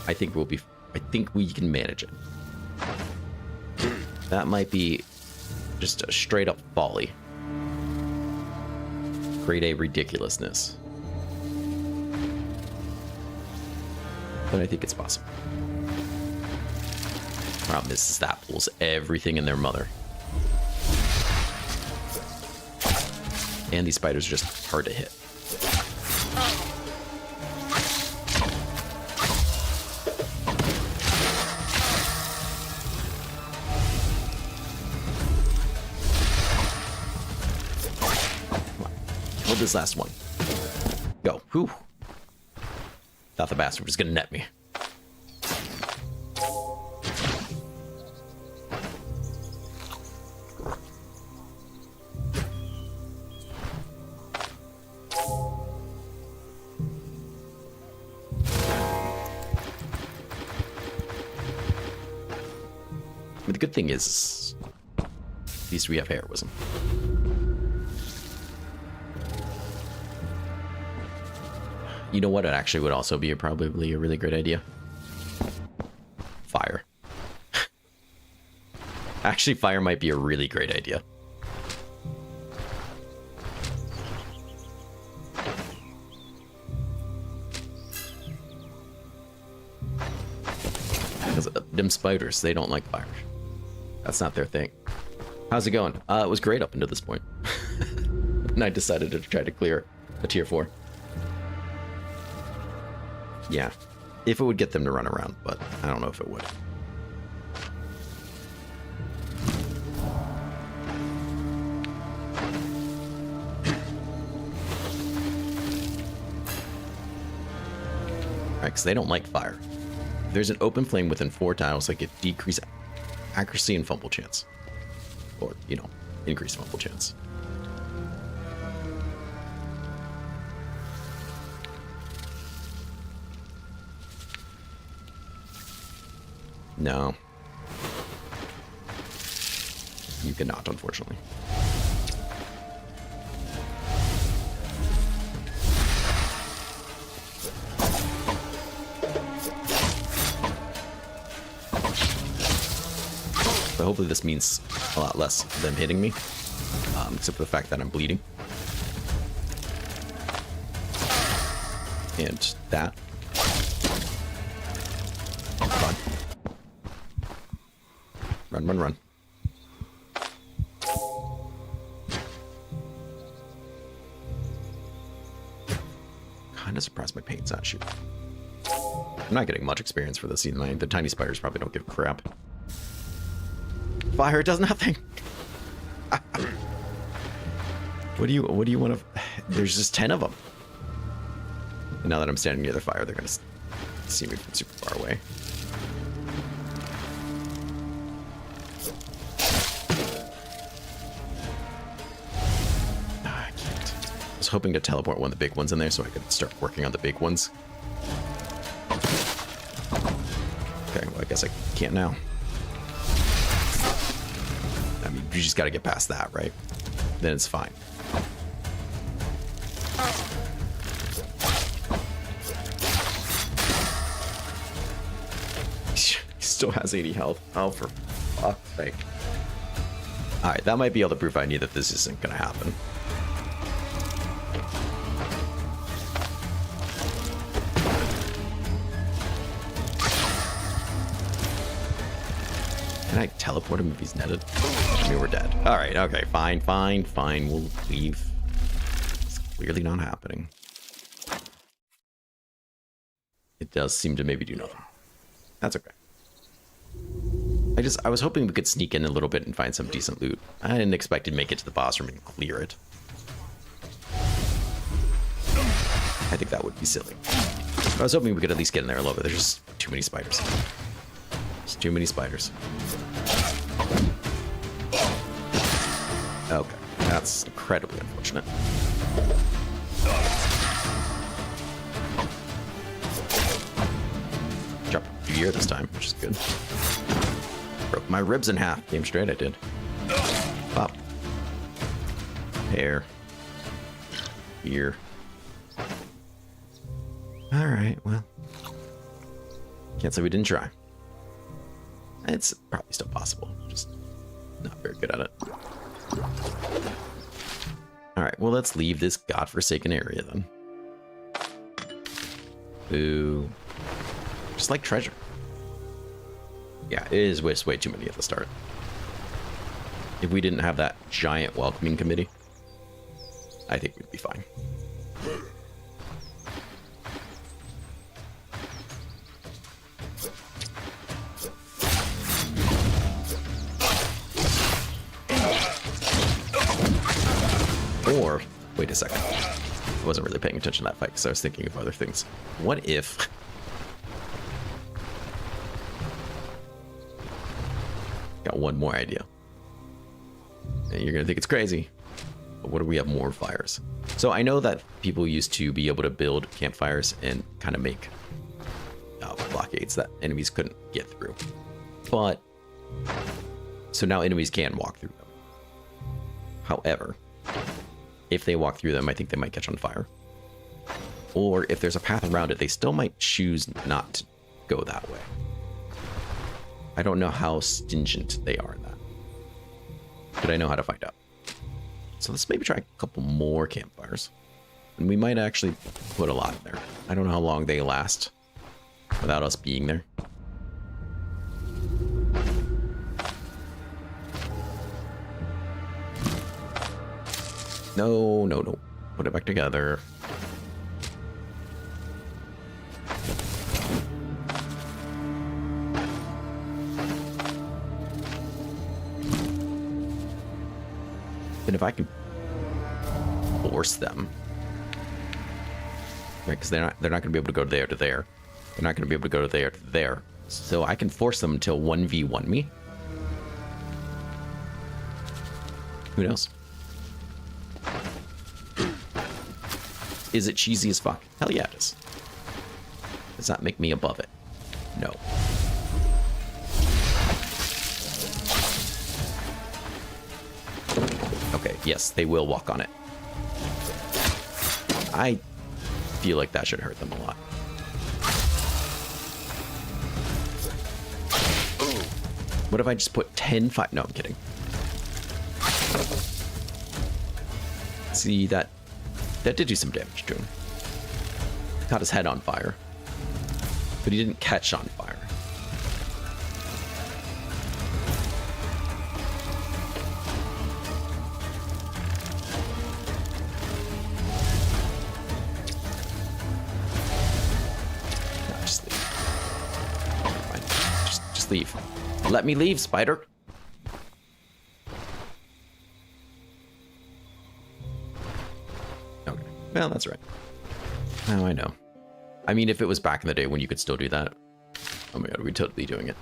S1: I think we can manage it. That might be just a straight up folly. Grade A ridiculousness. But I think it's possible. Problem is that pulls everything in their mother. And these spiders are just hard to hit. Hold this last one. Go. Whew. Thought the bastard was gonna net me. But the good thing is, at least we have heroism. You know what? It actually would also be probably a really great idea. Fire. Actually, fire might be a really great idea. Because them spiders, they don't like fire. That's not their thing. How's it going? It was great up until this point. And I decided to try to clear a tier 4. Yeah, if it would get them to run around, but I don't know if it would. Alright, because they don't like fire. If there's an open flame within 4 tiles, like it decreases accuracy and fumble chance. Or, you know, increase fumble chance. No. You cannot, unfortunately. But hopefully this means a lot less of them hitting me. Except for the fact that I'm bleeding. And that. Run, run, run. Kinda surprised my paint's not shooting. I'm not getting much experience for this scene. The tiny spiders probably don't give a crap. Fire does nothing. What do you want to... There's just 10 of them. And now that I'm standing near the fire, they're gonna see me from super far away. I was hoping to teleport one of the big ones in there so I could start working on the big ones. Okay, well, I guess I can't now. I mean, you just gotta get past that, right? Then it's fine. He still has 80 health. Oh, for fuck's sake. Alright, that might be all the proof I need that this isn't gonna happen. Can I teleport him if he's netted? I mean, we're dead. Alright, okay, fine, fine, fine. We'll leave. It's clearly not happening. It does seem to maybe do nothing. That's okay. I was hoping we could sneak in a little bit and find some decent loot. I didn't expect to make it to the boss room and clear it. I think that would be silly. I was hoping we could at least get in there a little bit. There's just too many spiders. There's too many spiders. Okay, that's incredibly unfortunate. Dropped a gear this time, which is good. Broke my ribs in half. Damn straight I did. Pop. Hair. here. Alright, well. Can't say we didn't try. It's probably still possible. Just not very good at it. Alright, well, let's leave this godforsaken area then. Ooh. Just like treasure. Yeah, it is way too many at the start. If we didn't have that giant welcoming committee, I think we'd be fine. Or, wait a second. I wasn't really paying attention to that fight because I was thinking of other things. What if... Got one more idea. And you're going to think it's crazy. But what if we have more fires? So I know that people used to be able to build campfires and kind of make blockades that enemies couldn't get through. But, so now enemies can walk through them. However, if they walk through them, I think they might catch on fire. Or if there's a path around it, they still might choose not to go that way. I don't know how stringent they are in that. But I know how to find out. So let's maybe try a couple more campfires. And we might actually put a lot in there. I don't know how long they last without us being there. No, no, no. Put it back together. And if I can force them, right? Because they're not going to be able to go there to there. They're not going to be able to go to there to there. So I can force them to 1v1 me. Who knows? Is it cheesy as fuck? Hell yeah, it is. Does that make me above it? No. Okay, yes, they will walk on it. I feel like that should hurt them a lot. What if I just put 10 fire? No, I'm kidding. See, that did do some damage to him. Caught his head on fire. But he didn't catch on fire. No, just leave. Fine. Just leave. Let me leave, spider. Okay. Well, that's right. Now I know. I mean, if it was back in the day when you could still do that. Oh my god, we're totally doing it.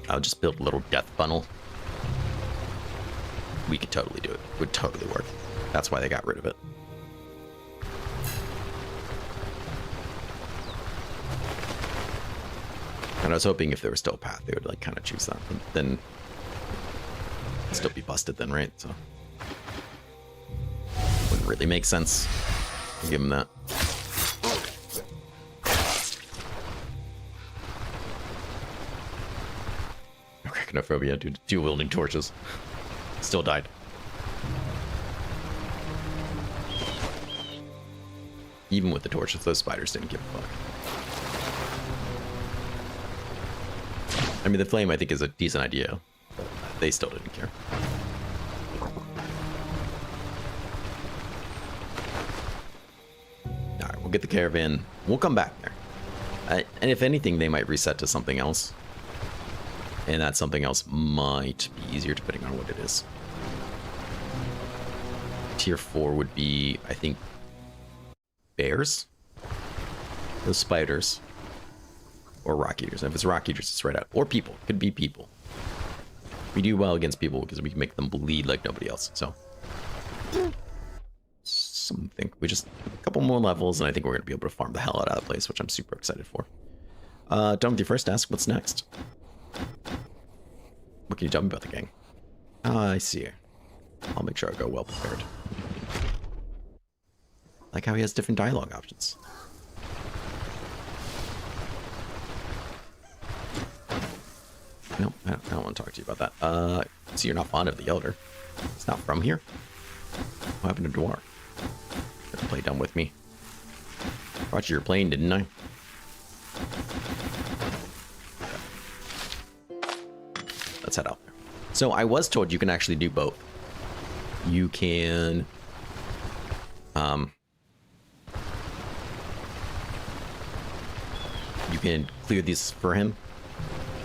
S1: I'll just build a little death funnel. We could totally do it. Would totally work. That's why they got rid of it. And I was hoping if there was still a path, they would like kind of choose that. But then it'd still be busted then, right? So wouldn't really make sense to give them that. Arachnophobia due to two wielding torches. Still died. Even with the torches, those spiders didn't give a fuck. I mean, the flame, I think, is a decent idea, but they still didn't care. Alright, we'll get the caravan. We'll come back there. And if anything, they might reset to something else. And that something else might be easier depending on what it is. Tier 4 would be, I think, bears? Those spiders. Or rock eaters. And if it's rock eaters, it's right out. Or people. Could be people. We do well against people because we can make them bleed like nobody else. So, something. We just a couple more levels, and I think we're going to be able to farm the hell out of that place, which I'm super excited for. Done with your first task. What's next? What can you tell me about the gang? I see. I'll make sure I go well prepared. Like how he has different dialogue options. Nope, I don't want to talk to you about that. So you're not fond of the Elder. It's not from here. What happened to Dwar? Play dumb with me. Brought you your plane, didn't I? Let's head out there. So I was told you can actually do both. You can... you can clear these for him.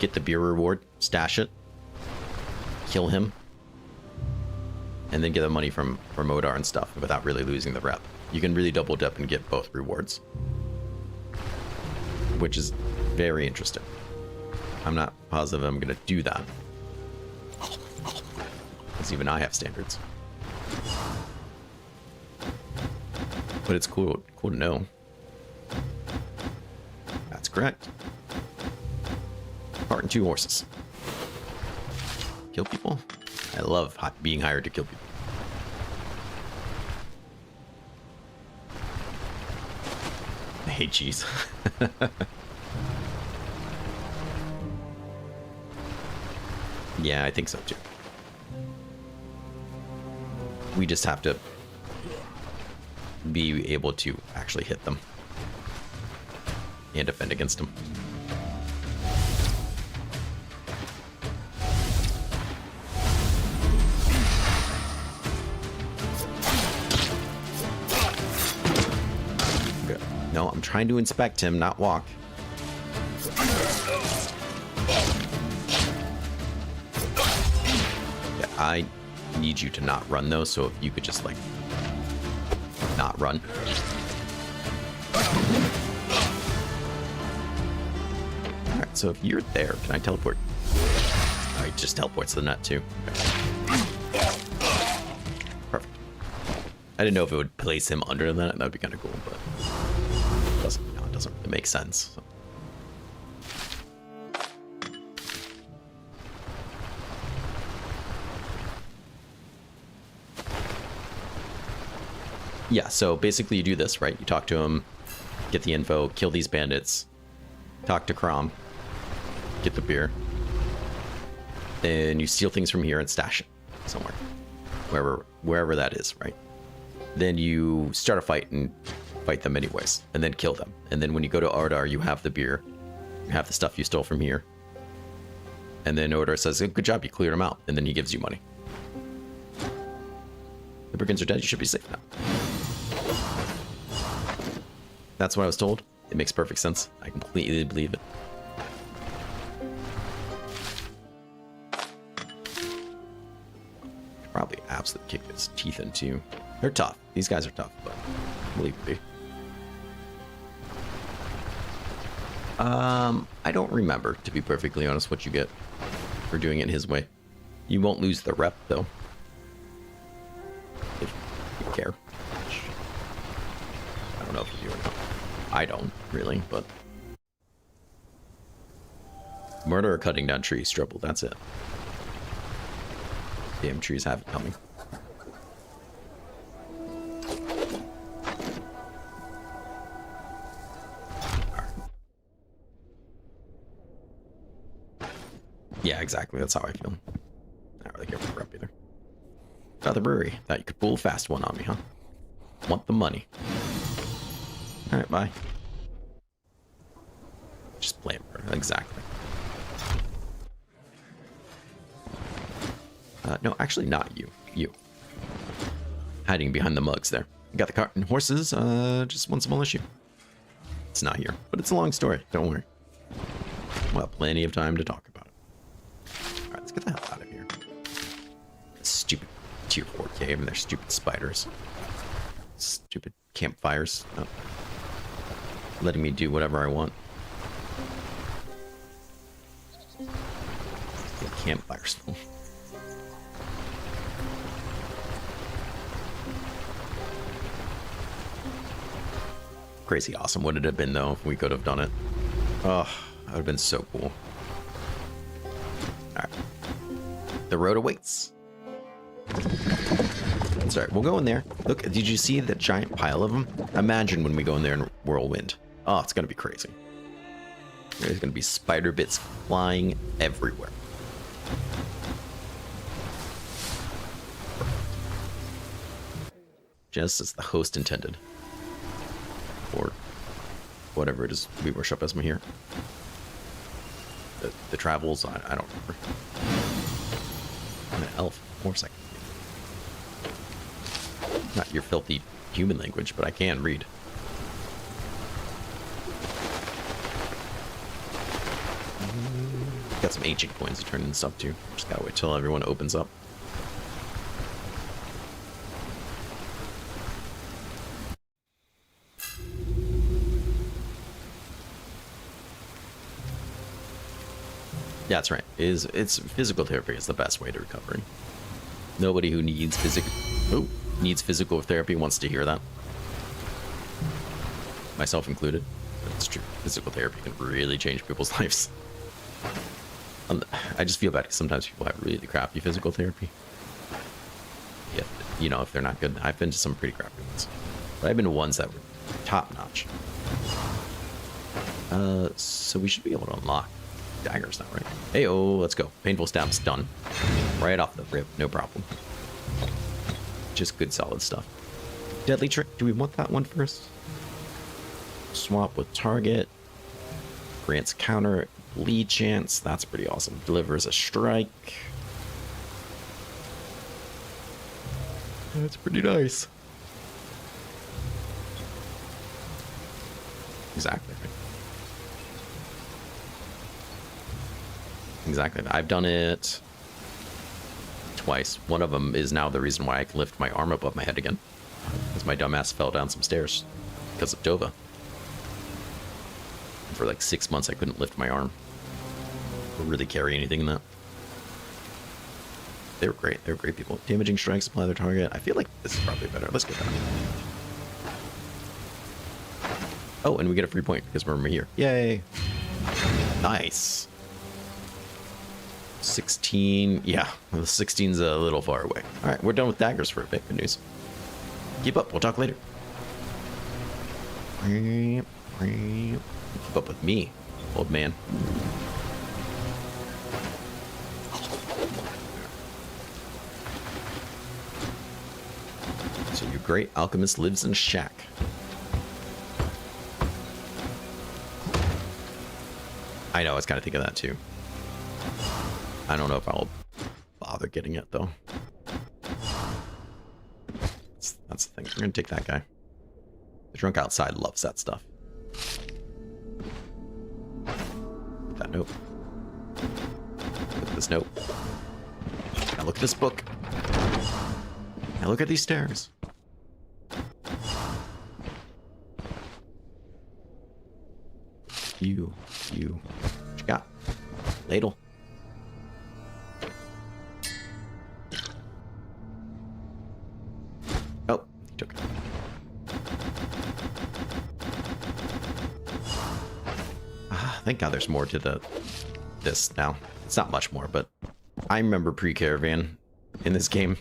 S1: Get the beer reward. Stash it. Kill him. And then get the money from Modar and stuff without really losing the rep. You can really double dip and get both rewards. Which is very interesting. I'm not positive I'm going to do that. Because even I have standards. But it's cool to know. That's correct. Cart and 2 horses. Kill people? I love being hired to kill people. I hate cheese. Yeah, I think so too. We just have to be able to actually hit them and defend against them. No, I'm trying to inspect him, not walk. Yeah, I need you to not run though, so if you could just like not run. Alright, so if you're there, can I teleport? Alright, just teleports to the net too. Okay. Perfect. I didn't know if it would place him under the net, that would be kind of cool, but it doesn't really make sense. So. Yeah, so basically you do this, right? You talk to him, get the info, kill these bandits, talk to Crom, get the beer, then you steal things from here and stash it somewhere, wherever that is, right? Then you start a fight and fight them anyways, and then kill them. And then when you go to Aldor, you have the beer, you have the stuff you stole from here, and then Aldor says, good job, you cleared them out, and then he gives you money. The brigands are dead, you should be safe now. That's what I was told. It makes perfect sense. I completely believe it. Probably absolutely kick his teeth into. They're tough. These guys are tough, but I believe it be. I don't remember, to be perfectly honest, what you get for doing it his way. You won't lose the rep, though. If you care. I don't know if you do or not. I don't, really, but... Murder or cutting down trees, trouble, that's it. Damn trees have it coming. Yeah, exactly, that's how I feel. I don't really care for the rep either. Got the brewery. Thought you could pull a fast one on me, huh? Want the money. Alright, bye. Just play it, exactly. No, actually not you. You. Hiding behind the mugs there. You got the cart and horses, just one small issue. It's not here, but it's a long story, don't worry. We'll have plenty of time to talk about it. Alright, let's get the hell out of here. Stupid tier 4 cave and their stupid spiders. Stupid campfires. Oh. Letting me do whatever I want. The campfires. Crazy awesome would it have been though if we could have done it. Oh, that would have been so cool. Alright. The road awaits. Sorry, we'll go in there. Look, did you see that giant pile of them? Imagine when we go in there in Whirlwind. Oh, it's gonna be crazy. There's gonna be spider bits flying everywhere. Just as the host intended. Or whatever it is we worship as Mahir. The travels, I don't remember. I'm an elf, of course I can read. Not your filthy human language, but I can read. Got some ancient coins to turn into stuff too. Just gotta wait till everyone opens up. Yeah, that's right. It's physical therapy is the best way to recovery. Nobody who needs physical therapy wants to hear that. Myself included. But it's true. Physical therapy can really change people's lives. I just feel bad because sometimes people have really crappy physical therapy. Yeah, you know, if they're not good. I've been to some pretty crappy ones, but I've been to ones that were top notch. So we should be able to unlock daggers now, right? Hey, oh, let's go. Painful stabs done. Right off the rip, no problem. Just good, solid stuff. Deadly trick. Do we want that one first? Swap with target. Grants counter bleed chance. That's pretty awesome. Delivers a strike. That's pretty nice. Exactly. Exactly. I've done it twice. One of them is now the reason why I can lift my arm above my head again. Because my dumbass fell down some stairs because of Dova. For like 6 months I couldn't lift my arm or really carry anything in that. They were great. They were great people. Damaging strikes apply their target. I feel like this is probably better. Let's get that. Oh, and we get a free point because we're Mahir. Yay. Nice. 16. Yeah, the 16's a little far away. All right, we're done with daggers for a bit. Good news. Keep up. We'll talk later. Keep up with me, old man. So your great alchemist lives in a shack. I know, I was kind of thinking that too. I don't know if I'll bother getting it though. That's the thing. We're gonna take that guy. The drunk outside loves that stuff. That note. Look at this note. Now look at this book. Now look at these stairs. You. What you got? Ladle. Oh, he took it. Thank God there's more to this now. It's not much more, but I remember pre-caravan in this game.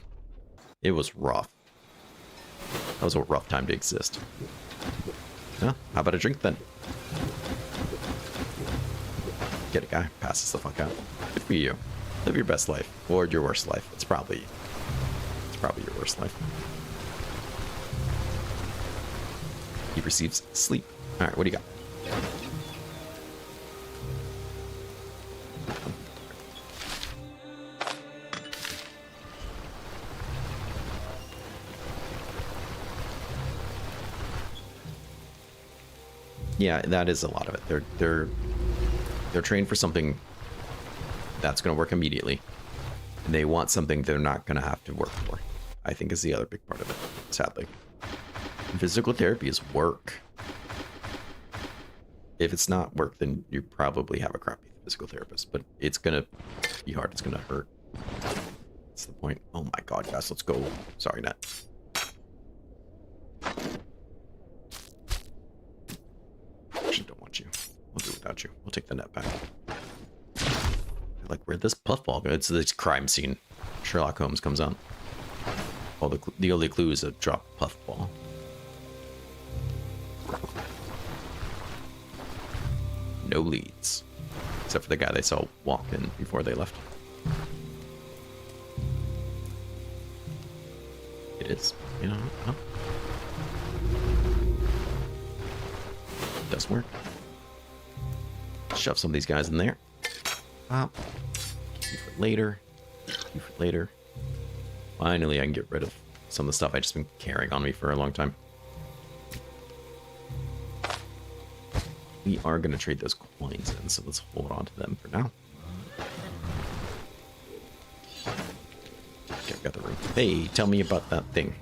S1: It was rough. That was a rough time to exist. Well, how about a drink then? Get a guy, passes the fuck out. Good for you. Live your best life or your worst life. It's probably your worst life. He receives sleep. All right, what do you got? Yeah, that is a lot of it. They're trained for something that's going to work immediately, and they want something they're not going to have to work for. I think is the other big part of it. Sadly, physical therapy is work. If it's not work, then you probably have a crappy physical therapist. But it's going to be hard. It's going to hurt. That's the point. Oh my God, guys, let's go. Sorry, Nat. You. We'll do without you. We'll take the net back. Like, where'd this puffball go? It's this crime scene. Sherlock Holmes comes on. Well, the only clue is a drop puffball. No leads. Except for the guy they saw walk in before they left. It is. You know, huh? Does work. Shove some of these guys in there. Pop. Keep for later. Keep for later. Finally, I can get rid of some of the stuff I've just been carrying on me for a long time. We are going to trade those coins in, so let's hold on to them for now. Okay, I've got the room. Hey, tell me about that thing.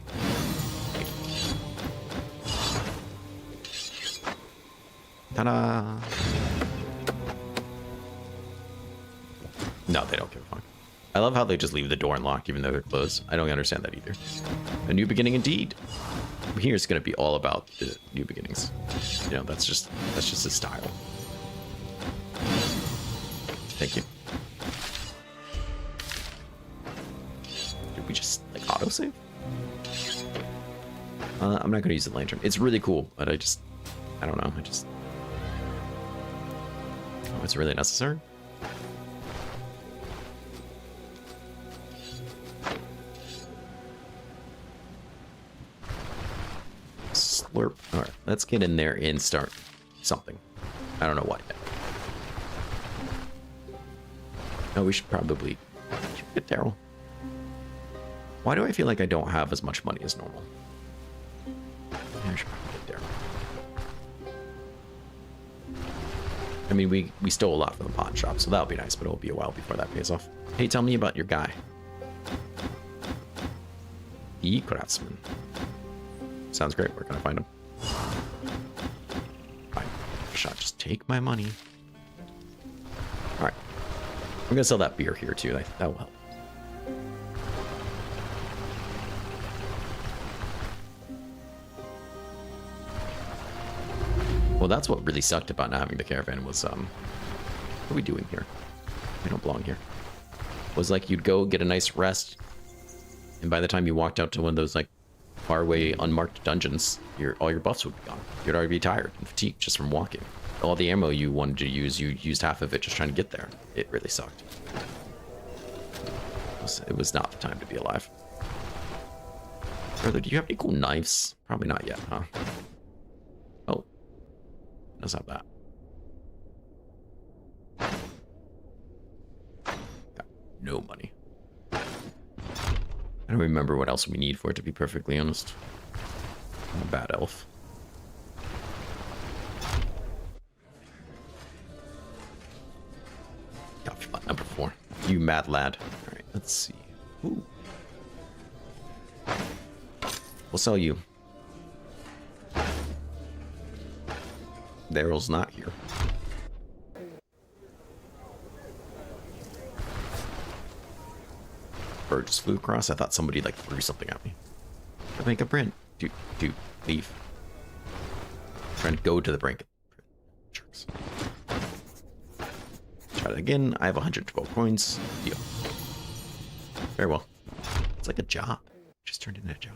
S1: Ta-da! No, they don't give a fuck. I love how they just leave the door unlocked even though they're closed. I don't understand that either. A new beginning indeed. Here it's going to be all about the new beginnings. You know, that's just his style. Thank you. Did we just like autosave? I'm not going to use the lantern. It's really cool, but I don't know. Oh, it's really necessary. Slurp. All right, let's get in there and start something. I don't know what yet. No, we should probably get Daryl. Why do I feel like I don't have as much money as normal? Yeah, I should probably get Daryl. I mean, we stole a lot from the pawn shop, so that'll be nice, but it'll be a while before that pays off. Hey, tell me about your guy. The craftsman. Sounds great. Where can I find him? Fine. Shot. Just take my money. All right. I'm gonna sell that beer here too. That will help. Well, that's what really sucked about not having the caravan was what are we doing here? We don't belong here. Was like you'd go get a nice rest, and by the time you walked out to one of those like faraway unmarked dungeons, all your buffs would be gone. You'd already be tired and fatigued just from walking. All the ammo you wanted to use, you used half of it just trying to get there. It really sucked. It was not the time to be alive. Brother, do you have any cool knives? Probably not yet, huh? Oh. Does have that. Got no money. I don't remember what else we need for it, to be perfectly honest. I'm a bad elf. Got spot number 4. You mad lad. Alright, let's see. Ooh. We'll sell you. Daryl's not here. Bird just flew across. I thought somebody like threw something at me. I make a print. Dude, leave. I'm trying to go to the brink. Jerks. Try that again. I have 112 coins. Deal. Very well. It's like a job. Just turned into a job.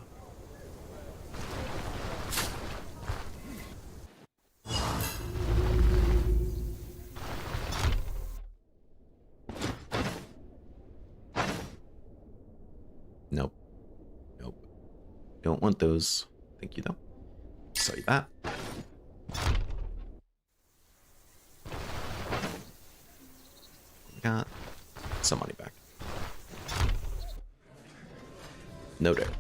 S1: Nope. Nope. Don't want those. Thank you, though. Sell you that. Got some money back. No doubt.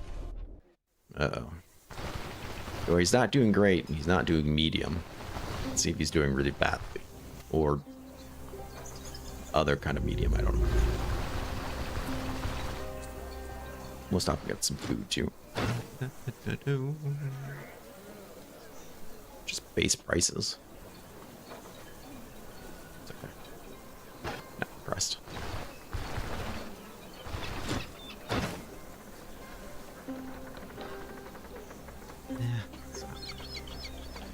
S1: Uh-oh. So he's not doing great, and he's not doing medium. Let's see if he's doing really badly. Or other kind of medium, I don't know. We'll stop and get some food too. Just base prices. It's okay. Not impressed. Yeah, it's not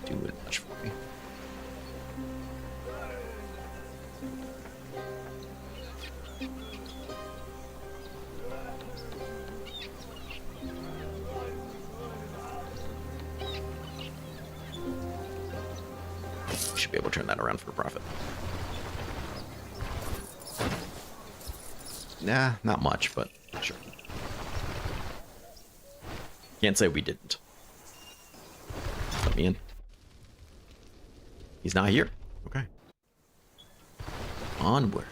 S1: doing much for me. Should be able to turn that around for a profit. Nah, not much, but sure. Can't say we didn't. Let me in. He's not here. Okay. Onward.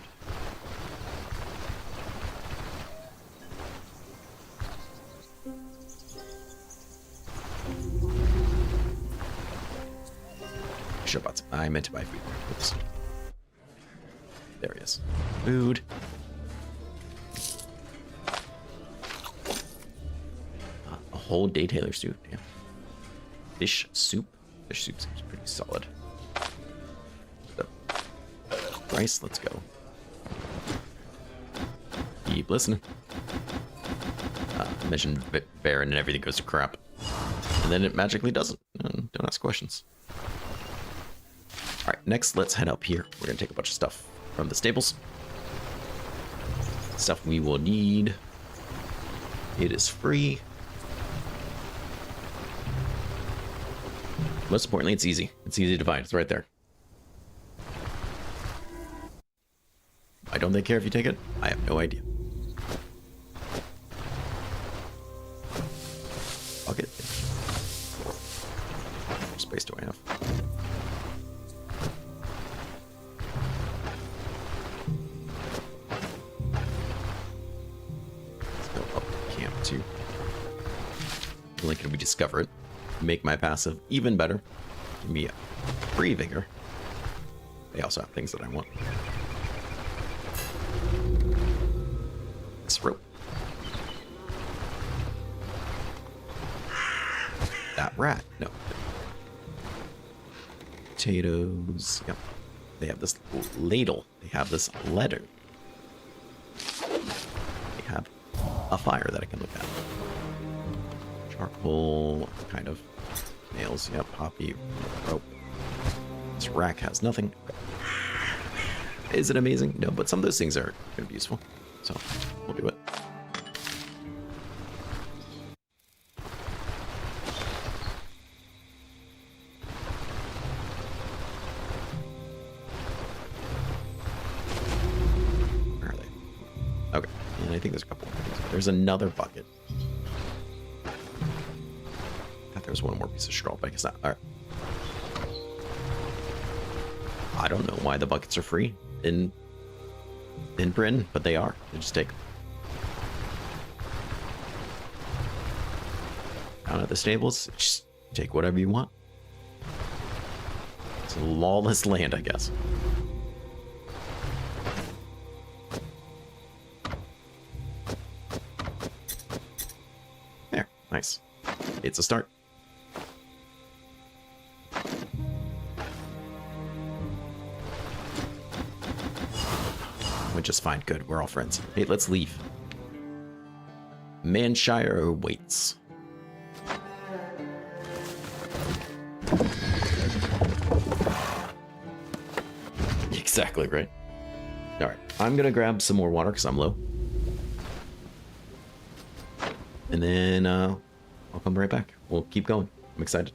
S1: Should have bought some. I meant to buy food. Oops. There he is. Food. A whole day Taylor stew. Damn. Fish soup. Fish soup seems pretty solid. So, rice, let's go. Keep listening. Mission barren and everything goes to crap. And then it magically doesn't. Don't ask questions. Alright, next let's head up here. We're going to take a bunch of stuff from the stables. Stuff we will need. It is free. Most importantly, it's easy. It's easy to find. It's right there. Why don't they care if you take it? I have no idea. Bucket. How much space do I have? Let's go up to camp too. Only can we discover it. Make my passive even better. Give me a free vigor. They also have things that I want. This rope. That rat. No. Potatoes. Yep. They have this ladle. They have this letter. They have a fire that I can look at. Charcoal, kind of. Nails, yep, poppy, rope. This rack has nothing. Is it amazing? No, but some of those things are going to be useful. So, we'll do it. Where are they? Okay, and I think there's a couple more things. There's another bucket. There's one more piece of straw, but I guess not. All right. I don't know why the buckets are free in Britain, but they are. You just take them. Down at the stables, just take whatever you want. It's a lawless land, I guess. There, nice. It's a start. Just fine. Good. We're all friends. Hey, let's leave. Manshire awaits. Exactly, right? Alright. I'm gonna grab some more water because I'm low. And then I'll come right back. We'll keep going. I'm excited.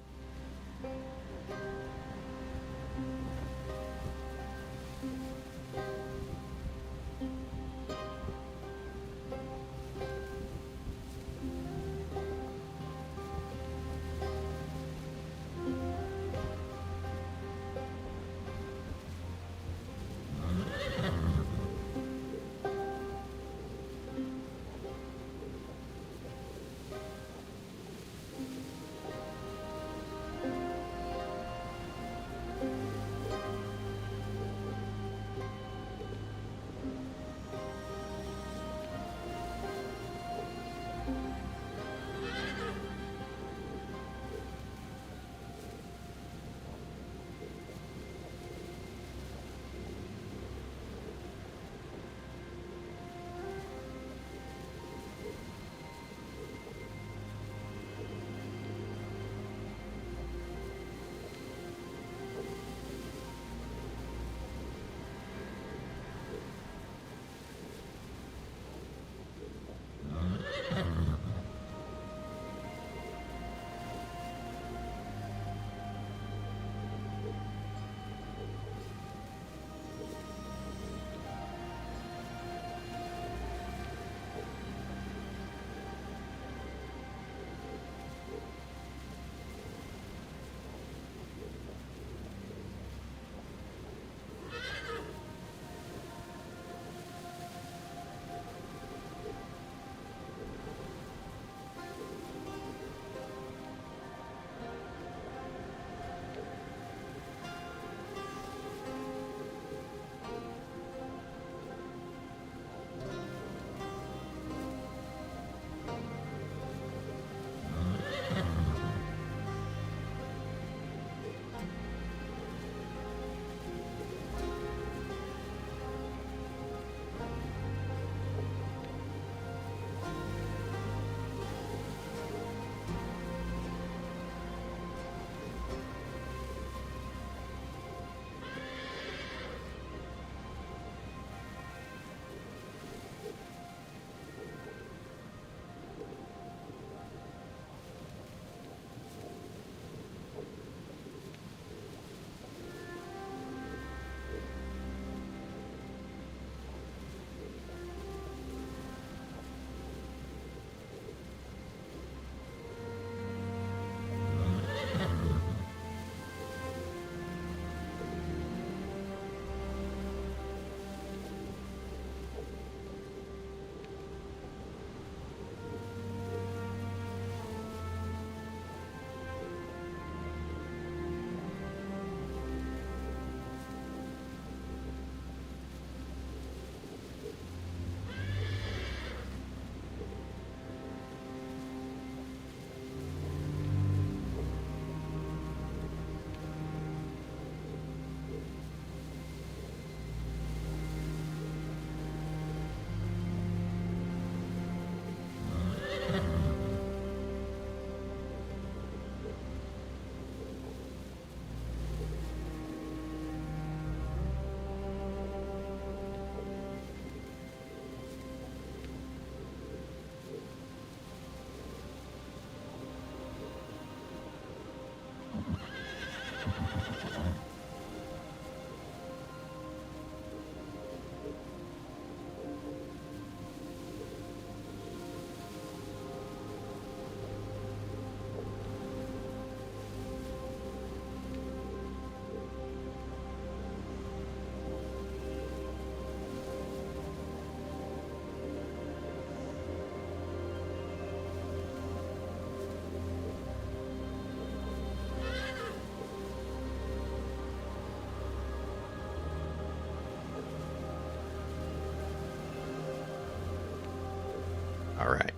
S1: All right.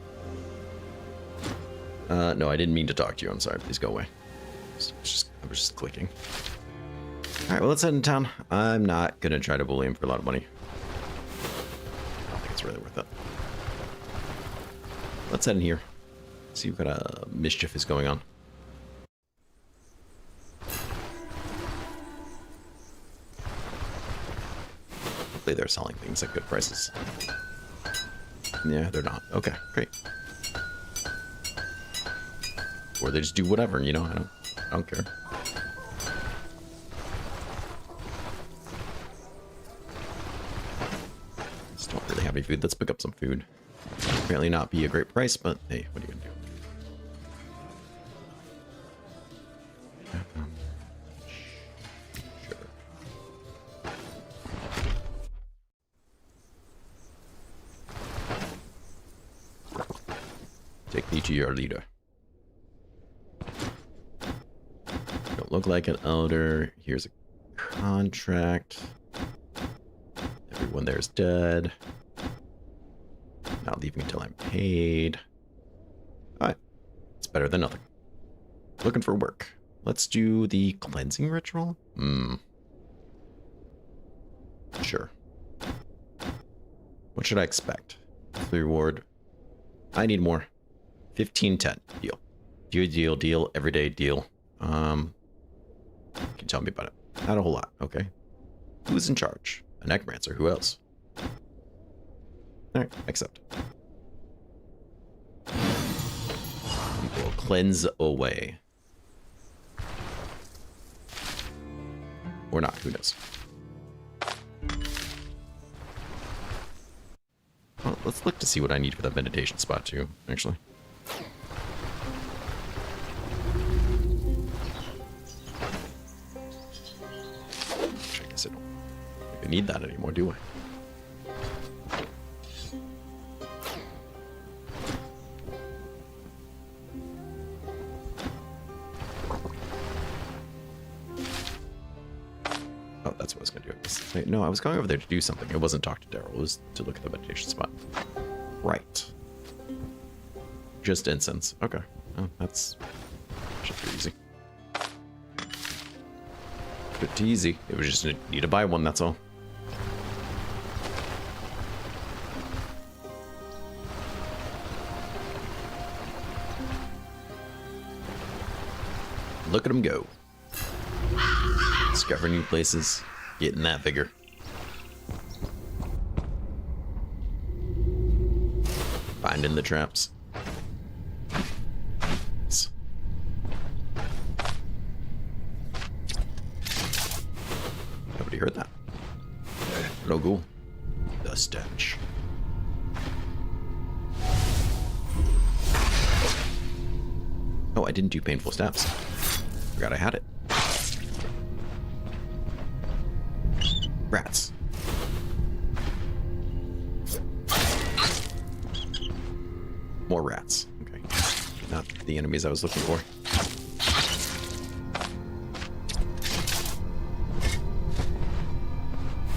S1: No, I didn't mean to talk to you. I'm sorry. Please go away. I was just clicking. All right, well, let's head in town. I'm not going to try to bully him for a lot of money. I don't think it's really worth it. Let's head in here. See what kind of mischief is going on. Hopefully they're selling things at good prices. Yeah, they're not. Okay, great. Or they just do whatever, you know, I don't care. Just don't really have any food. Let's pick up some food. Apparently not be a great price, but hey, what are you gonna do? Take me to your leader. Don't look like an elder. Here's a contract. Everyone there's dead. Not leaving until I'm paid. Alright. It's better than nothing. Looking for work. Let's do the cleansing ritual? Sure. What should I expect? The reward. I need more. 1510. Deal. Deal. Everyday deal. Can you tell me about it? Not a whole lot. Okay. Who's in charge? A necromancer. Who else? Alright, accept. We will cleanse away. Or not, who knows? Well, let's look to see what I need for that meditation spot too, actually. I guess I don't think I need that anymore, do I? Oh, that's what I was going to do. Wait, no, I was going over there to do something. It wasn't talk to Daryl. It was to look at the meditation spot. Right. Just incense. Okay. Oh, that's just pretty easy. Pretty easy. It was just need to buy one, that's all. Look at him go. Discovering new places, getting that vigor. Finding the traps. Nice. Nobody heard that. No ghoul. The stench. Oh, I didn't do painful steps. Forgot I had it. Rats. More rats. Okay. Not the enemies I was looking for.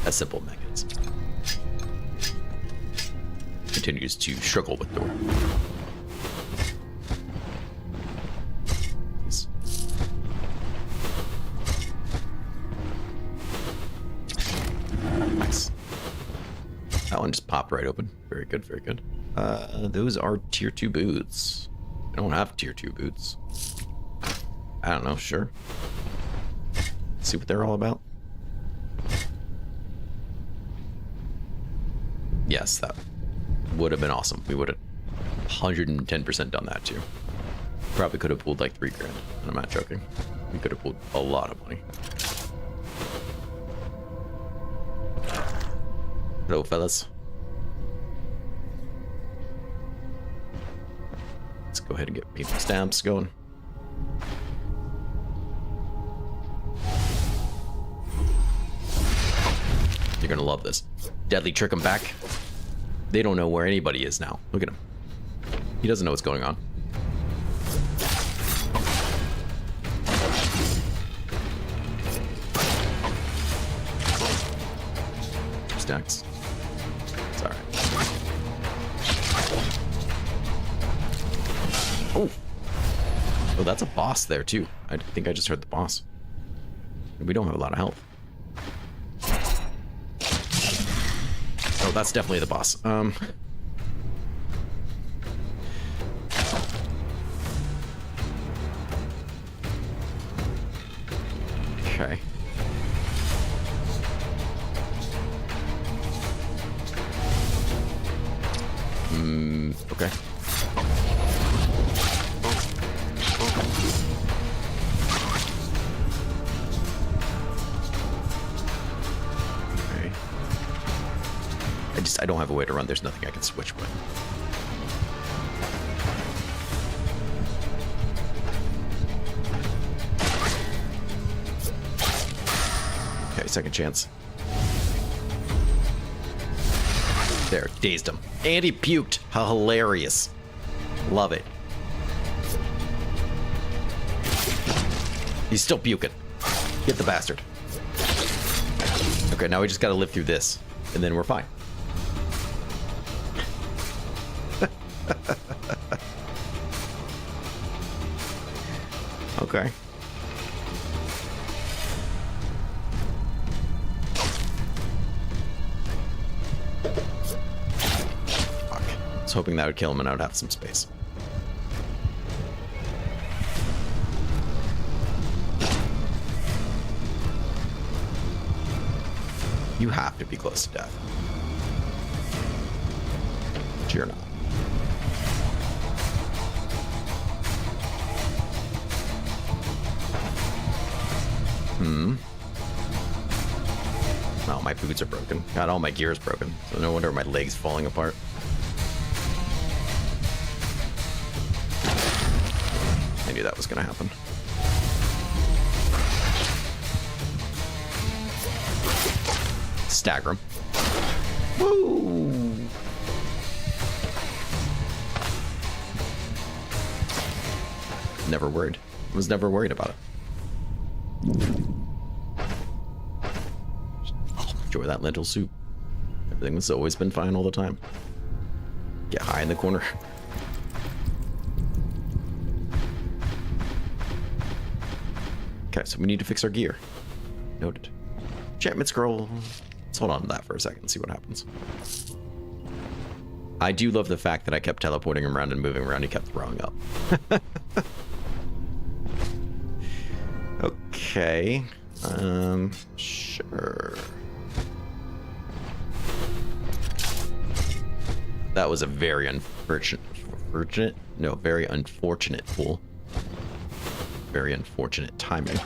S1: A simple mechanism. Continues to struggle with door. Nice. That one just popped right open. Very good, very good. Those are tier 2 boots. I don't have tier 2 boots. I don't know, sure. See what they're all about. Yes, that would have been awesome. We would have 110% done that too. Probably could have pulled like $3 grand. I'm not joking. We could have pulled a lot of money. Hello, fellas. Let's go ahead and get people stamps going. You're gonna love this. Deadly trick him back. They don't know where anybody is now. Look at him. He doesn't know what's going on. Stacks. It's alright. Oh, that's a boss there too. I think I just heard the boss. We don't have a lot of health. Oh, that's definitely the boss. Okay. Okay. I don't have a way to run. There's nothing I can switch with. Okay, second chance. There, dazed him. And he puked. How hilarious. Love it. He's still puking. Get the bastard. Okay, now we just gotta live through this. And then we're fine. Okay. Fuck. I was hoping that would kill him and I would have some space. You have to be close to death. But you're not. Oh, my boots are broken. God, all my gear is broken. So no wonder my legs falling apart. I knew that was gonna happen. Stagger him. Woo! Never worried. Was never worried about it. Enjoy that lentil soup. Everything has always been fine all the time. Get high in the corner. Okay, so we need to fix our gear. Noted. Enchantment scroll. Let's hold on to that for a second and see what happens. I do love the fact that I kept teleporting him around and moving around. He kept throwing up. Okay. Sure. That was a very very unfortunate pull. Very unfortunate timing.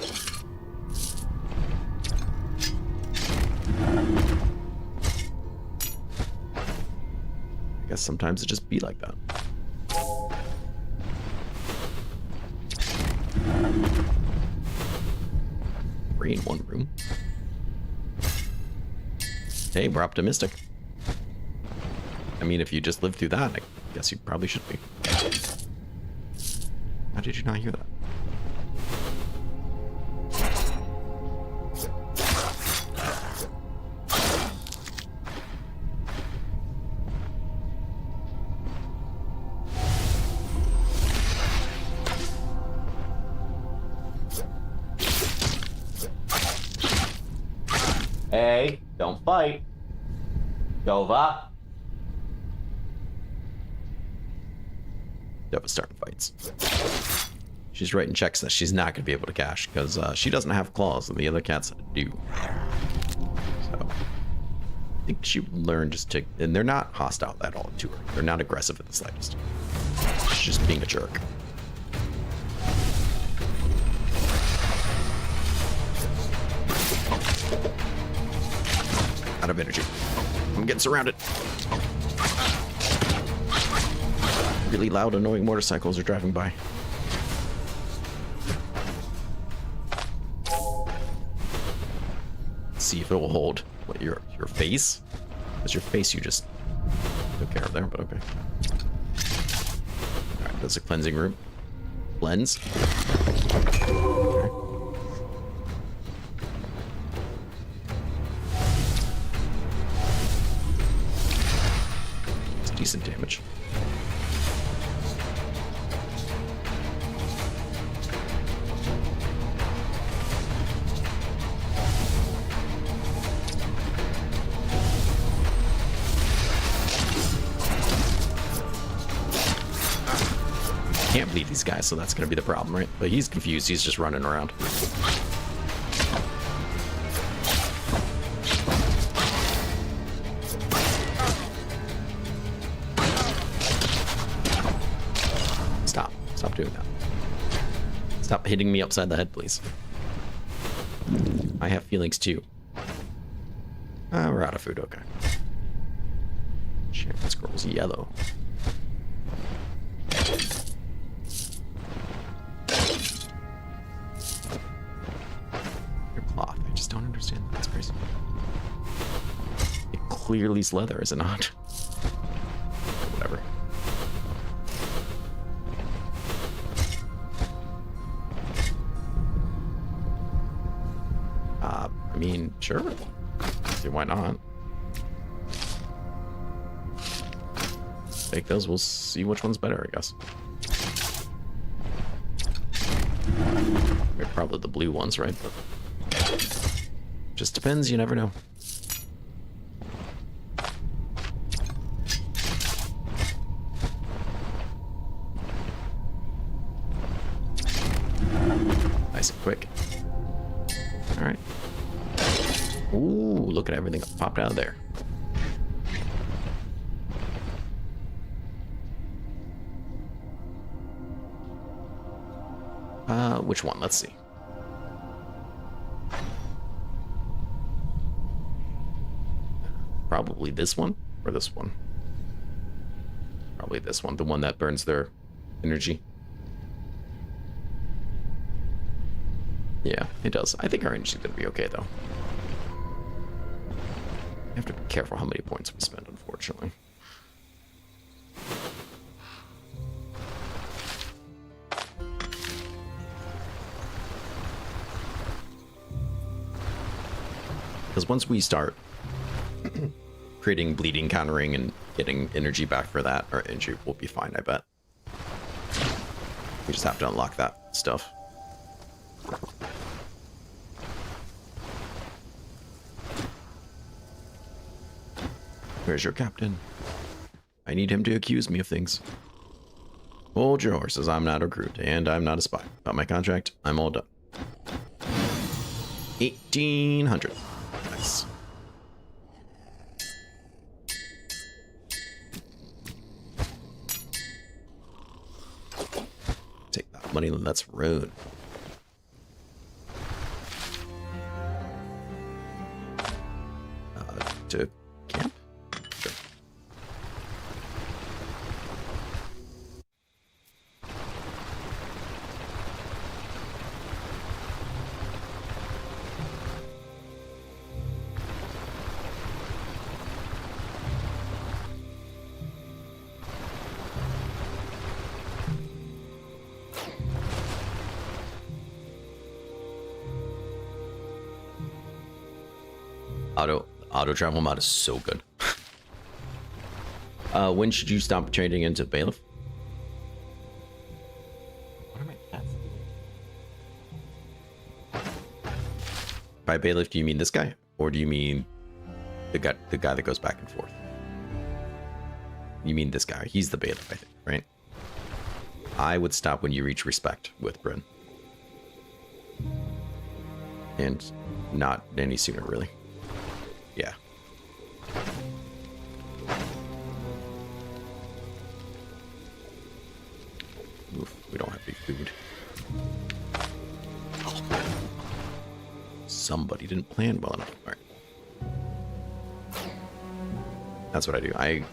S1: I guess sometimes it just be like that. Three in one room. Hey, we're optimistic. I mean, if you just lived through that, I guess you probably should be. How did you not hear that? Hey, don't fight. Dova. Dova's starting fights. She's writing checks that she's not going to be able to cash because she doesn't have claws and the other cats do. So I think she learned just to, and they're not hostile at all to her. They're not aggressive in the slightest. She's just being a jerk. Out of energy. I'm getting surrounded. Really loud, annoying motorcycles are driving by. Let's see if it will hold. What, your face? That's your face you just took care of there, but okay. Alright, that's a cleansing room. Lens. Okay. Decent damage. Can't bleed these guys, so that's gonna be the problem, right? But he's confused. He's just running around. Stop doing that. Stop hitting me upside the head, please. I have feelings too. We're out of food, okay. Shit, this girl's yellow. Your cloth, I just don't understand that. That's crazy. It clearly is leather, is it not? Whatever. I mean, sure. See, why not? Take those, we'll see which one's better, I guess. They're probably the blue ones, right? But just depends, you never know. Nice and quick. Alright. Ooh, look at everything that popped out of there. Which one? Let's see. Probably this one or this one. Probably this one, the one that burns their energy. Yeah, it does. I think our energy's gonna be okay though. You have to be careful how many points we spend, unfortunately. Because once we start creating bleeding, countering, and getting energy back for that, our energy will be fine, I bet. We just have to unlock that stuff. Where's your captain? I need him to accuse me of things. Hold your horses, I'm not a recruit, and I'm not a spy. About my contract, I'm all done. 1800. Nice. Take that money, let's rune. To camp? Sure. Auto travel mod is so good. When should you stop trading into bailiff? What are my cats doing? By bailiff, do you mean this guy, or do you mean the guy that goes back and forth? You mean this guy? He's the bailiff, I think, right? I would stop when you reach respect with Bryn, and not any sooner, really. Yeah. Oof, we don't have big food. Somebody didn't plan well enough. All right. That's what I do.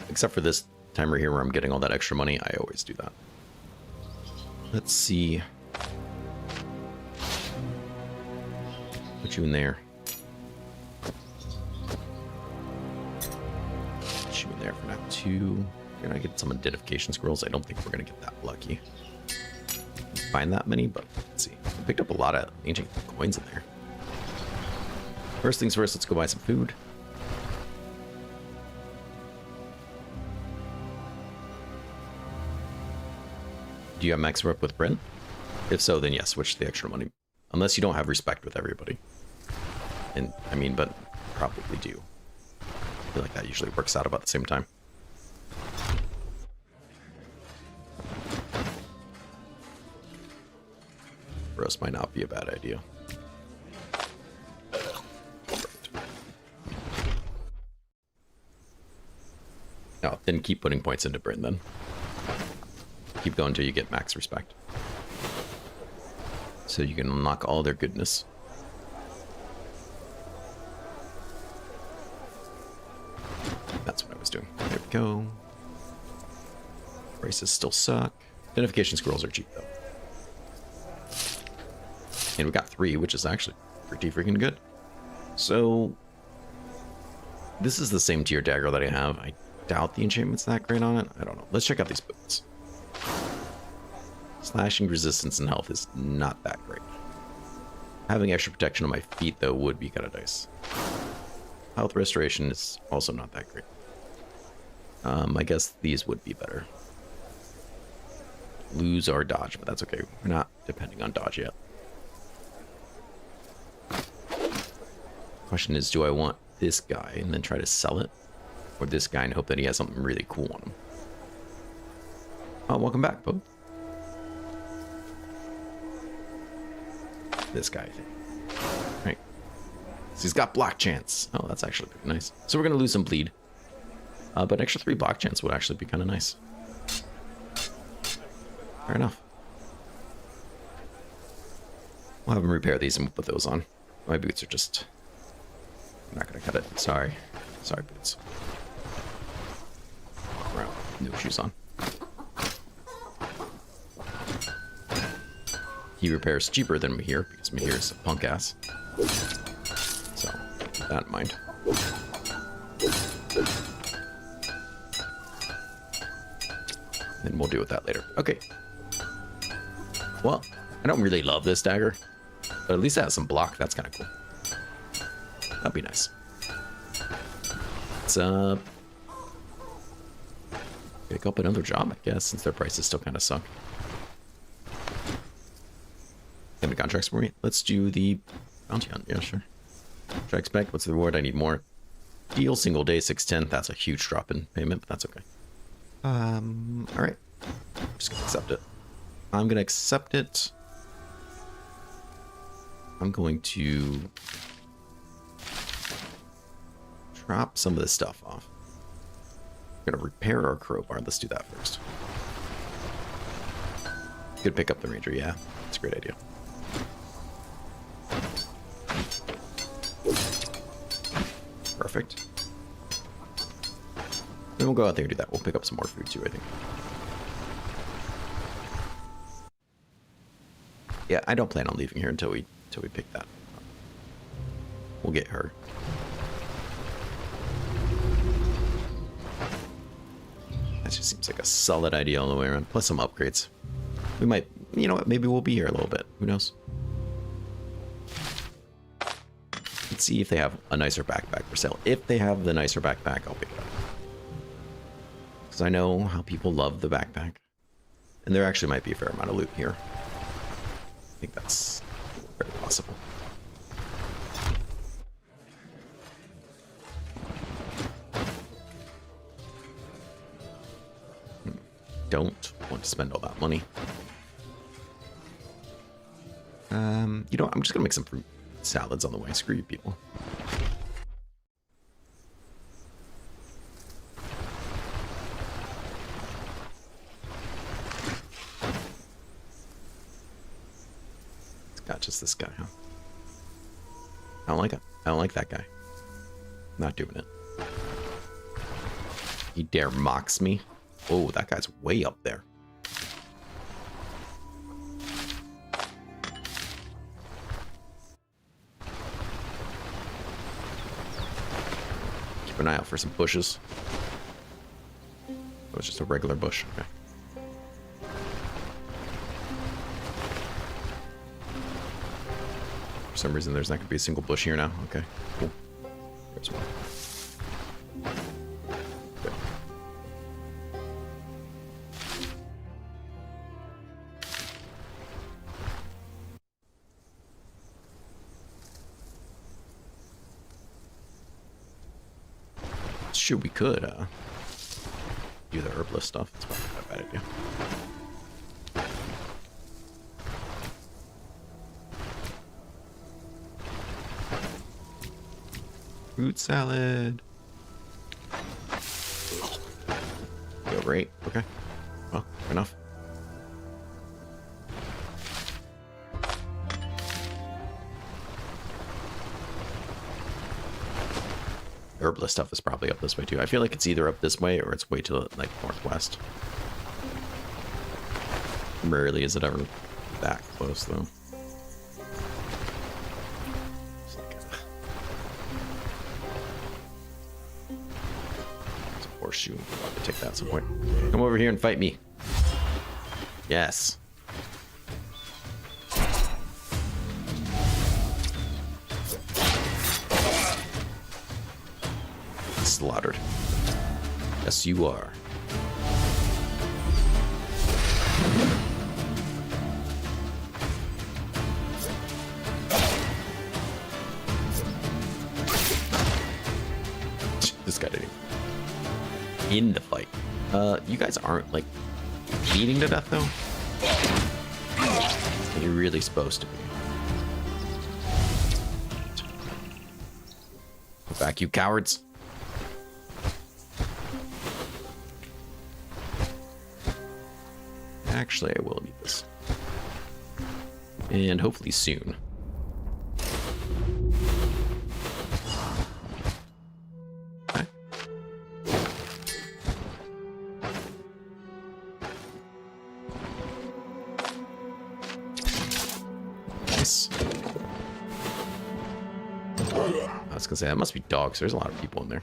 S1: Except for this time right here where I'm getting all that extra money, I always do that. Let's see. Put you in there. There for now too. We're gonna get some identification scrolls. I don't think we're gonna get that lucky. Find that many, but let's see. I picked up a lot of ancient coins in there. First things first, let's go buy some food. Do you have max rep with Bryn? If so, then yes, switch to the extra money. Unless you don't have respect with everybody. And I mean, but probably do. I feel like that usually works out about the same time. arrows might not be a bad idea. Oh, then keep putting points into Bryn then. Keep going until you get max respect. So you can unlock all their goodness. That's what I was doing. There we go. Races still suck. Identification scrolls are cheap though. And we got 3, which is actually pretty freaking good. So this is the same tier dagger that I have. I doubt the enchantment's that great on it. I don't know. Let's check out these boots. Slashing resistance and health is not that great. Having extra protection on my feet though would be kind of nice. Health restoration is also not that great. I guess these would be better. Lose our dodge, but that's okay. We're not depending on dodge yet. Question is, do I want this guy and then try to sell it? Or this guy and hope that he has something really cool on him? Oh, welcome back, Poe. This guy, I think. Right. So he's got block chance. Oh, that's actually pretty nice. So we're going to lose some bleed. But an extra 3 block chance would actually be kind of nice. Fair enough. We'll have him repair these and we'll put those on. My boots are just... I'm not going to cut it. Sorry. Sorry, boots. Wow. No shoes on. He repairs cheaper than Mahir because Mahir is a punk ass. So, keep that in mind. And we'll deal with that later. Okay. Well, I don't really love this dagger, but at least it has some block. That's kind of cool. That'd be nice. Let's pick up another job, I guess, since their prices still kind of suck. How many contracts for me? Let's do the bounty hunt. Yeah, sure. Try expect. What's the reward? I need more. Deal single day 610. That's a huge drop in payment, but that's okay. All right. Just gonna accept it. I'm gonna accept it. I'm going to drop some of this stuff off. I'm gonna repair our crowbar. Let's do that first. Could pick up the ranger. Yeah, it's a great idea. Perfect. Then we'll go out there and do that. We'll pick up some more food too, I think. Yeah, I don't plan on leaving here until we pick that up. We'll get her. That just seems like a solid idea all the way around. Plus some upgrades. We might, you know what, maybe we'll be here a little bit. Who knows? Let's see if they have a nicer backpack for sale. If they have the nicer backpack, I'll pick it up. Because I know how people love the backpack. And there actually might be a fair amount of loot here. I think that's very possible. Don't want to spend all that money. You know what? I'm just gonna make some fruit salads on the way. Screw you people. It's got just this guy, huh? I don't like it. I don't like that guy. Not doing it. He dare mocks me. Oh, that guy's way up there. Keep an eye out for some bushes. Oh, it's just a regular bush. Okay. For some reason, there's not going to be a single bush here now. Okay, cool. There's one. Good. Sure, we could do the herbalist stuff. It's probably not a bad idea. Fruit salad. Go great. Okay. Well, fair enough. Herbalist stuff is probably up this way too. I feel like it's either up this way or it's way to the like northwest. Rarely is it ever that close though. It's like it's a horseshoe. I'll probably take that at some point. Come over here and fight me. Yes. Slaughtered. Yes, you are. This guy didn't even in the fight. You guys aren't like bleeding to death though. You're really supposed to be. Go back, you cowards. Actually, I will need this. And hopefully soon. Okay. Nice. I was gonna say, that must be dogs. There's a lot of people in there.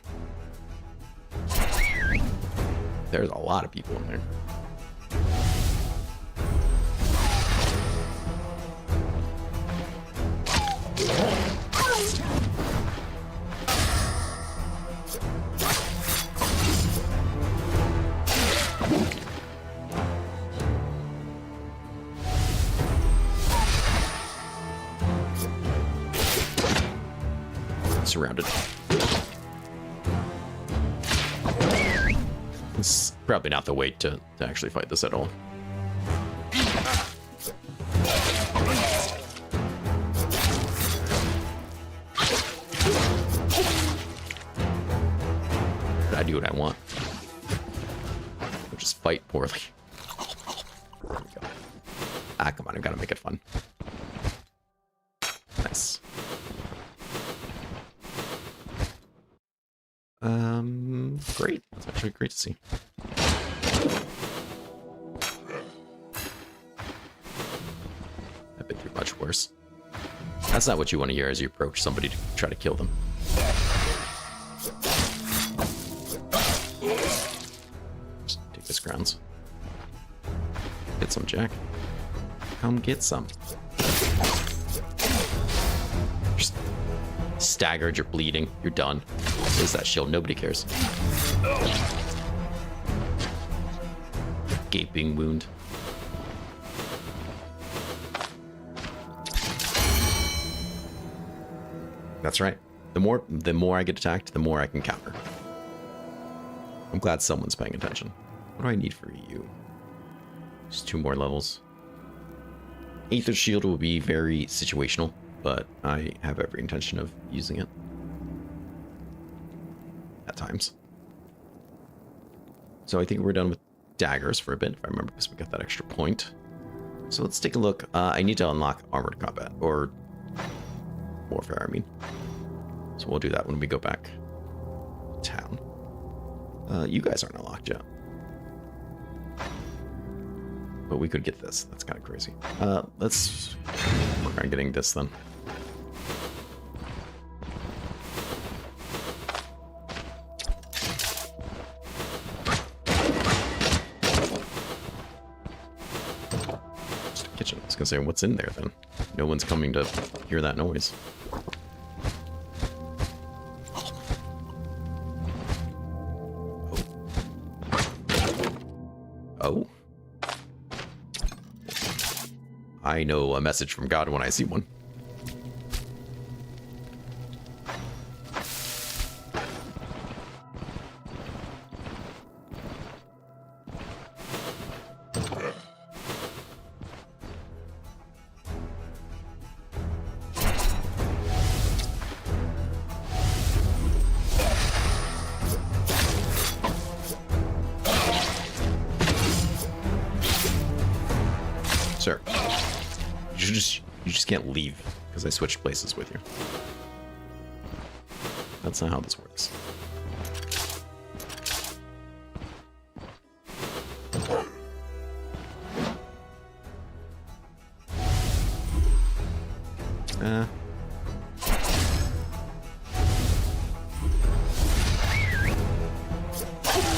S1: There's a lot of people in there. Surrounded. It's probably not the way to actually fight this at all. But I do what I want. Or just fight poorly. There we go. Ah, come on, I gotta make it fun. Nice. Great. That's actually great to see. I've been through much worse. That's not what you want to hear as you approach somebody to try to kill them. Just take this grounds. Get some, Jack. Come get some. Just staggered, you're bleeding, you're done. Is that shield? Nobody cares. Gaping wound. That's right. The more I get attacked, the more I can counter. I'm glad someone's paying attention. What do I need for you? Just 2 more levels. Aether Shield will be very situational, but I have every intention of using it. At times. So I think we're done with daggers for a bit, if I remember, because we got that extra point. So let's take a look. I need to unlock armored combat, or warfare, I mean. So we'll do that when we go back to town. You guys aren't unlocked yet. But we could get this. That's kind of crazy. Let's work on getting this then. Kitchen. I was gonna say, what's in there then? No one's coming to hear that noise. Oh. I know a message from God when I see one. Sir. You just can't leave because I switched places with you. That's not how this works.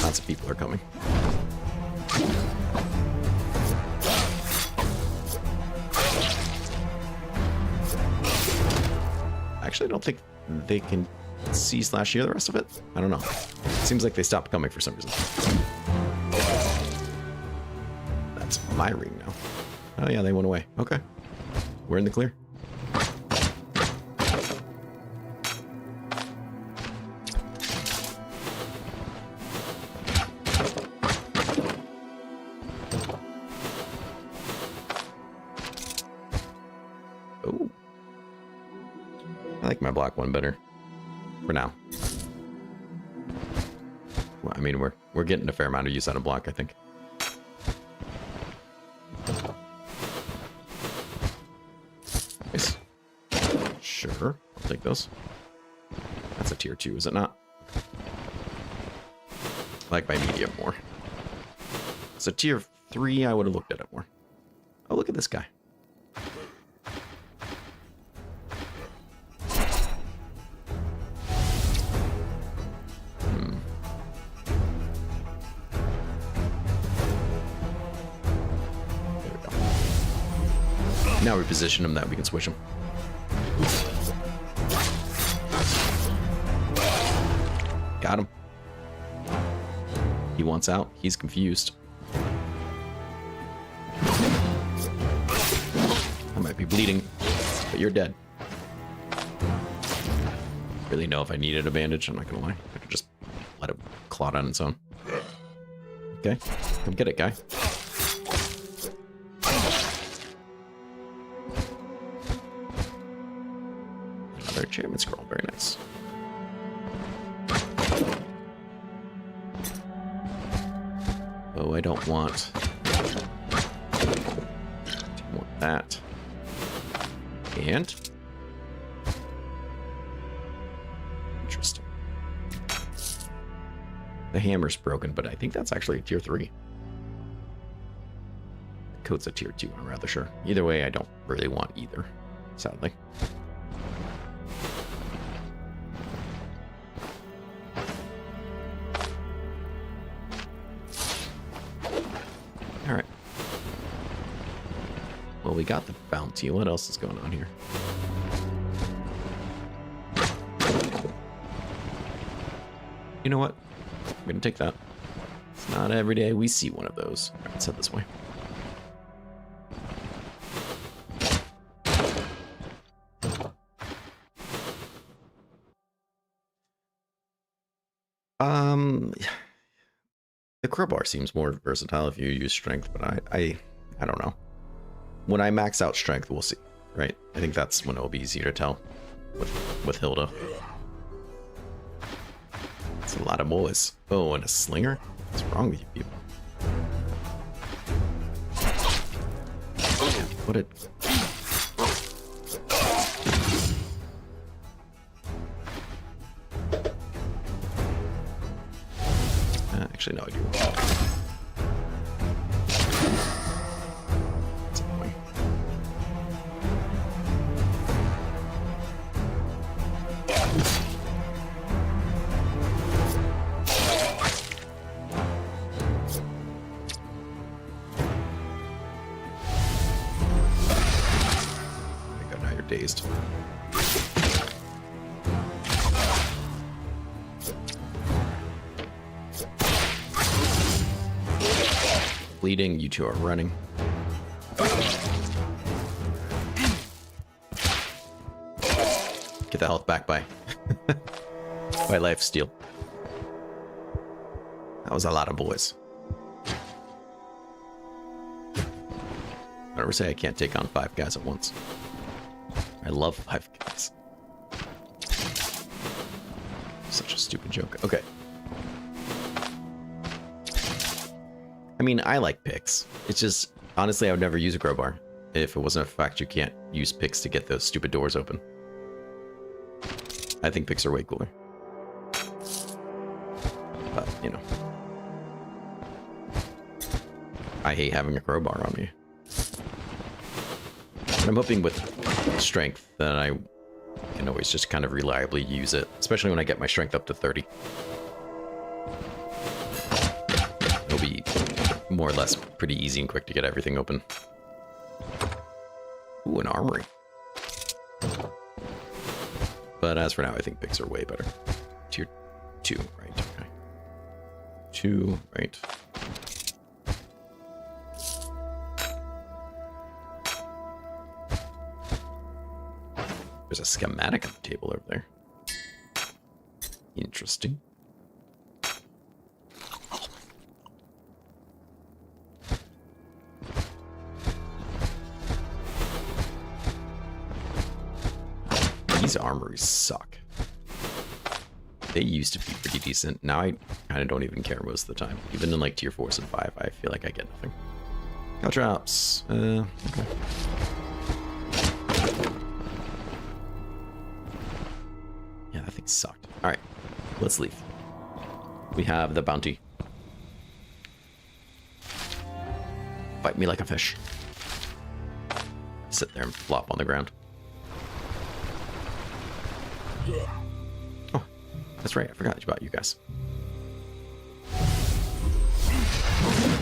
S1: Lots of people are coming. Actually, I don't think they can see/hear the rest of it. I don't know. Seems like they stopped coming for some reason. That's my ring now. Oh yeah, they went away. Okay. We're in the clear. Oh. I like my black one better. For now. Well, I mean, we're getting a fair amount of use out of block, I think. Nice. Sure, I'll take those. That's a tier 2, is it not? I like my medium more. It's a tier 3, I would have looked at it more. Oh, look at this guy. Now we position him that we can switch him. Got him. He wants out. He's confused. I might be bleeding, but you're dead. Really know if I needed a bandage, I'm not gonna lie. I could just let it clot on its own. Okay, come get it, guy. Enchantment scroll, very nice. Oh, I don't want that. And interesting. The hammer's broken, but I think that's actually a tier 3. The coat's a tier 2, I'm rather sure. Either way, I don't really want either, sadly. Alright. Well, we got the bounty. What else is going on here? You know what? I'm gonna take that. It's not every day we see one of those. Alright, let's head this way. The crowbar seems more versatile if you use strength, but I don't know. When I max out strength, we'll see, right? I think that's when it'll be easier to tell with Hilda. It's a lot of boys. Oh, and a slinger? What's wrong with you people? What a... Actually, no, I do. That's annoying. I got now you're dazed. Bleeding, you two are running. Get the health back by life steal. That was a lot of boys. Don't ever say I can't take on 5 guys at once. I love 5 guys. Such a stupid joke. Okay. I mean, I like picks. It's just Honestly, I would never use a crowbar if it wasn't a fact you can't use picks to get those stupid doors open. I think picks are way cooler. But, you know. I hate having a crowbar on me. And I'm hoping with strength that I can always just kind of reliably use it, especially when I get my strength up to 30. It'll be more or less pretty easy and quick to get everything open. Ooh, an armory. But as for now, I think picks are way better. Tier 2, right? Okay. 2, right. There's a schematic on the table over there. Interesting. These armories suck. They used to be pretty decent. Now I kind of don't even care most of the time. Even in like tier 4s and 5, I feel like I get nothing. Caltrops. Okay. Yeah, that thing sucked. Alright, let's leave. We have the bounty. Fight me like a fish. Sit there and flop on the ground. Oh, that's right. I forgot about you guys.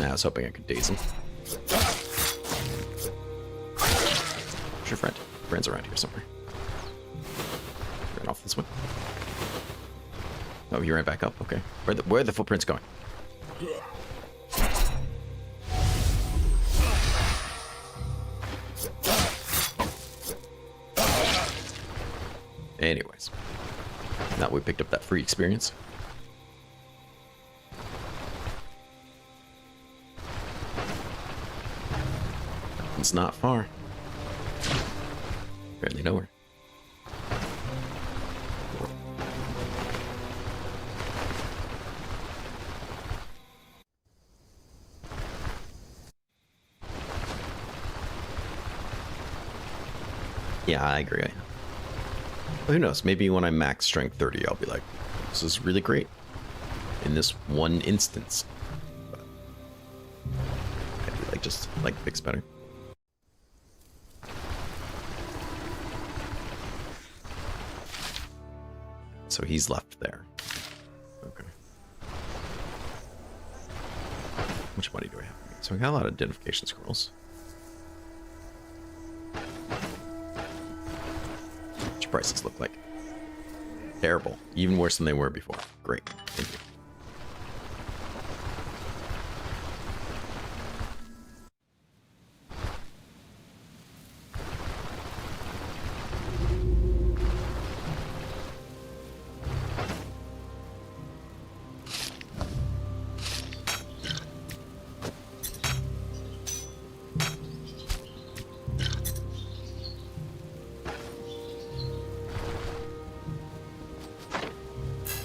S1: I was hoping I could daze him. Where's your friend? Friend's around here somewhere. Ran off this way. Oh, you ran back up. Okay. Where are the footprints going? Anyways, now we picked up that free experience. It's not far. Barely nowhere. Yeah, I agree. But who knows? Maybe when I'm max strength 30, I'll be like, this is really great in this one instance. But I do like picks better. So he's left there. Okay. How much money do I have? So I got a lot of identification scrolls. What your prices look like? Terrible. Even worse than they were before. Great. Thank you.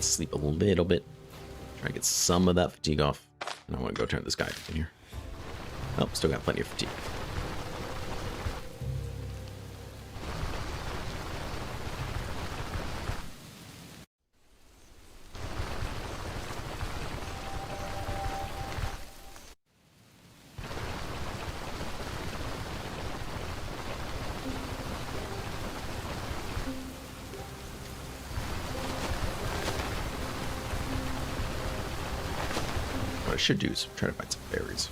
S1: Sleep a little bit. Try to get some of that fatigue off. And I want to go turn this guy in here. Oh, still got plenty of fatigue. What I should do is try to find some berries.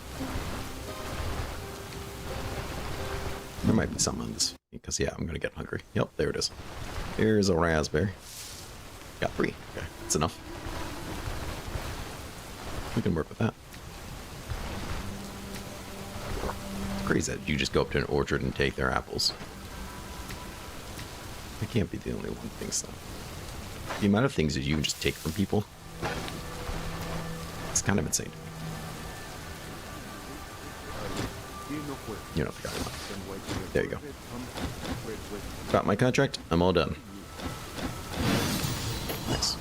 S1: There might be some on this, because yeah, I'm gonna get hungry. Yep, there it is. Here's a raspberry. Got 3. Okay, that's enough. We can work with that. It's crazy that you just go up to an orchard and take their apples. I can't be the only one who thinks that. The amount of things that you can just take from people, it's kind of insane to me. You know, forgot about it. There you go. Got my contract. I'm all done. Nice.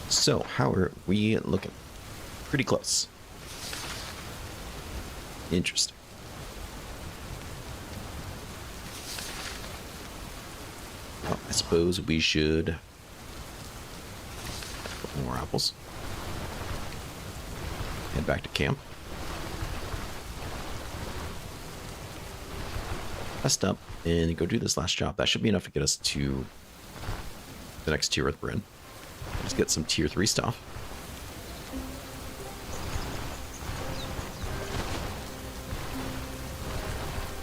S1: So, how are we looking? Pretty close. Interesting. suppose we should... A couple more apples. Head back to camp. Rest up and go do this last job. That should be enough to get us to the next tier with Bryn. Just get some tier 3 stuff.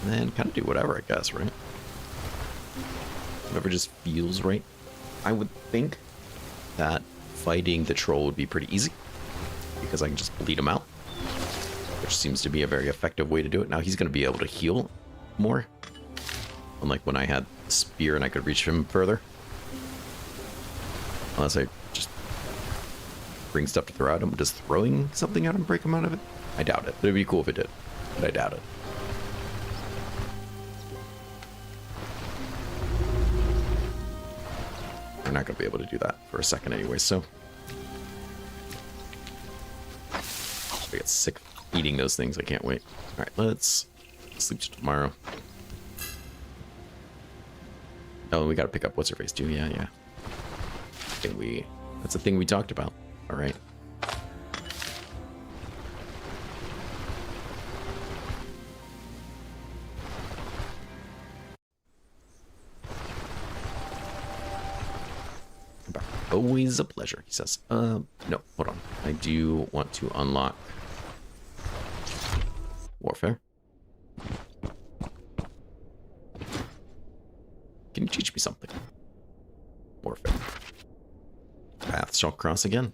S1: And then kind of do whatever, I guess, right? Whatever just feels right. I would think that fighting the troll would be pretty easy, because I can just bleed him out, which seems to be a very effective way to do it. Now he's going to be able to heal more, unlike when I had the spear and I could reach him further. Unless I just bring stuff to throw at him. Does throwing something at him break him out of it? I doubt it. It'd be cool if it did, but I doubt it. We're not going to be able to do that for a second anyway, so... I get sick of eating those things. I can't wait. Alright, let's sleep till tomorrow. Oh, we got to pick up what's-her-face too. Yeah. That's a thing we talked about. Alright. Always a pleasure, he says. No, hold on. I do want to unlock warfare. Can you teach me something? Warfare. Paths shall cross again.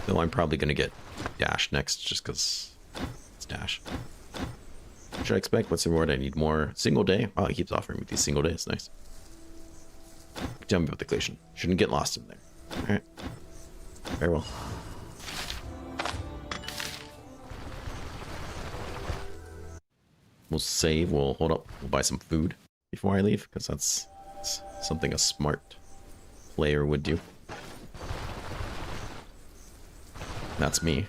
S1: Though I'm probably going to get dash next just because it's dash. What should I expect? What's the reward? I need more. Single day. Oh, he keeps offering me these single days. Nice. Tell me about the glacier. Shouldn't get lost in there. Alright. Very well. We'll save. We'll hold up. We'll buy some food before I leave, because that's something a smart player would do. That's me.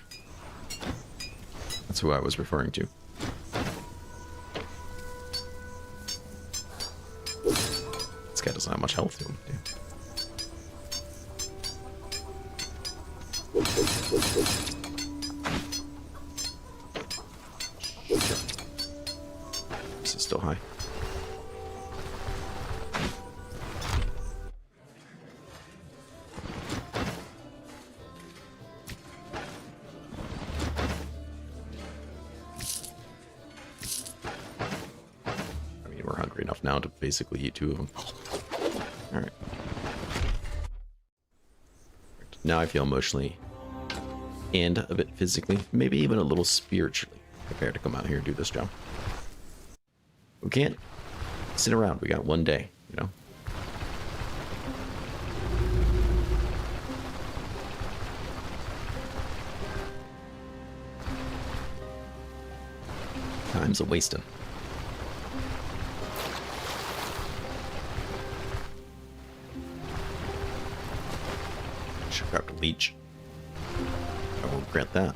S1: That's who I was referring to. This guy doesn't have much health to him. This is still high. I mean, we're hungry enough now to basically eat 2 of them. Alright. Now I feel emotionally and a bit physically, maybe even a little spiritually prepared to come out here and do this job. We can't sit around. We got one day, you know? Time's a wasting. Should grab the leech. I won't grant that.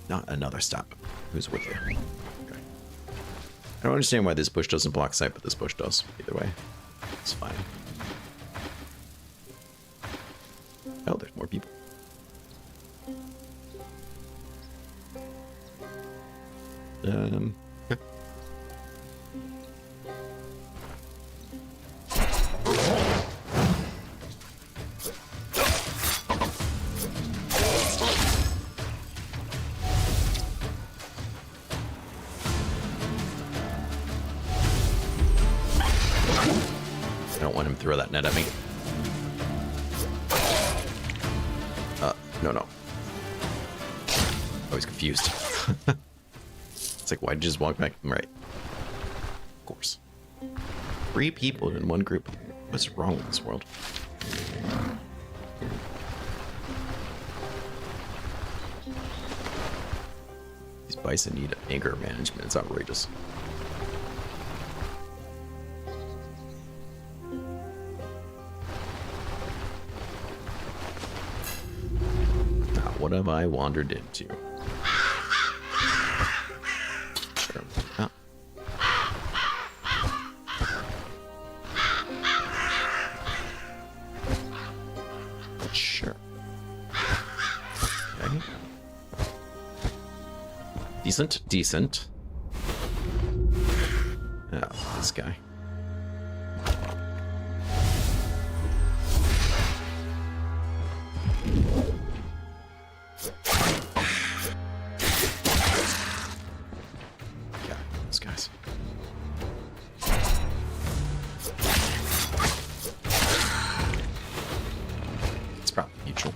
S1: Not another stop. Who's with you? Okay. I don't understand why this bush doesn't block sight, but this bush does. Either way, it's fine. Oh, there's more people. Okay. I don't want him to throw that net at me. No. I was confused. It's like, why did you just walk back? Right. Of course. 3 people in one group. What's wrong with this world? These bison need anger management. It's outrageous. Now, what have I wandered into? Decent, decent. Oh, this guy. Yeah, those guys. It's probably mutual.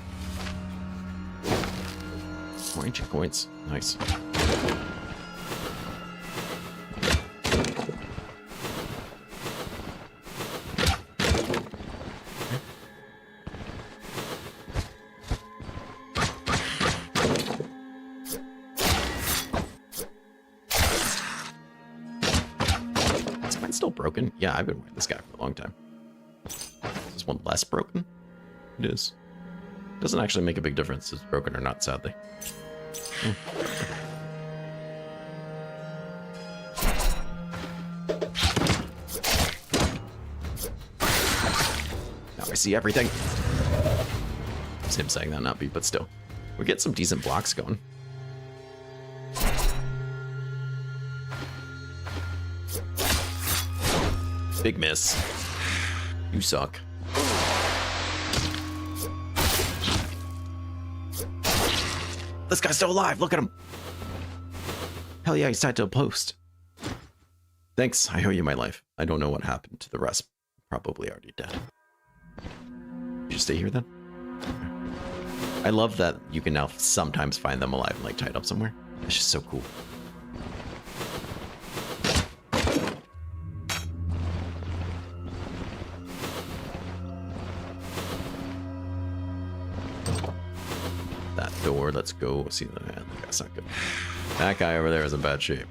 S1: More ancient coins. Nice. Is mine still broken? Yeah, I've been wearing this guy for a long time. Is this one less broken? It is. Doesn't actually make a big difference if it's broken or not, sadly. Now I see everything. It's him saying that, not me, but still. We get some decent blocks going. Big miss. You suck. This guy's still alive. Look at him. Hell yeah, he's tied to a post. Thanks. I owe you my life. I don't know what happened to the rest. Probably already dead. You stay here then? I love that you can now sometimes find them alive and like tied up somewhere. It's just so cool. Door, let's go see the man. That's not good. That guy over there is in bad shape.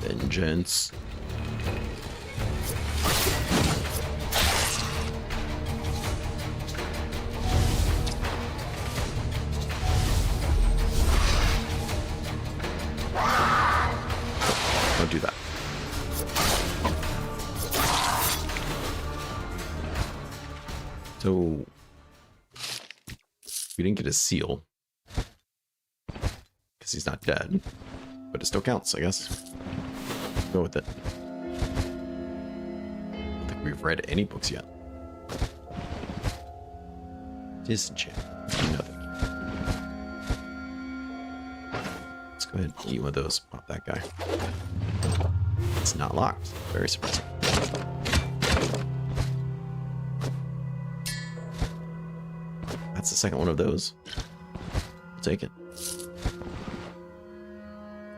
S1: Vengeance. Don't do that. So, we didn't get a seal, because he's not dead, but it still counts, I guess. Go with it. I don't think we've read any books yet. Disenchant. No, thank you. Let's go ahead and eat one of those. Pop that guy. It's not locked. Very surprising. That's the second one of those. I'll take it.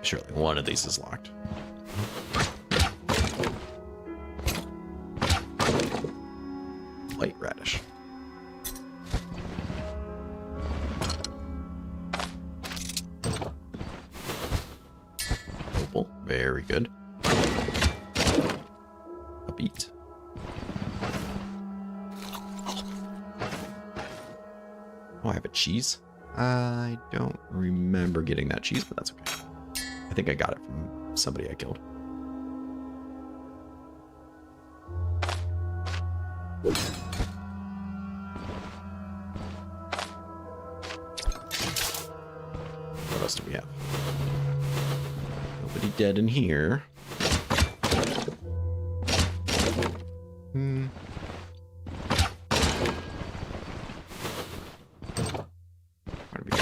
S1: Surely one of these is locked. White radish. Opal. Very good. A beet. Oh, I have a cheese? I don't remember getting that cheese, but that's okay. I think I got it from somebody I killed. What else do we have? Nobody dead in here.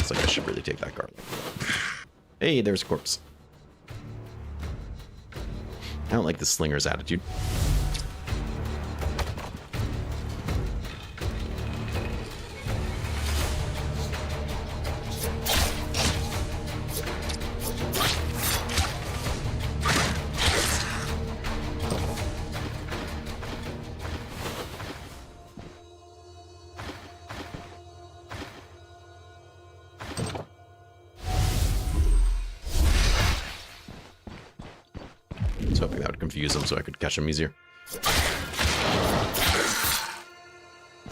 S1: Like I should really take that garlic. Hey, there's a corpse. I don't like the slinger's attitude. Hoping that would confuse him so I could catch him easier.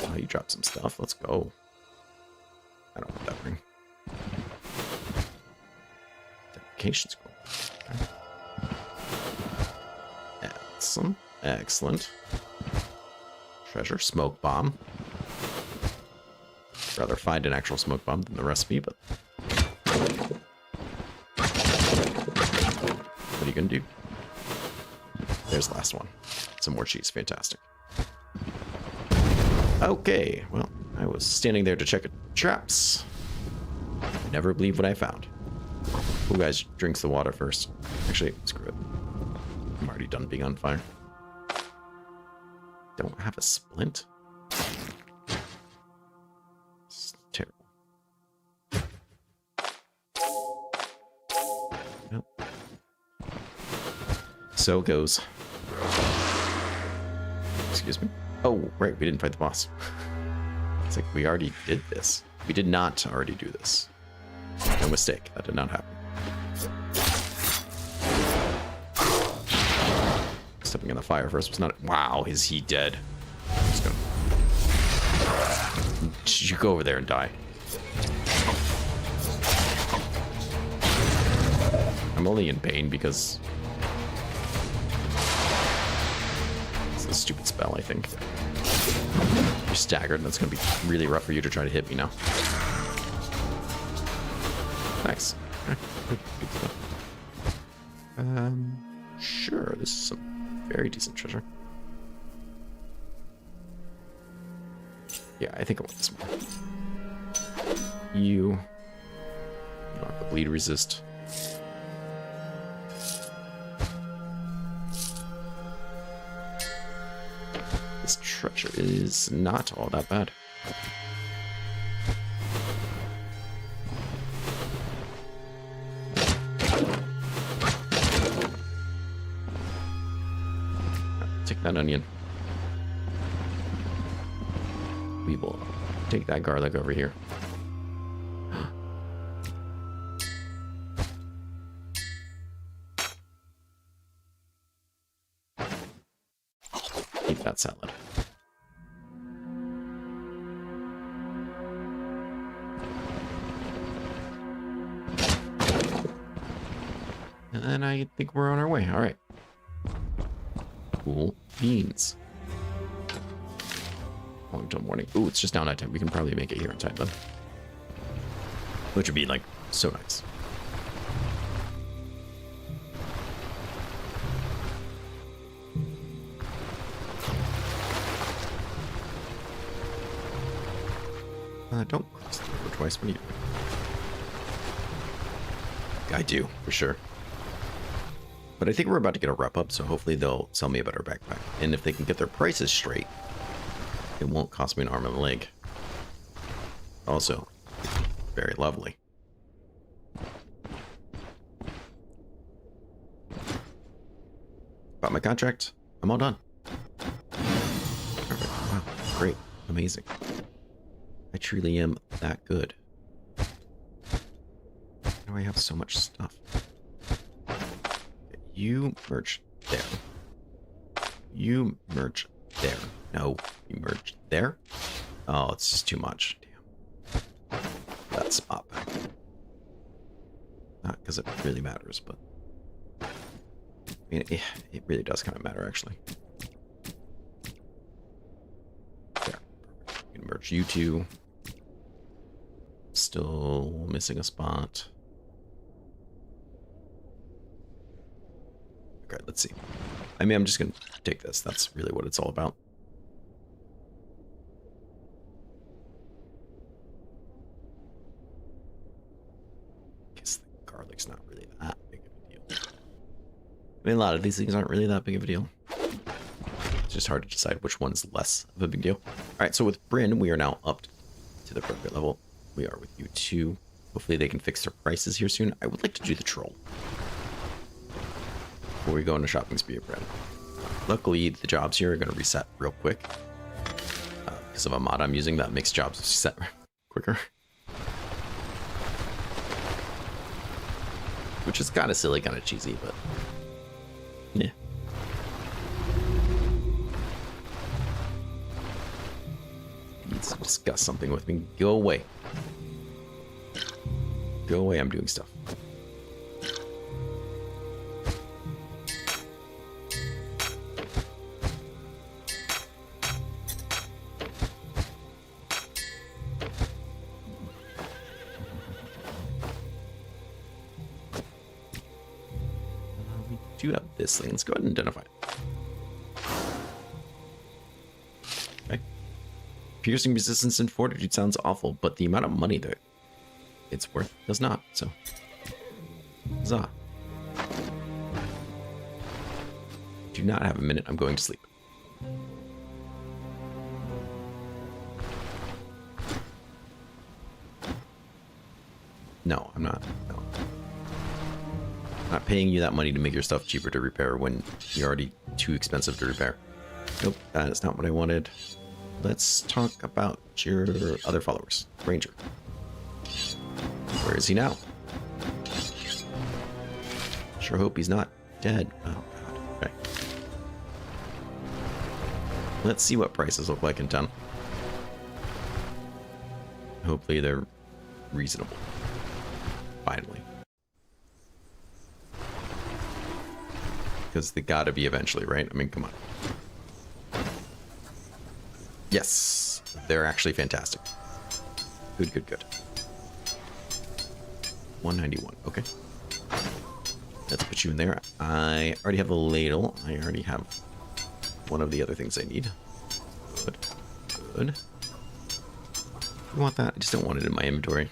S1: Oh, you dropped some stuff. Let's go. I don't want that ring. Identification scroll. Okay. Excellent. Excellent. treasure. Smoke bomb. Rather find an actual smoke bomb than the recipe, but... What are you gonna do? There's the last one. Some more cheese. Fantastic. Okay, well, I was standing there to check traps. Never believe what I found. Who guys drinks the water first? Actually, screw it. I'm already done being on fire. Don't have a splint? It's terrible. Nope. So goes. Excuse me. Oh, right, we didn't fight the boss. It's like we already did this. We did not already do this. No mistake. That did not happen. Stepping in the fire first was not... Wow, is he dead? I'm just gonna... You go over there and die. I'm only in pain because... It's a stupid spell, I think. You're staggered, and that's going to be really rough for you to try to hit me now. Nice. Good stuff. Sure, this is some very decent treasure. Yeah, I think I want this one. You don't have the bleed resist. This treasure is not all that bad. Take that onion. We will take that garlic over here. Eat that salad. And then I think we're on our way. All right. Cool beans. Long until morning. Ooh, it's just now nighttime. We can probably make it here in time then. Which would be like so nice. Don't cross the river twice. What do you do? I do, for sure. But I think we're about to get a rep up, so hopefully they'll sell me a better backpack. And if they can get their prices straight, it won't cost me an arm and a leg. Also, very lovely. About my contract, I'm all done. Perfect. Wow, great, amazing. I truly am that good. Why do I have so much stuff? You merge there. You merge there. No, you merge there. Oh, it's just too much. Damn. That spot back. Not because it really matters, but I mean, it really does kind of matter, actually. There. You can merge you two. Still missing a spot. Okay, let's see. I mean, I'm just gonna take this. That's really what it's all about. I guess the garlic's not really that big of a deal. I mean, a lot of these things aren't really that big of a deal. It's just hard to decide which one's less of a big deal. All right, so with Bryn, we are now up to the appropriate level. We are with you two. Hopefully they can fix their prices here soon. I would like to do the troll before we go on a shopping spree of Bryn. Luckily, the jobs here are going to reset real quick. Because of a mod I'm using that makes jobs reset quicker. Which is kind of silly, kind of cheesy, but yeah. Needs to discuss something with me. Go away. Go away, I'm doing stuff. do have this thing. Let's go ahead and identify it. Okay. Piercing resistance and fortitude sounds awful, but the amount of money that it's worth does not. So, huzzah. Do not have a minute. I'm going to sleep. No, I'm not. No. I'm not paying you that money to make your stuff cheaper to repair when you're already too expensive to repair. Nope, that is not what I wanted. Let's talk about your other followers. Ranger. Where is he now? Sure hope he's not dead. Oh, God. Okay. Let's see what prices look like in town. Hopefully they're reasonable. Finally. Because they gotta be eventually, right? I mean, come on. Yes, they're actually fantastic. Good, good, good. 191, okay. Let's put you in there. I already have a ladle. I already have one of the other things I need. Good, good. You want that? I just don't want it in my inventory.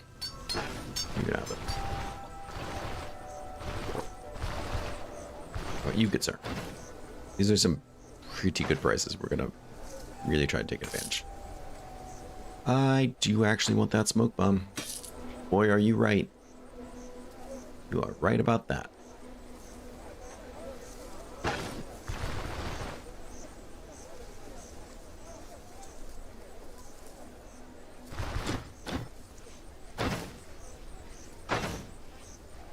S1: You can have it. Oh, you good, sir. These are some pretty good prices. We're gonna really try to take advantage. I do actually want that smoke bomb. Boy, are you right. You are right about that.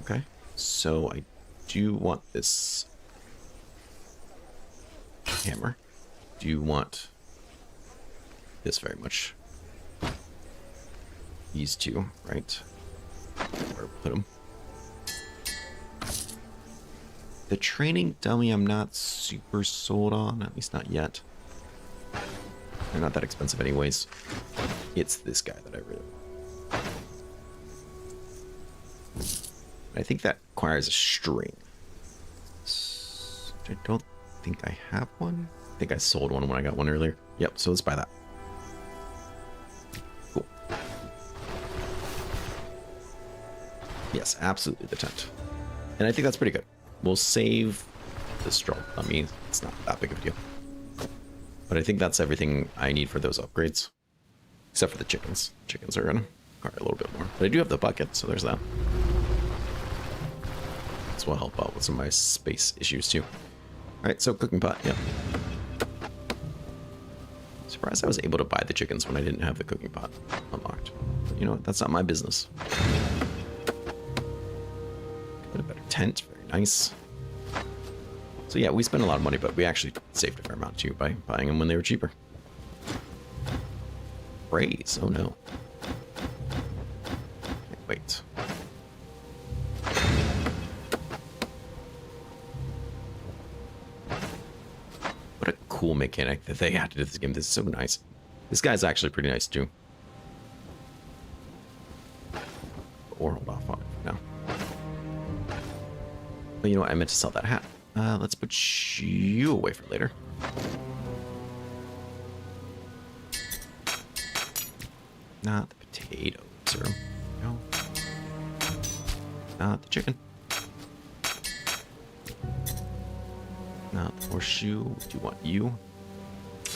S1: Okay, so I do want this hammer. Do you want this very much? These two, right? Where put them? The training dummy I'm not super sold on, at least not yet. They're not that expensive anyways. It's this guy that I really... I think that requires a string. Which I don't think I have one. I think I sold one when I got one earlier. Yep, so let's buy that. Cool. Yes, absolutely the tent. And I think that's pretty good. We'll save the stroll. I mean, it's not that big of a deal. But I think that's everything I need for those upgrades. Except for the chickens. Chickens are gonna require a little bit more. But I do have the bucket, so there's that. This will help out with some of my space issues too. Alright, so cooking pot, yep. Surprised I was able to buy the chickens when I didn't have the cooking pot unlocked. But you know what, that's not my business. Got a better tent, very nice. So yeah, we spent a lot of money, but we actually saved a fair amount too by buying them when they were cheaper. Praise, oh no. Okay, wait. What a cool mechanic that they added to this game. This is so nice. This guy's actually pretty nice too. Or hold off on it for now. But you know what? I meant to sell that hat. Let's put you away for later. Not the potato, sir. No. Not the chicken. Not the horseshoe. We do want you.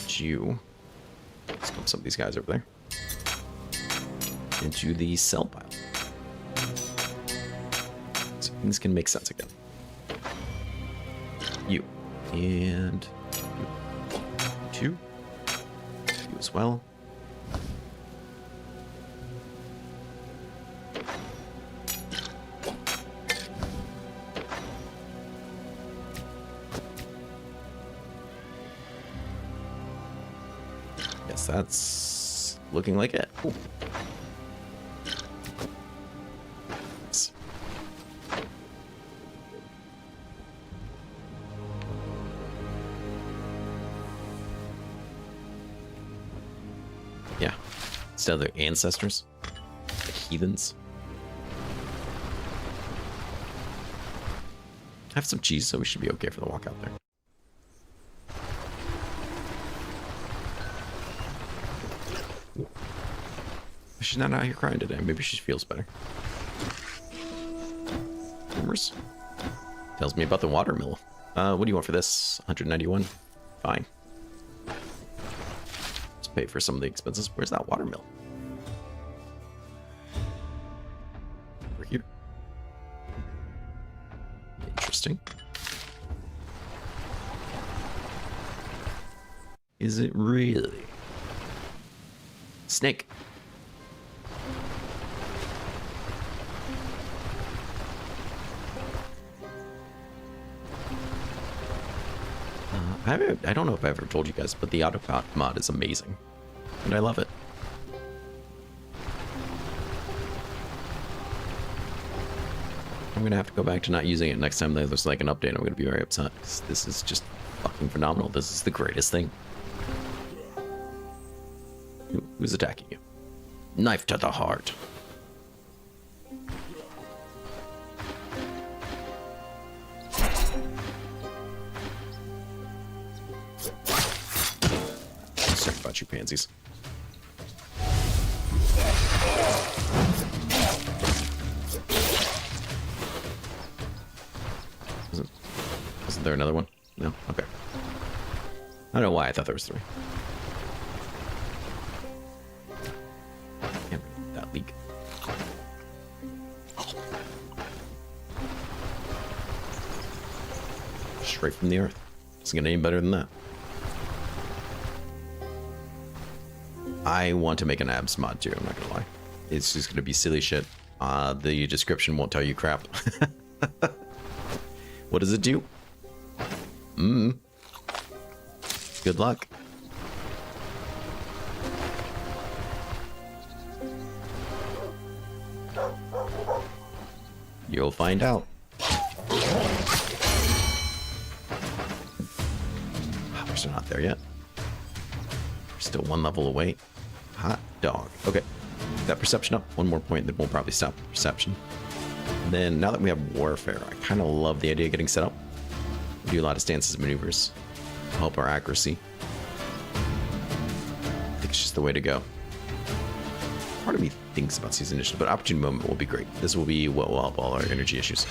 S1: You. Let's dump some of these guys over there. Into the sell pile. So things can make sense again. You. And you. Two. You as well. Yes, that's looking like it. Cool. Nice. Yeah. Instead of their ancestors, the heathens. I have some cheese, so we should be okay for the walk out there. She's not out here crying today. Maybe she feels better. Rumors? Tells me about the watermill. What do you want for this? 191? Fine. Let's pay for some of the expenses. Where's that watermill? Over here. Interesting. Is it really? Snake. I don't know if I ever told you guys, but the autopilot mod is amazing. And I love it. I'm going to have to go back to not using it next time there's like an update. I'm going to be very upset, because this is just fucking phenomenal. This is the greatest thing. Who's attacking you? Knife to the heart. Sorry about you, pansies. Wasn't there another one? No? Okay. I don't know why I thought there was 3. Can't read that leak. Straight from the earth. Doesn't get any better than that. I want to make an abs mod too, I'm not gonna lie. It's just gonna be silly shit. The description won't tell you crap. What does it do? Good luck. You'll find out. We're still not there yet. We're still 1 level away. Hot dog. Okay. That perception up. 1 more point, then we'll probably stop perception. And then now that we have warfare, I kind of love the idea of getting set up. We do a lot of stances and maneuvers to help our accuracy. I think it's just the way to go. Part of me thinks about season initiative, but opportune moment will be great. This will be what will help all our energy issues.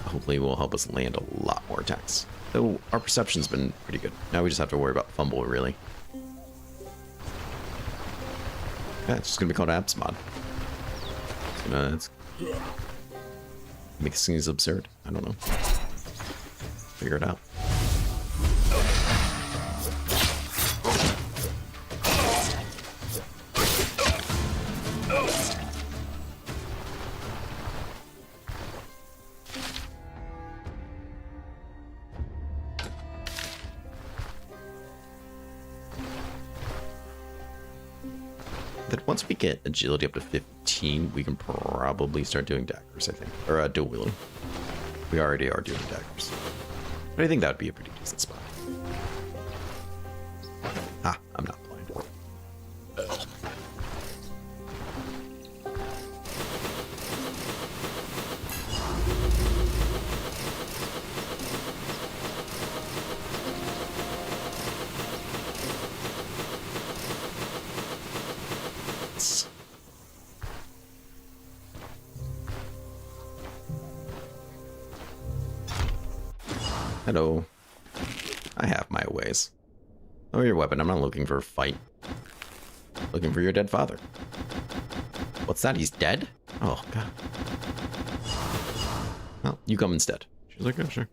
S1: Hopefully will help us land a lot more attacks. Though our perception's been pretty good. Now we just have to worry about fumble, really. Yeah, it's just gonna be called abs mod. It's makes things absurd. I don't know. Figure it out. That once we get agility up to 15, we can probably start doing daggers, I think. Or dual wielding. We already are doing daggers. But I think that would be a pretty decent spot. Ah, I'm not blind. Hello. I have my ways. Oh, your weapon. I'm not looking for a fight. Looking for your dead father. What's that? He's dead? Oh, God. Well, you come instead. She's like, oh, sure.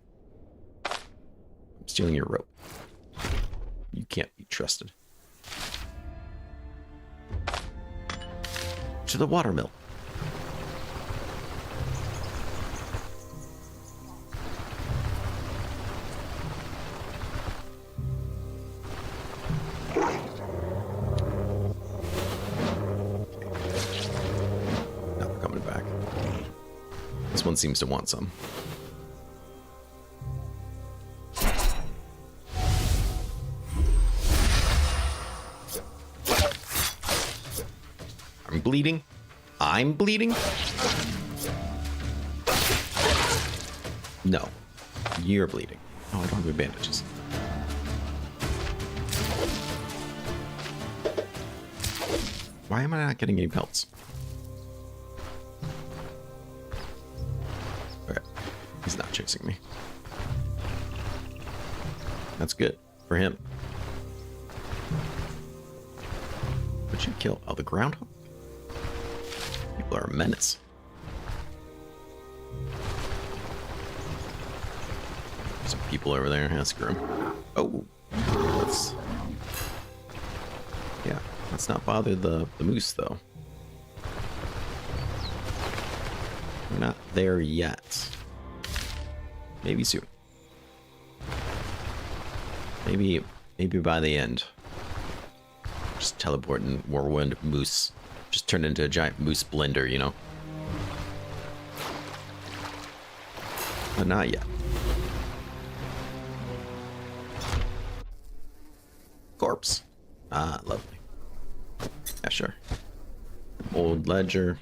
S1: I'm stealing your rope. You can't be trusted. To the watermill. This one seems to want some. I'm bleeding. I'm bleeding? No. You're bleeding. Oh, I don't have any bandages. Why am I not getting any pelts? Okay. He's not chasing me. That's good for him. What'd you kill? Oh, the groundhog? People are a menace. Some people over there. Yeah, screw 'em. Oh, yeah. Let's not bother the moose, though. We're not there yet. Maybe soon. Maybe by the end. Just teleporting whirlwind moose. Just turn into a giant moose blender, you know? But not yet. Corpse. Ah, lovely. Yeah, sure. Old ledger.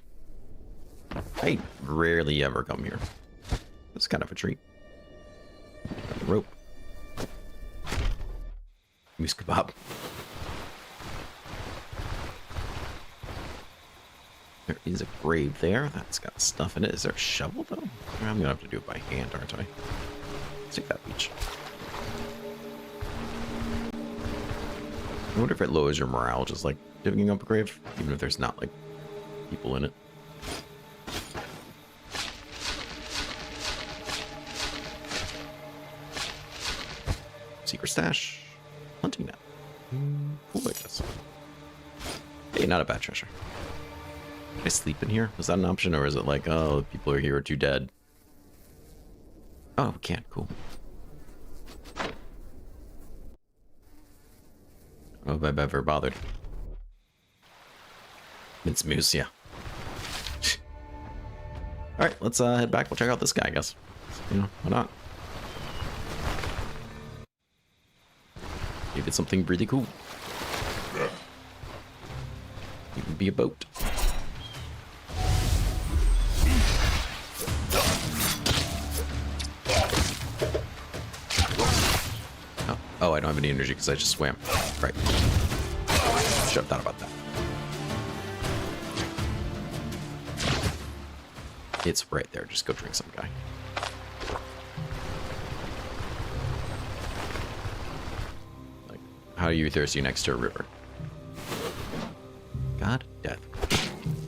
S1: I rarely ever come here. That's kind of a treat. Got the rope. Moose kebab. There is a grave there. That's got stuff in it. Is there a shovel, though? I'm going to have to do it by hand, aren't I? Let's take that beach. I wonder if it lowers your morale, just like digging up a grave, even if there's not, like, people in it. Secret stash. Hunting net. Cool, I guess. Hey, not a bad treasure. Can I sleep in here? Is that an option, or is it like, oh, people are here are too dead? Oh, we can. Cool. I don't know if I've ever bothered. Mince moose, yeah. Alright, let's head back. We'll check out this guy, I guess. You know, why not? Maybe it's something really cool. It would be a boat. Oh, I don't have any energy because I just swam. Right. Should have thought about that. It's right there. Just go drink some, guy. Like, how are you thirsty next to a river? God, death.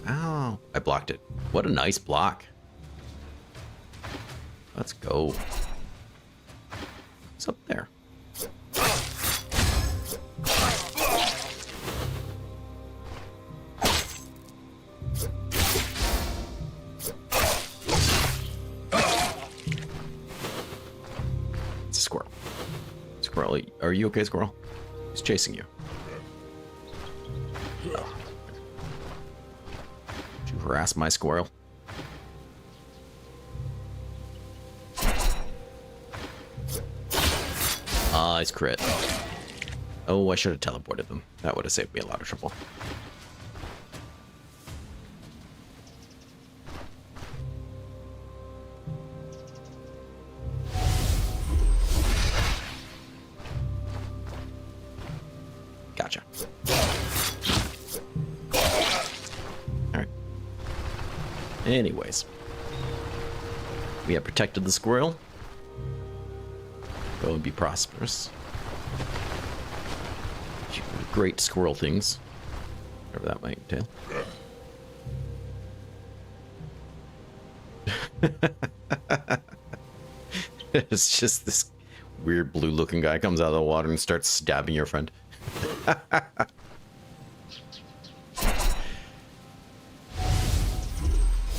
S1: Ow. I blocked it. What a nice block. Let's go. What's up there? Are you okay, squirrel? He's chasing you. Oh. Did you harass my squirrel? Ah, he's crit. Oh, I should have teleported them. That would have saved me a lot of trouble. Gotcha. Alright. Anyways. We have protected the squirrel. Go and be prosperous. Great squirrel things. Whatever that might entail. It's just this weird blue looking guy comes out of the water and starts stabbing your friend.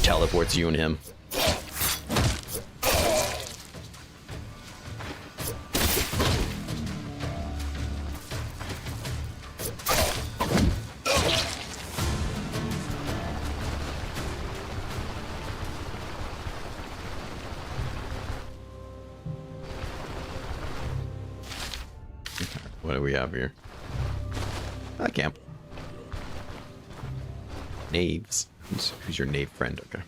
S1: Teleports you and him. What do we have here? A camp. Knaves. Who's your knave friend? Okay.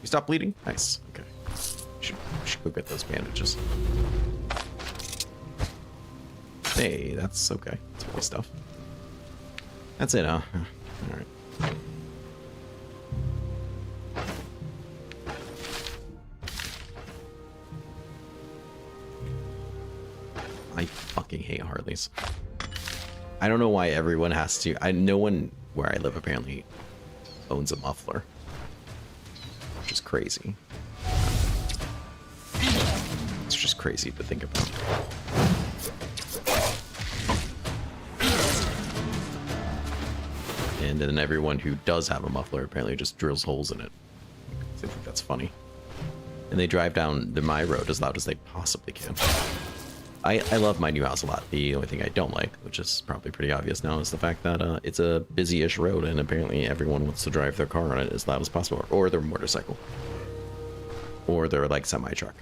S1: Stop bleeding? Nice. Okay. Should go get those bandages. Hey, that's okay. That's funny stuff. That's it, huh? Alright. I fucking hate Harleys. I don't know why everyone has to. No one where I live apparently owns a muffler. Which is crazy. It's just crazy to think about. And then everyone who does have a muffler apparently just drills holes in it. I think that's funny. And they drive down the my road as loud as they possibly can. I love my new house a lot. The only thing I don't like, which is probably pretty obvious now, is the fact that it's a busy-ish road, and apparently everyone wants to drive their car on it as loud as possible, or their motorcycle, or their like semi-truck.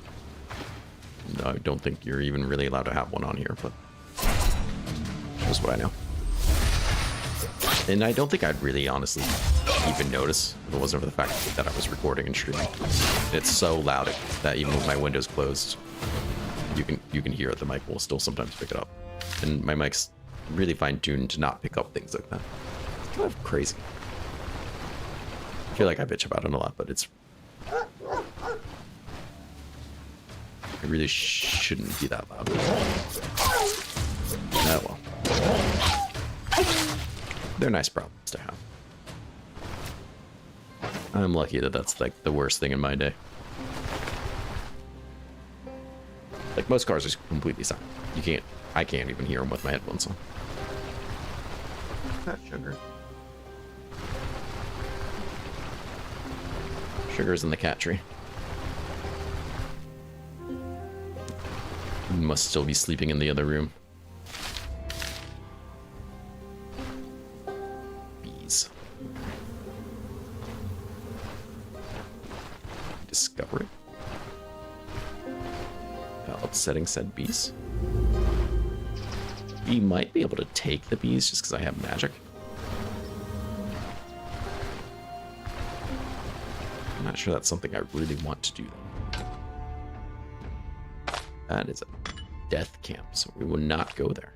S1: No, I don't think you're even really allowed to have one on here, but that's what I know. And I don't think I'd really honestly even notice if it wasn't for the fact that I was recording and streaming. It's so loud that even with my windows closed, you can hear it. The mic will still sometimes pick it up, and my mic's really fine-tuned to not pick up things like that. It's kind of crazy. I feel like I bitch about it a lot, but it's it really shouldn't be that loud. Oh well. They're nice problems to have. I'm lucky that that's like the worst thing in my day. Like, most cars are completely silent. I can't even hear them with my headphones on. That sugar. Sugar's in the cat tree. He must still be sleeping in the other room. Bees. Discover it. Upsetting said bees. We might be able to take the bees just because I have magic. I'm not sure that's something I really want to do. That is a death camp, so we will not go there.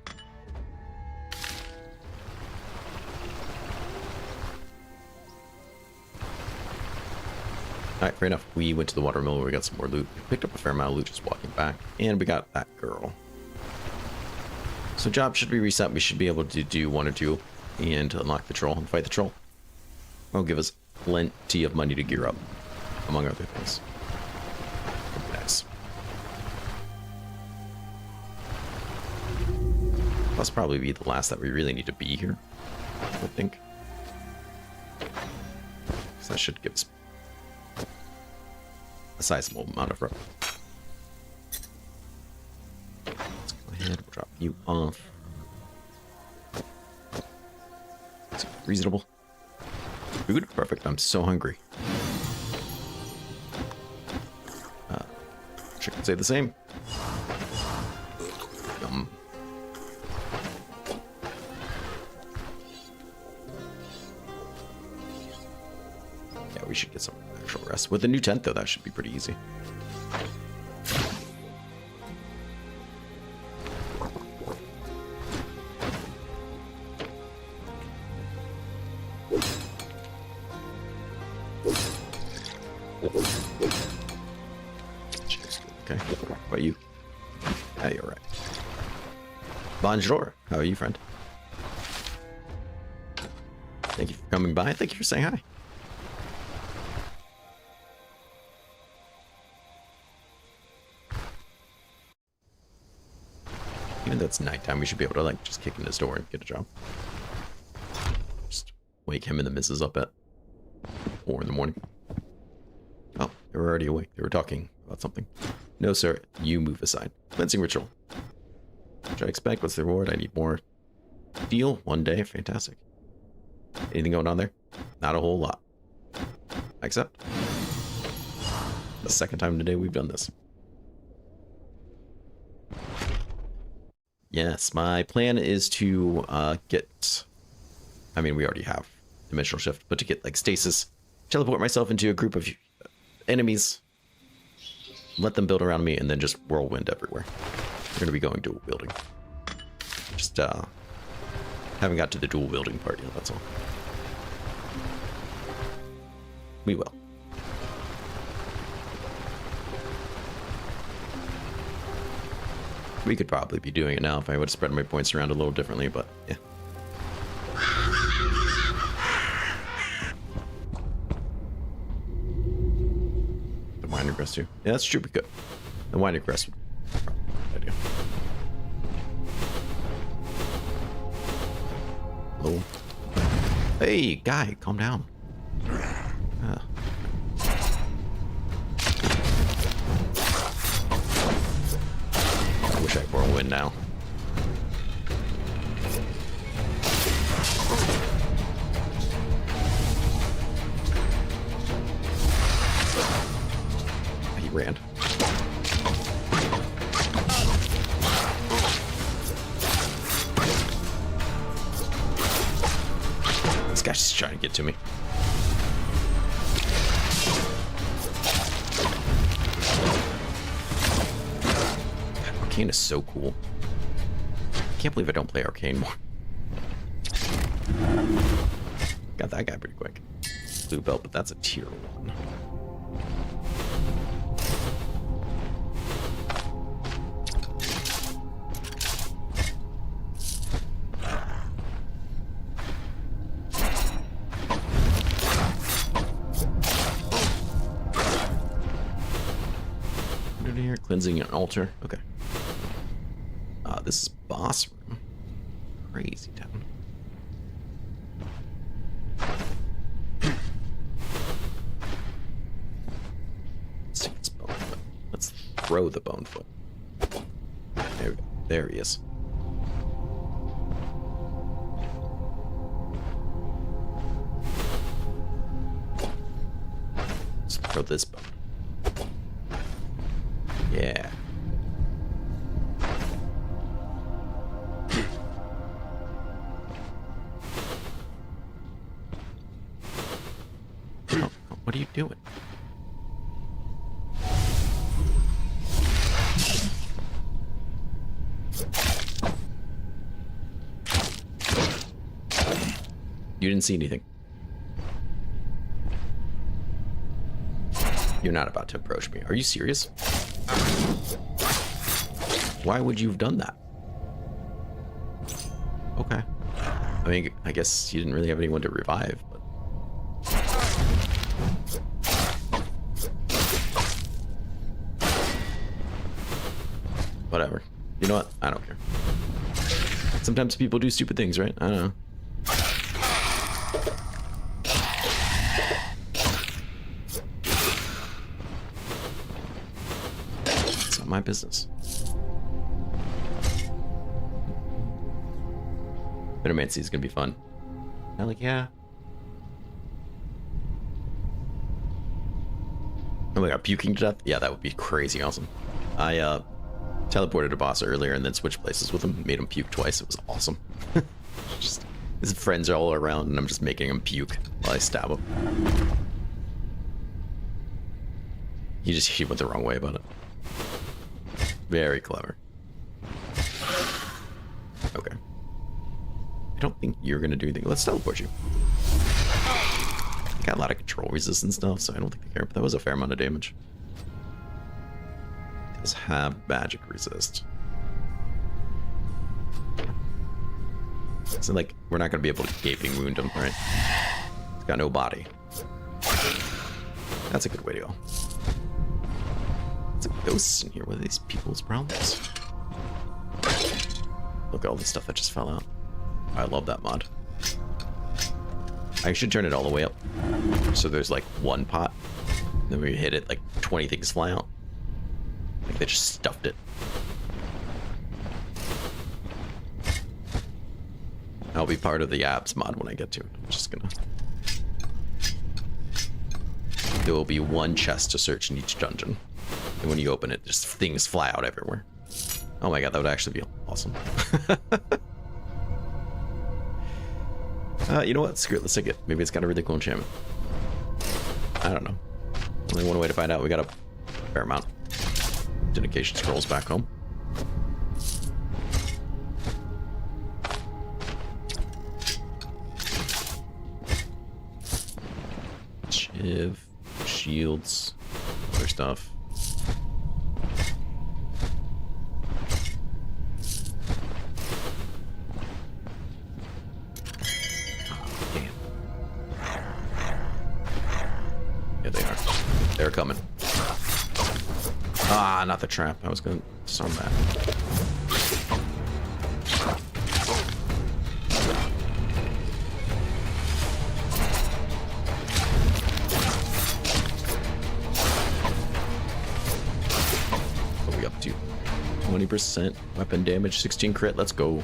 S1: Alright, fair enough. We went to the watermill where we got some more loot. We picked up a fair amount of loot just walking back. And we got that girl. So job should be reset. We should be able to do 1 or 2 and unlock the troll and fight the troll. That'll give us plenty of money to gear up, among other things. Nice. Plus probably be the last that we really need to be here, I think. So that should give us a sizable amount of rope. Let's go ahead, we'll drop you off. Is it reasonable? Food? Perfect, I'm so hungry. Chicken say the same. Yum. Yeah, we should get some actual rest. With the new tent, though, that should be pretty easy. Okay, what about you? Yeah, you're right. Bonjour. How are you, friend? Thank you for coming by. Thank you for saying hi. Even though it's nighttime, we should be able to, like, just kick in his door and get a job. Just wake him and the missus up at 4 in the morning. Oh, they were already awake. They were talking about something. No, sir. You move aside. Cleansing ritual. What should I expect? What's the reward? I need more. Deal. 1 day. Fantastic. Anything going on there? Not a whole lot. Accept. The second time today we've done this. Yes, my plan is to get... I mean, we already have dimensional shift, but to get, like, stasis, teleport myself into a group of enemies, let them build around me, and then just whirlwind everywhere. We're going to be going dual wielding. Just, haven't got to the dual wielding part yet, that's all. We will. We could probably be doing it now if I would have spread my points around a little differently, but yeah. The wine regress too. Yeah, that's true, we could. The wine regress would probably be a good idea. Hello. Hey, guy, calm down. I wish I could whirlwind now. He ran. This guy's just trying to get to me. Arcane is so cool. I can't believe I don't play Arcane more. Got that guy pretty quick. Blue belt, but that's a tier 1. What here? Cleansing an altar. Okay. This is boss room. Crazy town. Let's take this bone foot. Let's throw the bone foot. There we go. There he is. Let's throw this bone. Yeah. What are you doing? You didn't see anything. You're not about to approach me. Are you serious? Why would you have done that? Okay. I mean, I guess you didn't really have anyone to revive, but... Whatever. You know what? I don't care. Sometimes people do stupid things, right? I don't know. It's not my business. Bittermancy is gonna be fun. I'm like, yeah. Oh my god, puking to death? Yeah, that would be crazy awesome. I teleported a boss earlier and then switched places with him, made him puke twice. It was awesome. Just his friends are all around and I'm just making him puke while I stab him. He went the wrong way about it. Very clever. Okay. I don't think you're gonna do anything. Let's teleport you. Got a lot of control resistance stuff, so I don't think they care, but that was a fair amount of damage. It does have magic resist. So, like, we're not gonna be able to gaping wound him, right? It's got no body. That's a good way to go. There's ghosts in here. What are these people's problems? Look at all the stuff that just fell out. I love that mod. I should turn it all the way up. So there's like one pot Then we hit it, like 20 things fly out. Like they just stuffed it. I'll be part of the abs mod when I get to it. I'm just gonna... There will be one chest to search in each dungeon. And when you open it, just things fly out everywhere. Oh my god, that would actually be awesome. You know what? Screw it, let's take it. Maybe it's got a really cool enchantment. I don't know. Only one way to find out. We got a fair amount. Dedication scrolls back home. Shiv, shields, other stuff. Damn. Yeah, they are. They're coming. Ah, not the trap. I was gonna disarm that. What are we up to? 20% weapon damage, 16 crit. Let's go.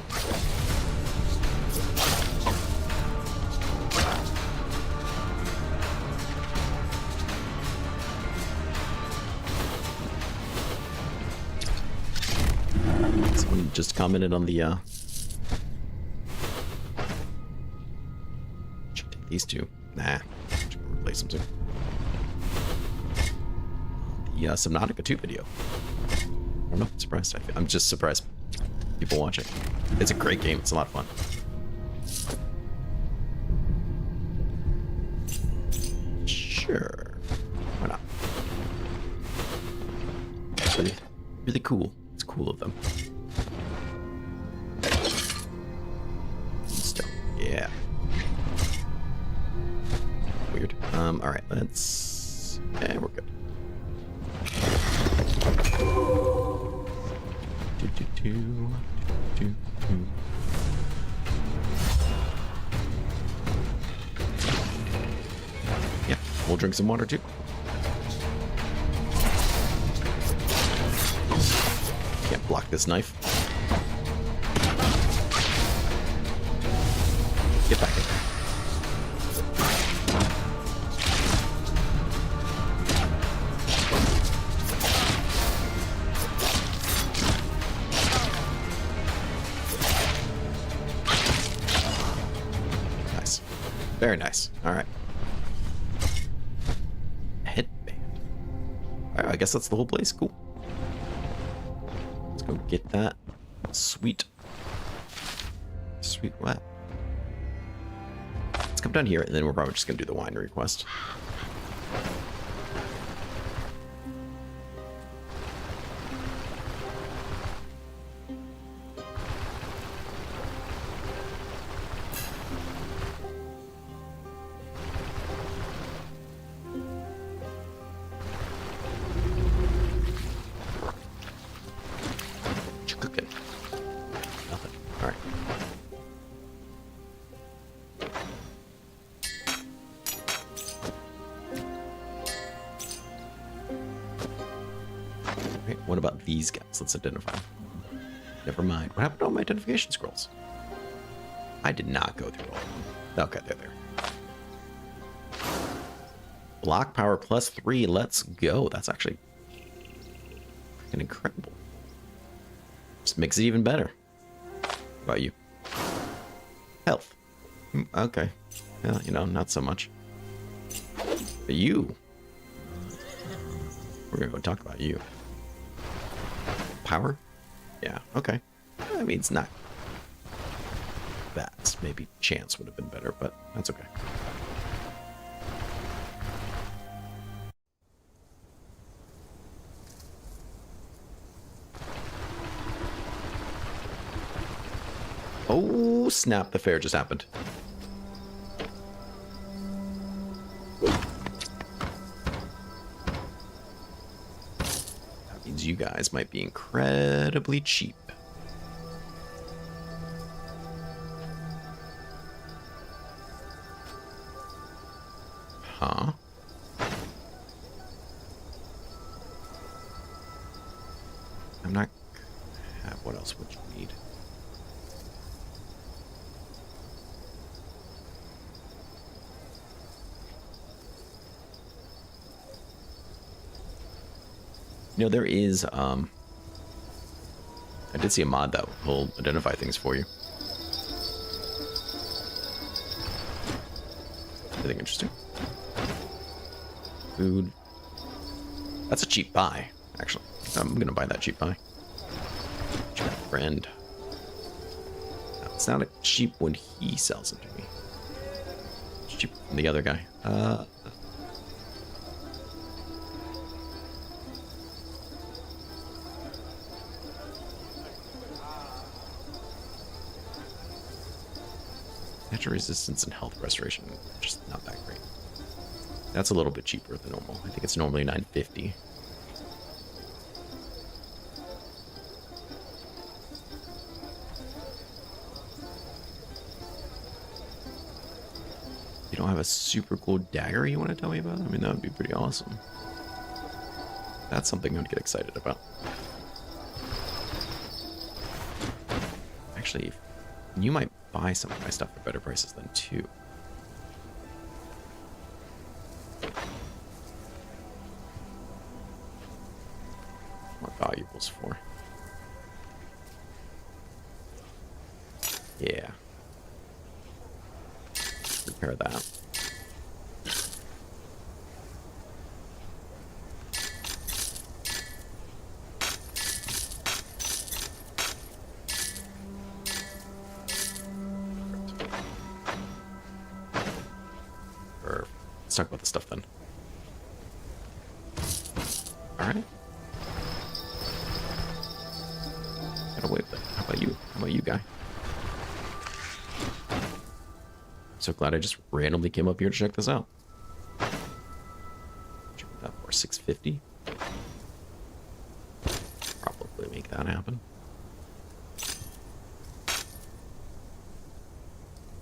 S1: Just commented on the should take these two. Nah, just gonna replace them too. The Subnautica 2 video. I don't know, surprised. I'm just surprised people watch it. It's a great game. It's a lot of fun. Sure, why not? Really, really cool. It's cool of them. Yeah. Weird. All right, let's... Yeah, we're good. Yeah, we'll drink some water too. Can't block this knife. Get back in there. Nice. Very nice. All right. Headband. All right, I guess that's the whole place. Cool. Let's go get that. Sweet. Sweet what? Let's come down here, and then we're probably just going to do the winery quest. What you cooking? Nothing. All right. What about these guys? Let's identify them. Never mind. What happened to all my identification scrolls? I did not go through all of them. Okay, they're there. Block power +3. Let's go. That's actually freaking incredible. Just makes it even better. What about you? Health. Okay. Well, you know, not so much. But you. We're gonna go talk about you. Power? Yeah, okay. I mean, it's not that. Maybe chance would have been better, but that's okay. Oh, snap. The fair just happened. You guys might be incredibly cheap. Huh? I'm not... What else would you need? You know, there is, I did see a mod that will identify things for you. Anything interesting? Food. That's a cheap buy, actually. I'm gonna buy that cheap buy. Cheap friend. It's not a cheap when he sells it to me. It's cheap from the other guy. Natural resistance and health restoration, just not that great. That's a little bit cheaper than normal. I think it's normally $9.50. You don't have a super cool dagger you want to tell me about? I mean, that would be pretty awesome. That's something I'd get excited about. Actually, you might buy some of my stuff for better prices than two. More valuables for. Yeah. Repair that. Let's talk about the stuff then. Alright. Gotta wait, but how about you? How about you, guy? So glad I just randomly came up here to check this out. Check that for $6.50. Probably make that happen.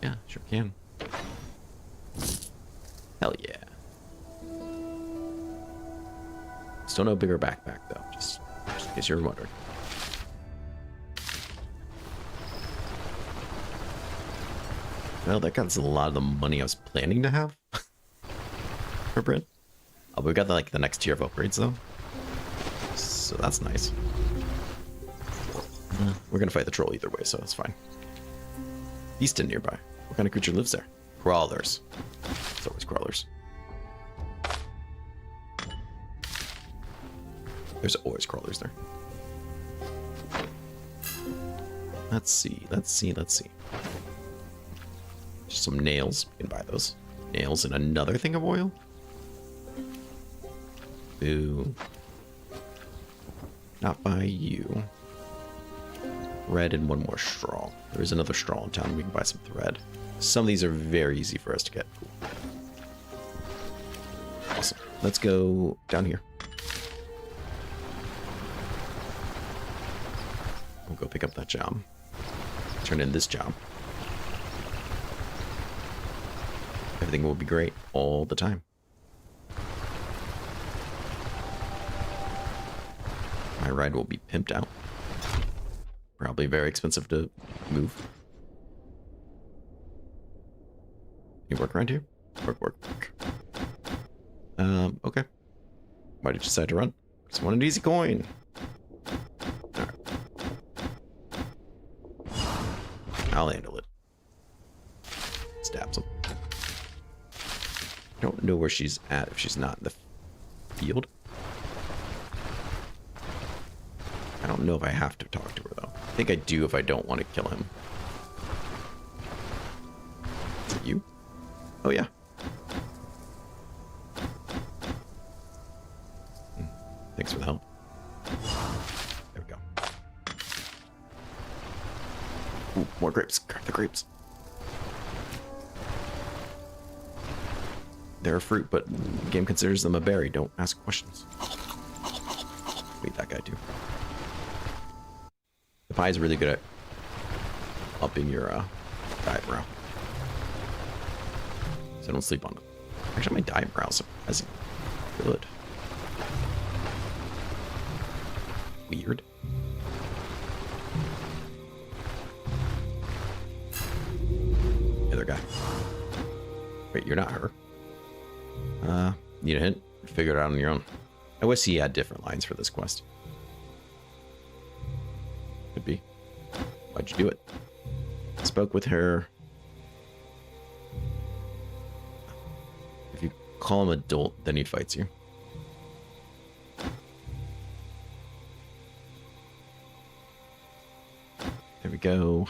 S1: Yeah, sure can. Hell yeah. Still no bigger backpack though, just in case you're wondering. Well, that got us a lot of the money I was planning to have for bread. Oh, but we got the next tier of upgrades though, so that's nice. We're gonna fight the troll either way, so that's fine. Beastin nearby. What kind of creature lives there? Crawlers. It's always crawlers. There's always crawlers there. Let's see. Just some nails. You can buy those. Nails and another thing of oil? Boo. Not by you. Thread and one more straw. There is another straw in town. We can buy some thread. Some of these are very easy for us to get. Cool. Awesome. Let's go down here. We'll go pick up that job. Turn in this job. Everything will be great all the time. My ride will be pimped out. Probably very expensive to move. You work around here? Work. Okay. Why did you decide to run? Just want an easy coin. Alright. I'll handle it. Stabs him. I don't know where she's at if she's not in the field. I don't know if I have to talk to her though. I think I do if I don't want to kill him. Is it you? Oh yeah. Thanks for the help. There we go. Ooh, more grapes. Grab the grapes. They're a fruit, but the game considers them a berry. Don't ask questions. Wait, that guy too. The pie is really good at upping your diet brow. So don't sleep on it. Actually, my diet brows are good. Weird. Wait, you're not her. Need a hint? Figure it out on your own. I wish he had different lines for this quest. Could be. Why'd you do it? Spoke with her. If you call him adult, then he fights you. There we go.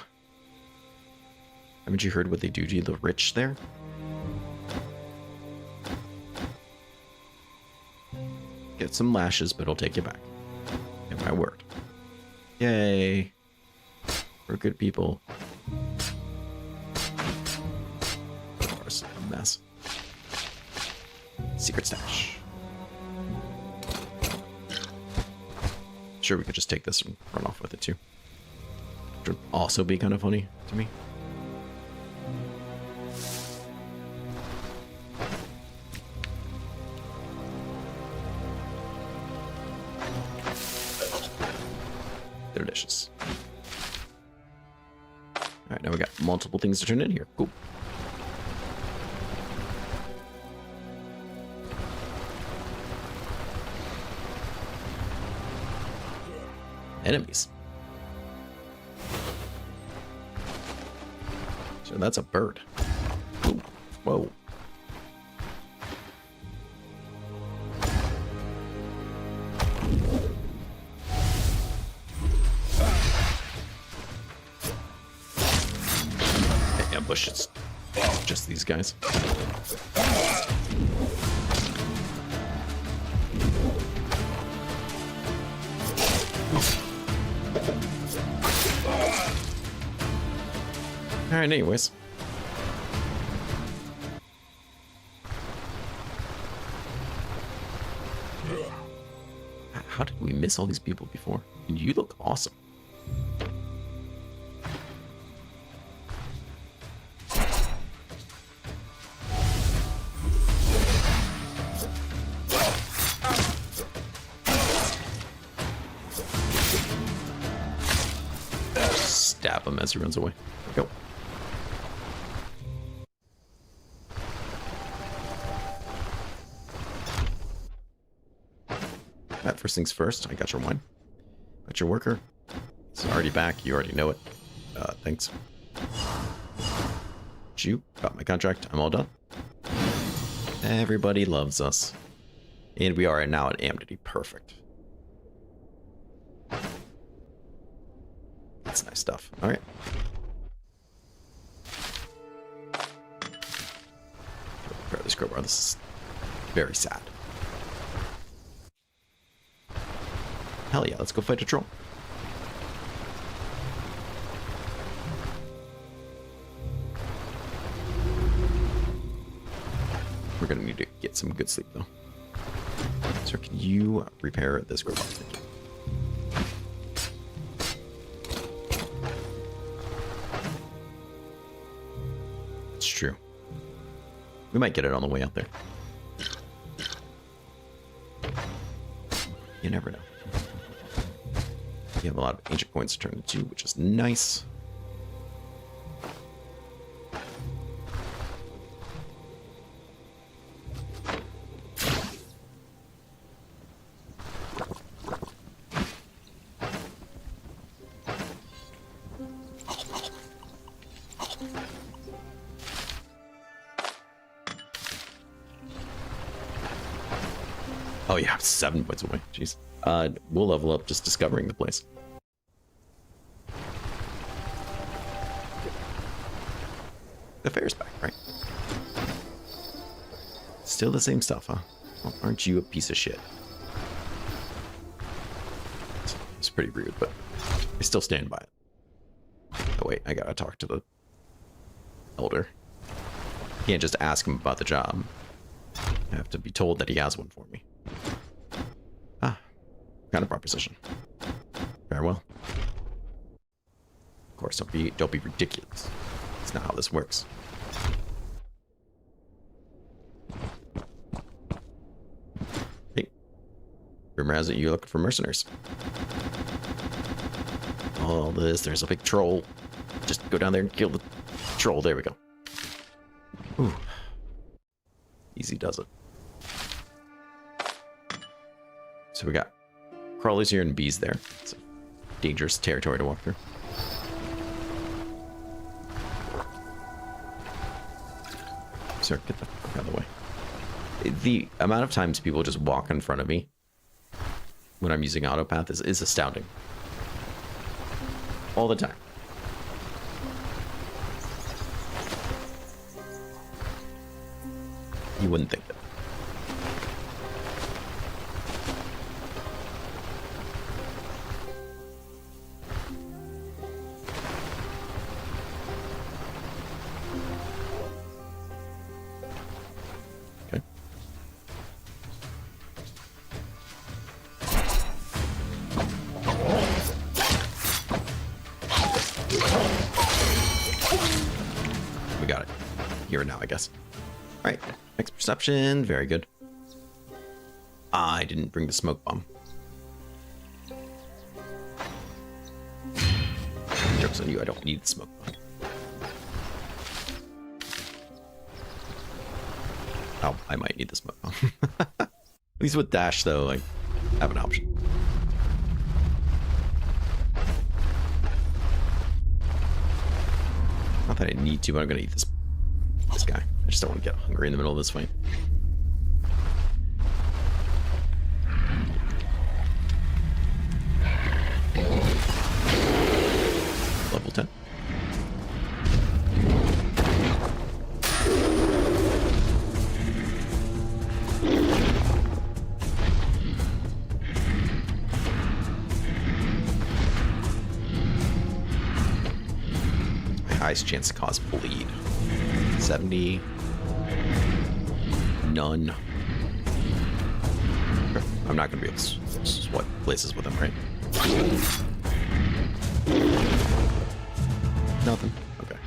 S1: Haven't you heard what they do to the rich there? Get some lashes, but I'll take you back. Get my word. Yay. We're good people. Of course, a mess. Secret stash. Sure, we could just take this and run off with it too. Which would also be kind of funny to me. Delicious. Alright, now we got multiple things to turn in here. Cool. Enemies. So that's a bird. Ooh. Whoa. Ambush, it's just these guys. Alright, anyways. How did we miss all these people before? You look awesome. Stab him as he runs away. Go. First things first, I got your wine. Got your worker. It's already back. You already know it. Thanks. You got my contract. I'm all done. Everybody loves us. And we are now at Amity. Perfect. That's nice stuff. All right. Repair this crowbar. This is very sad. Hell yeah, let's go fight a troll. We're gonna need to get some good sleep though. So can you repair this crowbar? It's true. We might get it on the way out there. You never know. You have a lot of ancient coins to turn into, which is nice. Oh yeah, 7 points away. Jeez. We'll level up just discovering the place. The fair's back, right? Still the same stuff, huh? Well, aren't you a piece of shit? It's pretty rude, but I still stand by it. Oh wait, I gotta talk to the elder. Can't just ask him about the job. I have to be told that he has one for me. Ah, kind of proposition. Farewell. Of course, don't be ridiculous. That's not how this works. Hey, rumor has it you're looking for mercenaries. All this, there's a big troll. Just go down there and kill the troll. There we go. Ooh, easy does it. So we got crawlers here and bees there. It's a dangerous territory to walk through. Sir, get the fuck out of the way. The amount of times people just walk in front of me when I'm using autopath is astounding. All the time. You wouldn't think it. Okay. We got it. Here and now, I guess. All right. Next perception. Very good. I didn't bring the smoke bomb. Joke's on you. I don't need the smoke bomb. Oh, I might need the smoke bomb. At least with dash, though, I have an option. Not that I need to, but I'm gonna eat this guy. I just don't want to get hungry in the middle of this fight. Level 10. My highest chance to cause bleed. 70. None. I'm not going to be able to swipe places with him, right? Nothing. Okay.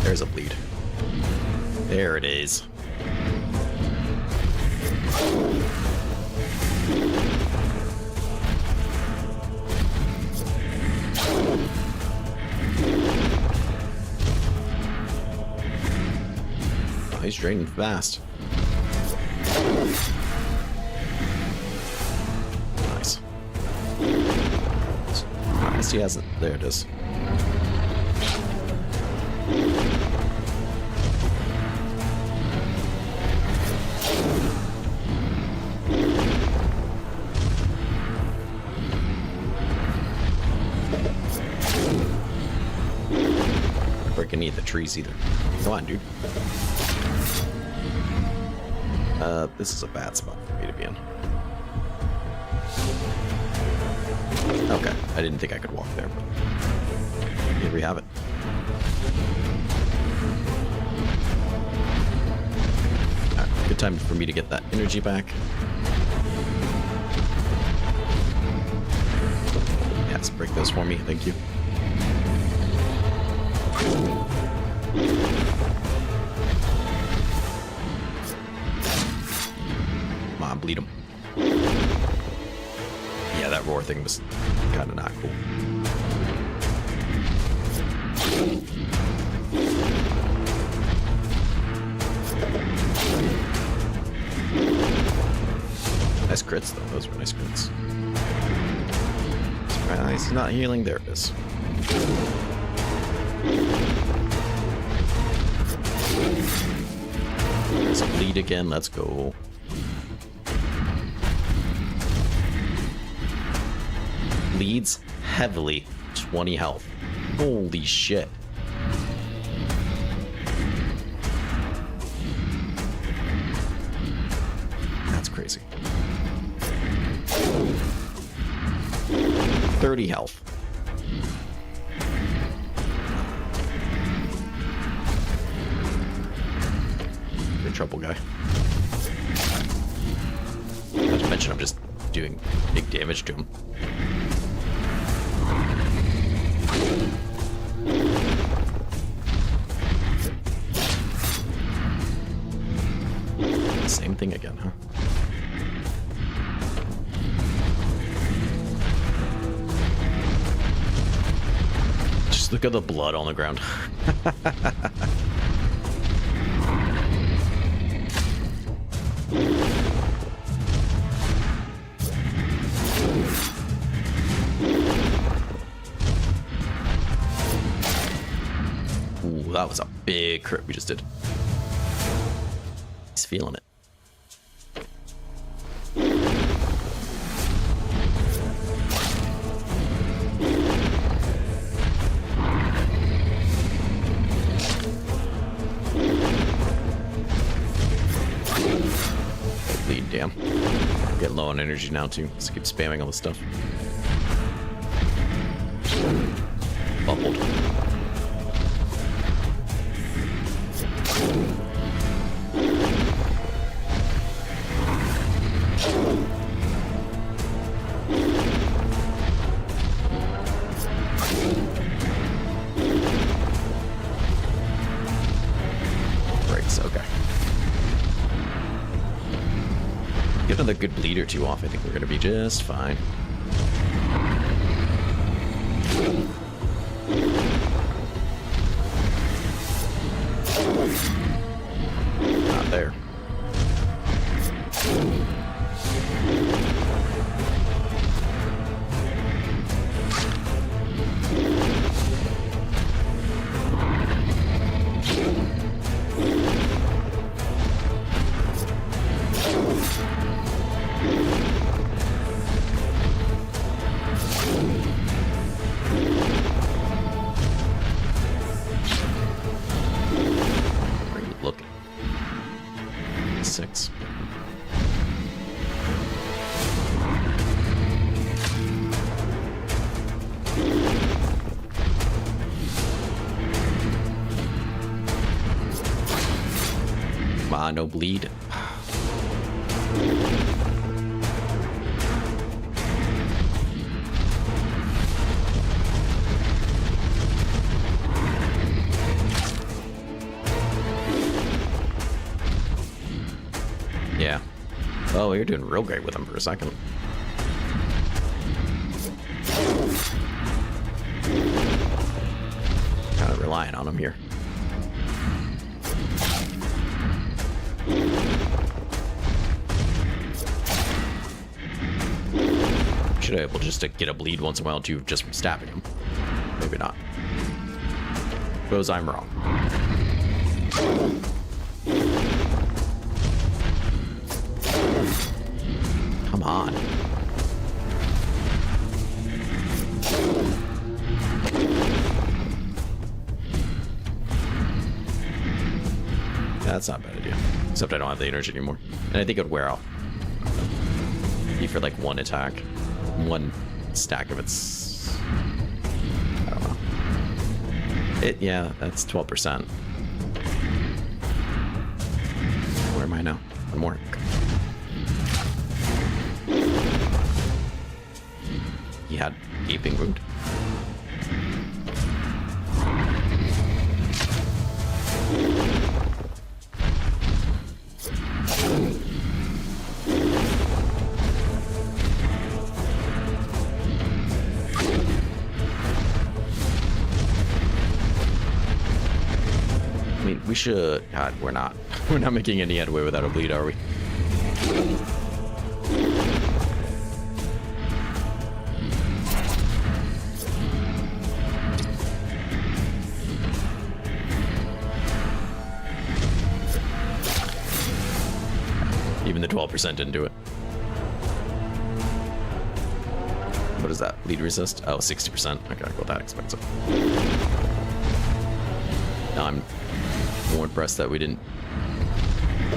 S1: There's a bleed. There it is. Oh, he's draining fast. Nice. I guess he hasn't. There it is. Freaking eat the trees either. Come on, dude. This is a bad spot for me to be in. Okay, I didn't think I could walk there, but here we have it. Alright, good time for me to get that energy back. Yes, break those for me, thank you. Come on, bleed him. Yeah, that roar thing was kind of not cool. Nice crits, though. Those were nice crits. Surprise, he's not healing. There it is. There's a bleed again. Let's go. Bleeds heavily. 20 health. Holy shit. That's crazy. 30 health. You're in trouble, guy. Not to mention I'm just doing big damage to him. Same thing again, huh? Just look at the blood on the ground. Ooh, that was a big crit we just did. He's feeling it. Bleed, damn. I'm getting low on energy now too, so keep spamming all this stuff. Bubbled. Get another good bleed or two off. I think we're going to be just fine. Not there. No bleed. Yeah. Oh, you're doing real great with him for a second. Kind of relying on him here. Should I be able just to get a bleed once in a while too, just from stabbing him? Maybe not. Suppose I'm wrong. Come on. That's not a bad idea. Except I don't have the energy anymore. And I think it would wear off. Be for like one attack. One stack of its... I don't know. Yeah, that's 12%. Where am I now? One more. He had gaping wound. We should... God, we're not. We're not making any headway without a bleed, are we? Even the 12% didn't do it. What is that? Bleed resist? Oh, 60%. Okay, well, that expensive. No, I'm more impressed that we didn't...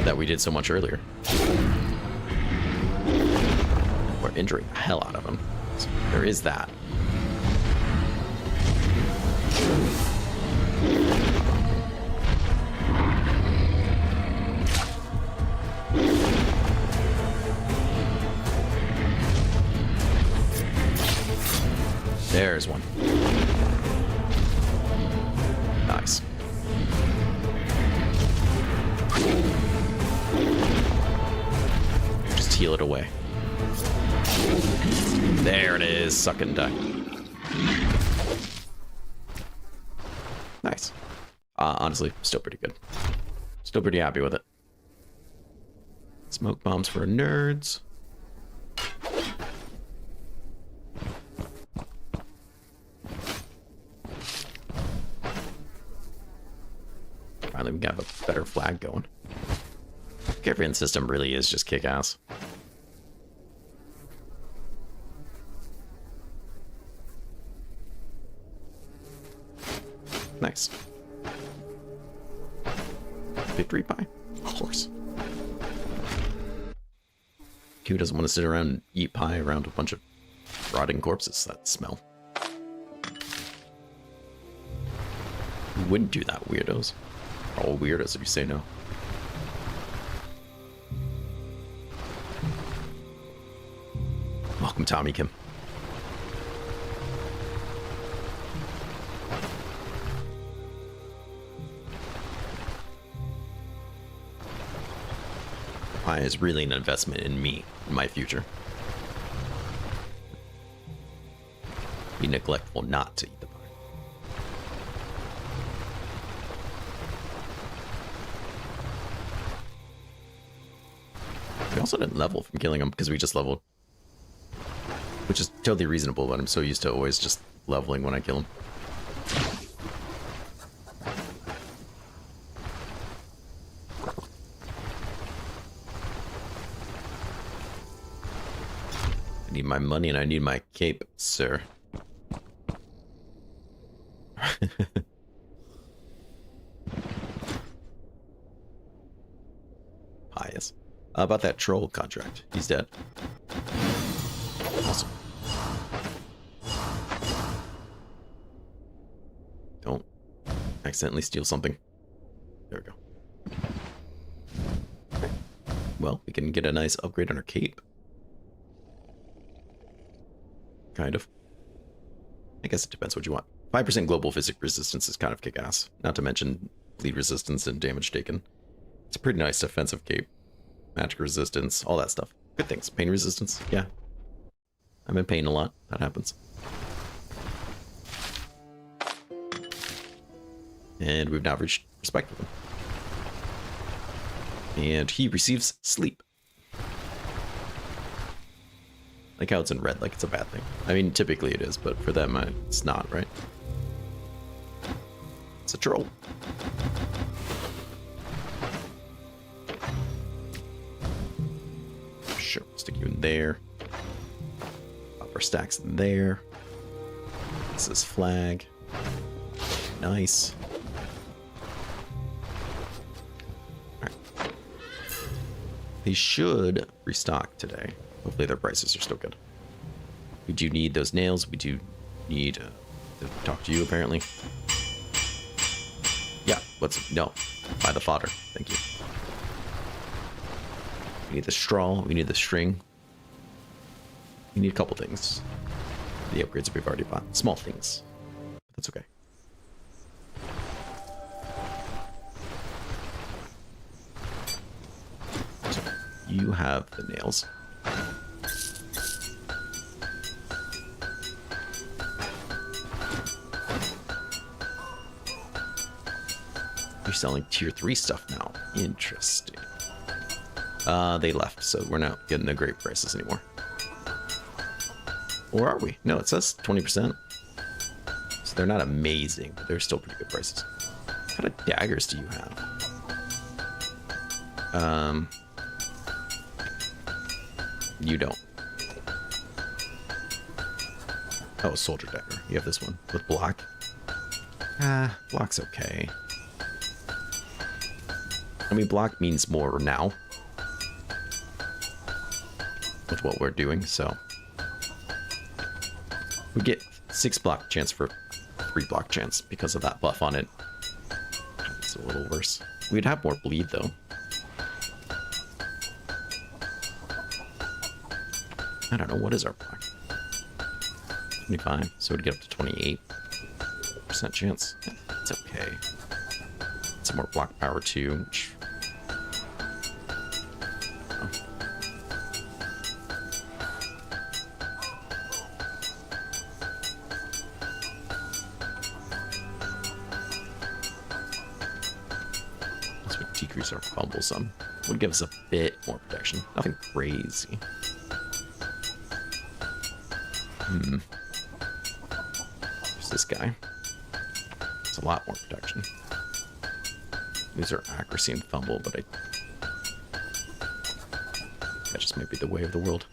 S1: that we did so much earlier. We're injuring the hell out of him. So there is that. There's one. Nice. heal it away. There it is. Suck it and die. Nice. Honestly, still pretty good. Still pretty happy with it. Smoke bombs for nerds. Finally, we got a better flag going. Caravan system really is just kick-ass. Nice. Victory pie? Of course. Who doesn't want to sit around and eat pie around a bunch of rotting corpses that smell? Who wouldn't do that, weirdos? All weirdos if you say no. Welcome, Tommy Kim. Pie is really an investment in me, in my future. Be neglectful not to eat the pie. We also didn't level from killing him because we just leveled. Which is totally reasonable, but I'm so used to always just leveling when I kill him. I need my money and I need my cape, sir. Pious. About that troll contract. He's dead. Awesome. Don't accidentally steal something. There we go. Okay. Well, we can get a nice upgrade on our cape. Kind of. I guess it depends what you want. 5% global physic resistance is kind of kick-ass. Not to mention bleed resistance and damage taken. It's a pretty nice defensive cape. Magic resistance, all that stuff. Good things. Pain resistance, yeah. I'm in pain a lot. That happens. And we've now reached respect with him. And he receives sleep. Like how it's in red, like it's a bad thing. I mean, typically it is, but for them, it's not, right? It's a troll. Sure, stick you in there. Pop our stacks in there. This is flag. Nice. Alright. They should restock today. Hopefully their prices are still good. We do need those nails. We do need to talk to you, apparently. Yeah, no. Buy the fodder. Thank you. We need the straw. We need the string. We need a couple things. The upgrades that we've already bought. Small things. But that's okay. So, you have the nails. You're selling tier 3 stuff now. Interesting. They left, so we're not getting the great prices anymore. Or are we? No, it says 20%. So they're not amazing, but they're still pretty good prices. What kind of daggers do you have? You don't. Oh, soldier dagger. You have this one with block. Block's okay. I mean, block means more now with what we're doing, so we get 6 block chance for 3 block chance because of that buff on it. It's a little worse. We'd have more bleed though. I don't know, what is our block? 25, so we'd get up to 28% chance. Yeah, it's okay. Some more block power too, which would decrease our fumble some. Would give us a bit more protection. Nothing crazy. There's this guy. It's a lot more protection. These are accuracy and fumble, but that just might be the way of the world.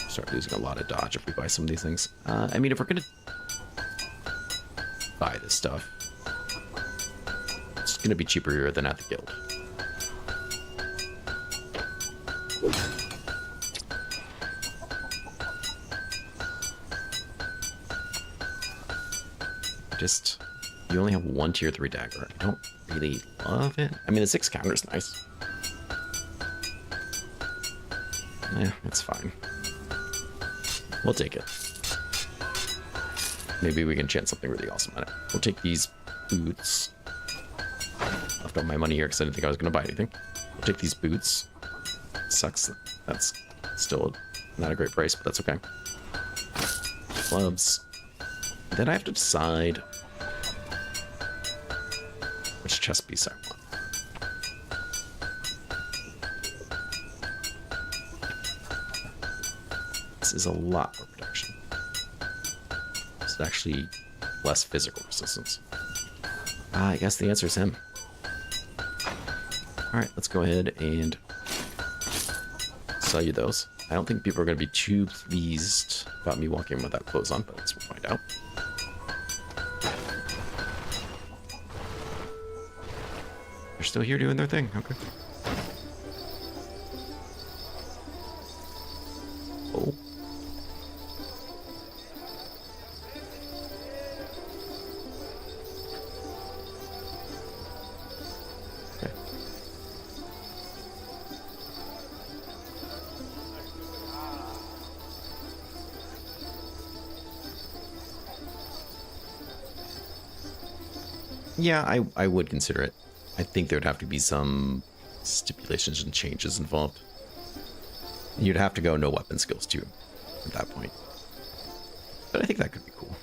S1: Start losing a lot of dodge if we buy some of these things. I mean, if we're gonna buy this stuff, it's gonna be cheaper here than at the guild. You only have one tier 3 dagger. I don't really love it. I mean, the 6 counter is nice. Yeah, it's fine. We'll take it. Maybe we can chance something really awesome on it. We'll take these boots. Left all my money here because I didn't think I was going to buy anything. We'll take these boots. Sucks. That's still not a great price, but that's okay. Gloves. Then I have to decide which chest piece I want. This is a lot more protection. This is actually less physical resistance. I guess the answer is him. Alright, let's go ahead and sell you those. I don't think people are going to be too pleased about me walking without clothes on, but let's find out. They're still here doing their thing. Okay. Oh. Okay. Yeah, I would consider it. I think there would have to be some stipulations and changes involved. You'd have to go no weapon skills too at that point. But I think that could be cool.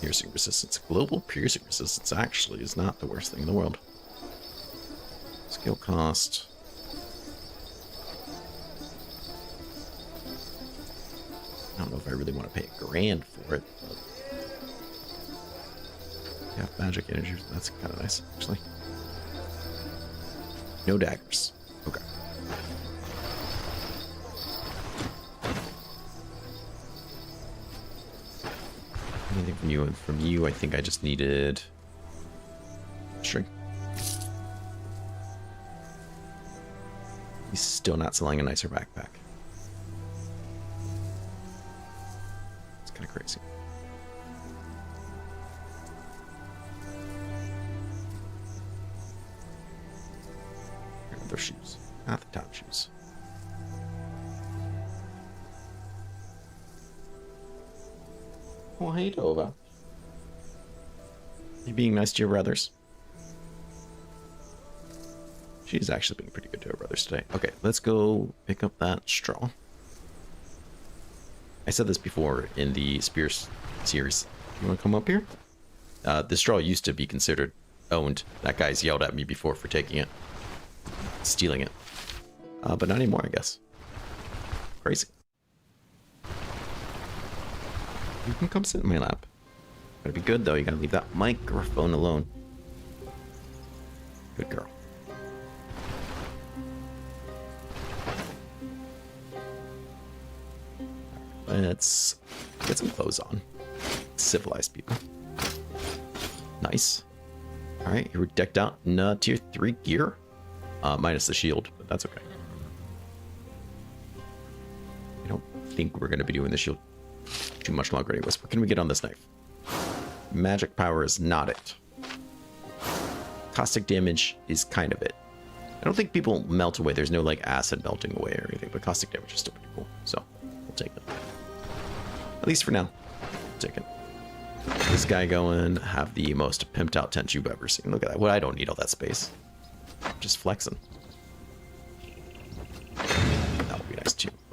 S1: Piercing resistance. Global piercing resistance actually is not the worst thing in the world. Skill cost. I don't know if I really want to pay $1,000 for it, but yeah, magic energy. That's kind of nice, actually. No daggers. Okay. Anything from you? And from you, I think I just needed string. He's still not selling a nicer backpack. It's kind of crazy. Their shoes, not the top shoes. Oh, hey, Dova. You being nice to your brothers? She's actually being pretty good to her brothers today. Okay, let's go pick up that straw. I said this before in the Spears series. You want to come up here? The straw used to be considered owned. That guy's yelled at me before for taking it. Stealing it. But not anymore, I guess. Crazy. You can come sit in my lap. Gotta be good, though. You gotta leave that microphone alone. Good girl. Let's get some clothes on. Civilized people. Nice. Alright, here we're decked out in tier 3 gear. Minus the shield, but that's okay. I don't think we're going to be doing the shield too much longer anyways. What can we get on this knife? Magic power is not it. Caustic damage is kind of it. I don't think people melt away. There's no like acid melting away or anything, but caustic damage is still pretty cool. So we'll take it. At least for now. We'll take it. This guy going have the most pimped out tent you've ever seen. Look at that. Well, I don't need all that space. Just flexing.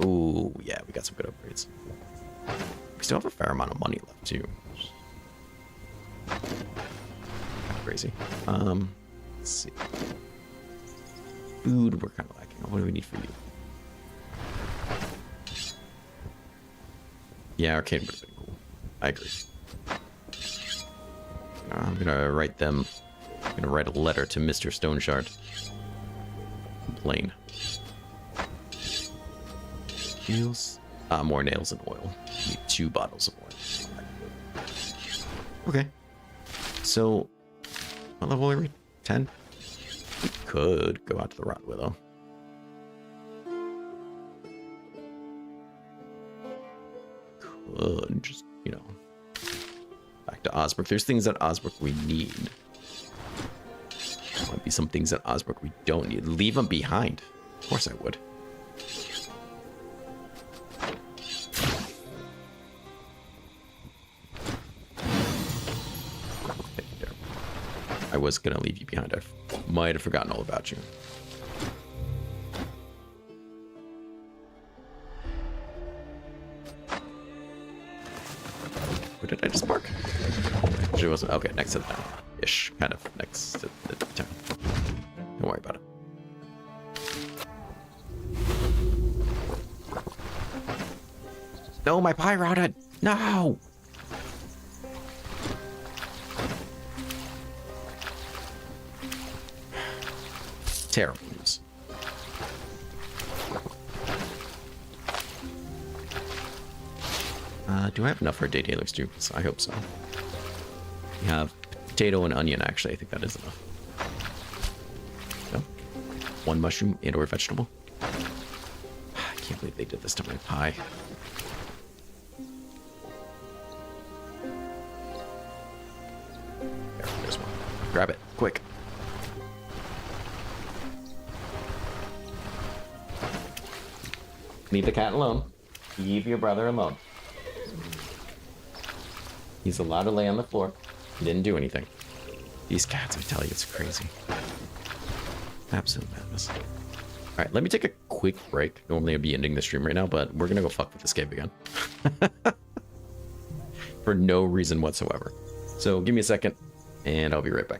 S1: Ooh, yeah, we got some good upgrades. We still have a fair amount of money left, too. Crazy. Let's see. Food, we're kind of lacking. What do we need for you? Yeah, arcane would have been cool. I agree. I'm gonna write them. I'm gonna write a letter to Mr. Stoneshard. Complain. Nails. More nails and oil. Need 2 bottles of oil. Okay. So, what level are we? 10? We could go out to the Rot Willow. Could just, you know, back to Osbrook. There's things at Osbrook we need. Might be some things at Osbrook we don't need. Leave them behind. Of course I would. I was gonna leave you behind. I might have forgotten all about you. Where did I just park? Actually, it wasn't. Okay, next to the town. Ish. Kind of next to the town. Don't worry about it. No, my pie routed! No! Terrible news. Do I have enough for day dealers too? I hope so. We have potato and onion, actually. I think that is enough. No? 1 mushroom and or vegetable. I can't believe they did this to my pie. There's one. Grab it, quick. Leave the cat alone. Leave your brother alone. He's allowed to lay on the floor. He didn't do anything. These cats, I tell you, it's crazy. Absolute madness. Alright, let me take a quick break. Normally I'd be ending the stream right now, but we're gonna go fuck with this cave again. For no reason whatsoever. So give me a second, and I'll be right back.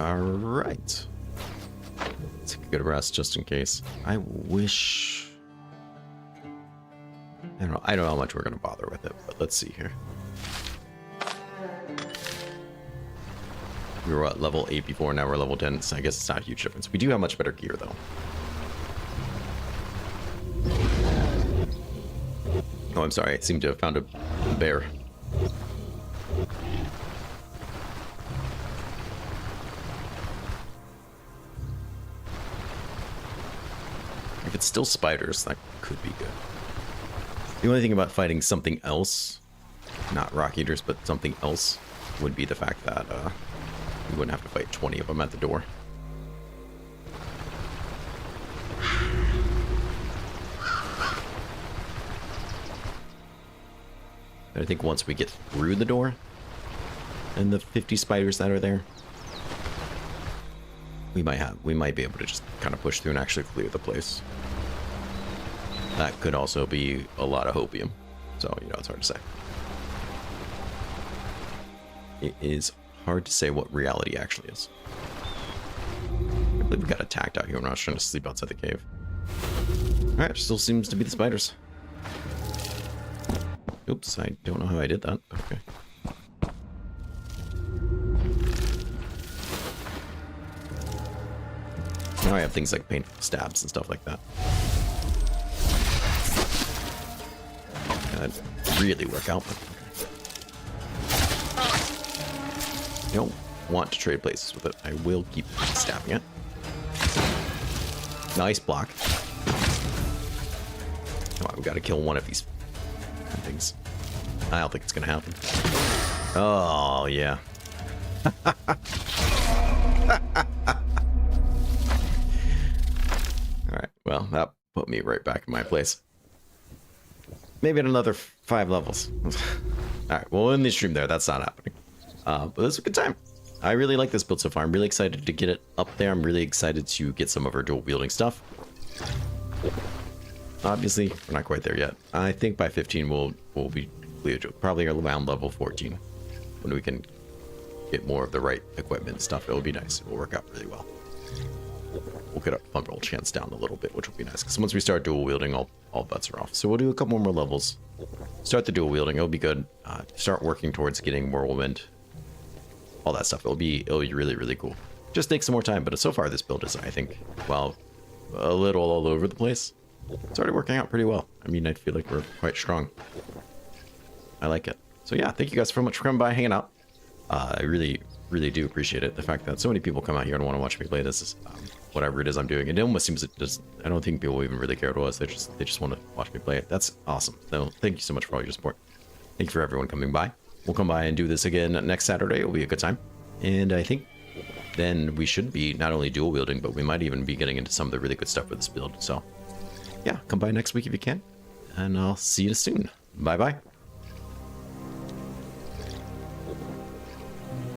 S1: Alright. Take a good rest just in case. I wish... I don't know how much we're going to bother with it, but let's see here. We were at level 8 before, now we're level 10, so I guess it's not a huge difference. We do have much better gear, though. Oh, I'm sorry. I seem to have found a bear. If it's still spiders, that could be good. The only thing about fighting something else, not rock eaters, but something else, would be the fact that you wouldn't have to fight 20 of them at the door. I think once we get through the door and the 50 spiders that are there, we might be able to just kind of push through and actually clear the place. That could also be a lot of hopium, so you know, it's hard to say. It is hard to say what reality actually is. I believe we got attacked out here when I was trying to sleep outside the cave. Alright, still seems to be the spiders. Oops, I don't know how I did that. Okay. Now I have things like painful stabs and stuff like that. That really work out, but okay. I don't want to trade places with it. I will keep stabbing it. Nice block. Oh, I've got to kill one of these things. I don't think it's gonna happen. Oh, yeah. Alright, well, that put me right back in my place. Maybe at another 5 levels. Alright, well, in the stream there, that's not happening. But it was a good time. I really like this build so far. I'm really excited to get it up there. I'm really excited to get some of our dual wielding stuff. Obviously, we're not quite there yet. I think by 15 we'll be probably around level 14 when we can get more of the right equipment and stuff. It'll be nice. It will work out really well. We'll get our fumble chance down a little bit, which will be nice. Because once we start dual wielding, all bets are off. So we'll do a couple more levels. Start the dual wielding. It'll be good. Start working towards getting whirlwind. All that stuff. It'll be really, really cool. Just take some more time. But so far, this build is, I think, well, a little all over the place. It's already working out pretty well. I mean, I feel like we're quite strong. I like it. So yeah, thank you guys so much for coming by, hanging out. I really, really do appreciate it. The fact that so many people come out here and want to watch me play this is whatever it is I'm doing. It almost seems it just, I don't think people even really care what it was. They just want to watch me play it. That's awesome. So thank you so much for all your support. Thank you for everyone coming by. We'll come by and do this again next Saturday. It'll be a good time. And I think then we should be not only dual wielding, but we might even be getting into some of the really good stuff with this build. So yeah, come by next week if you can. And I'll see you soon. Bye-bye.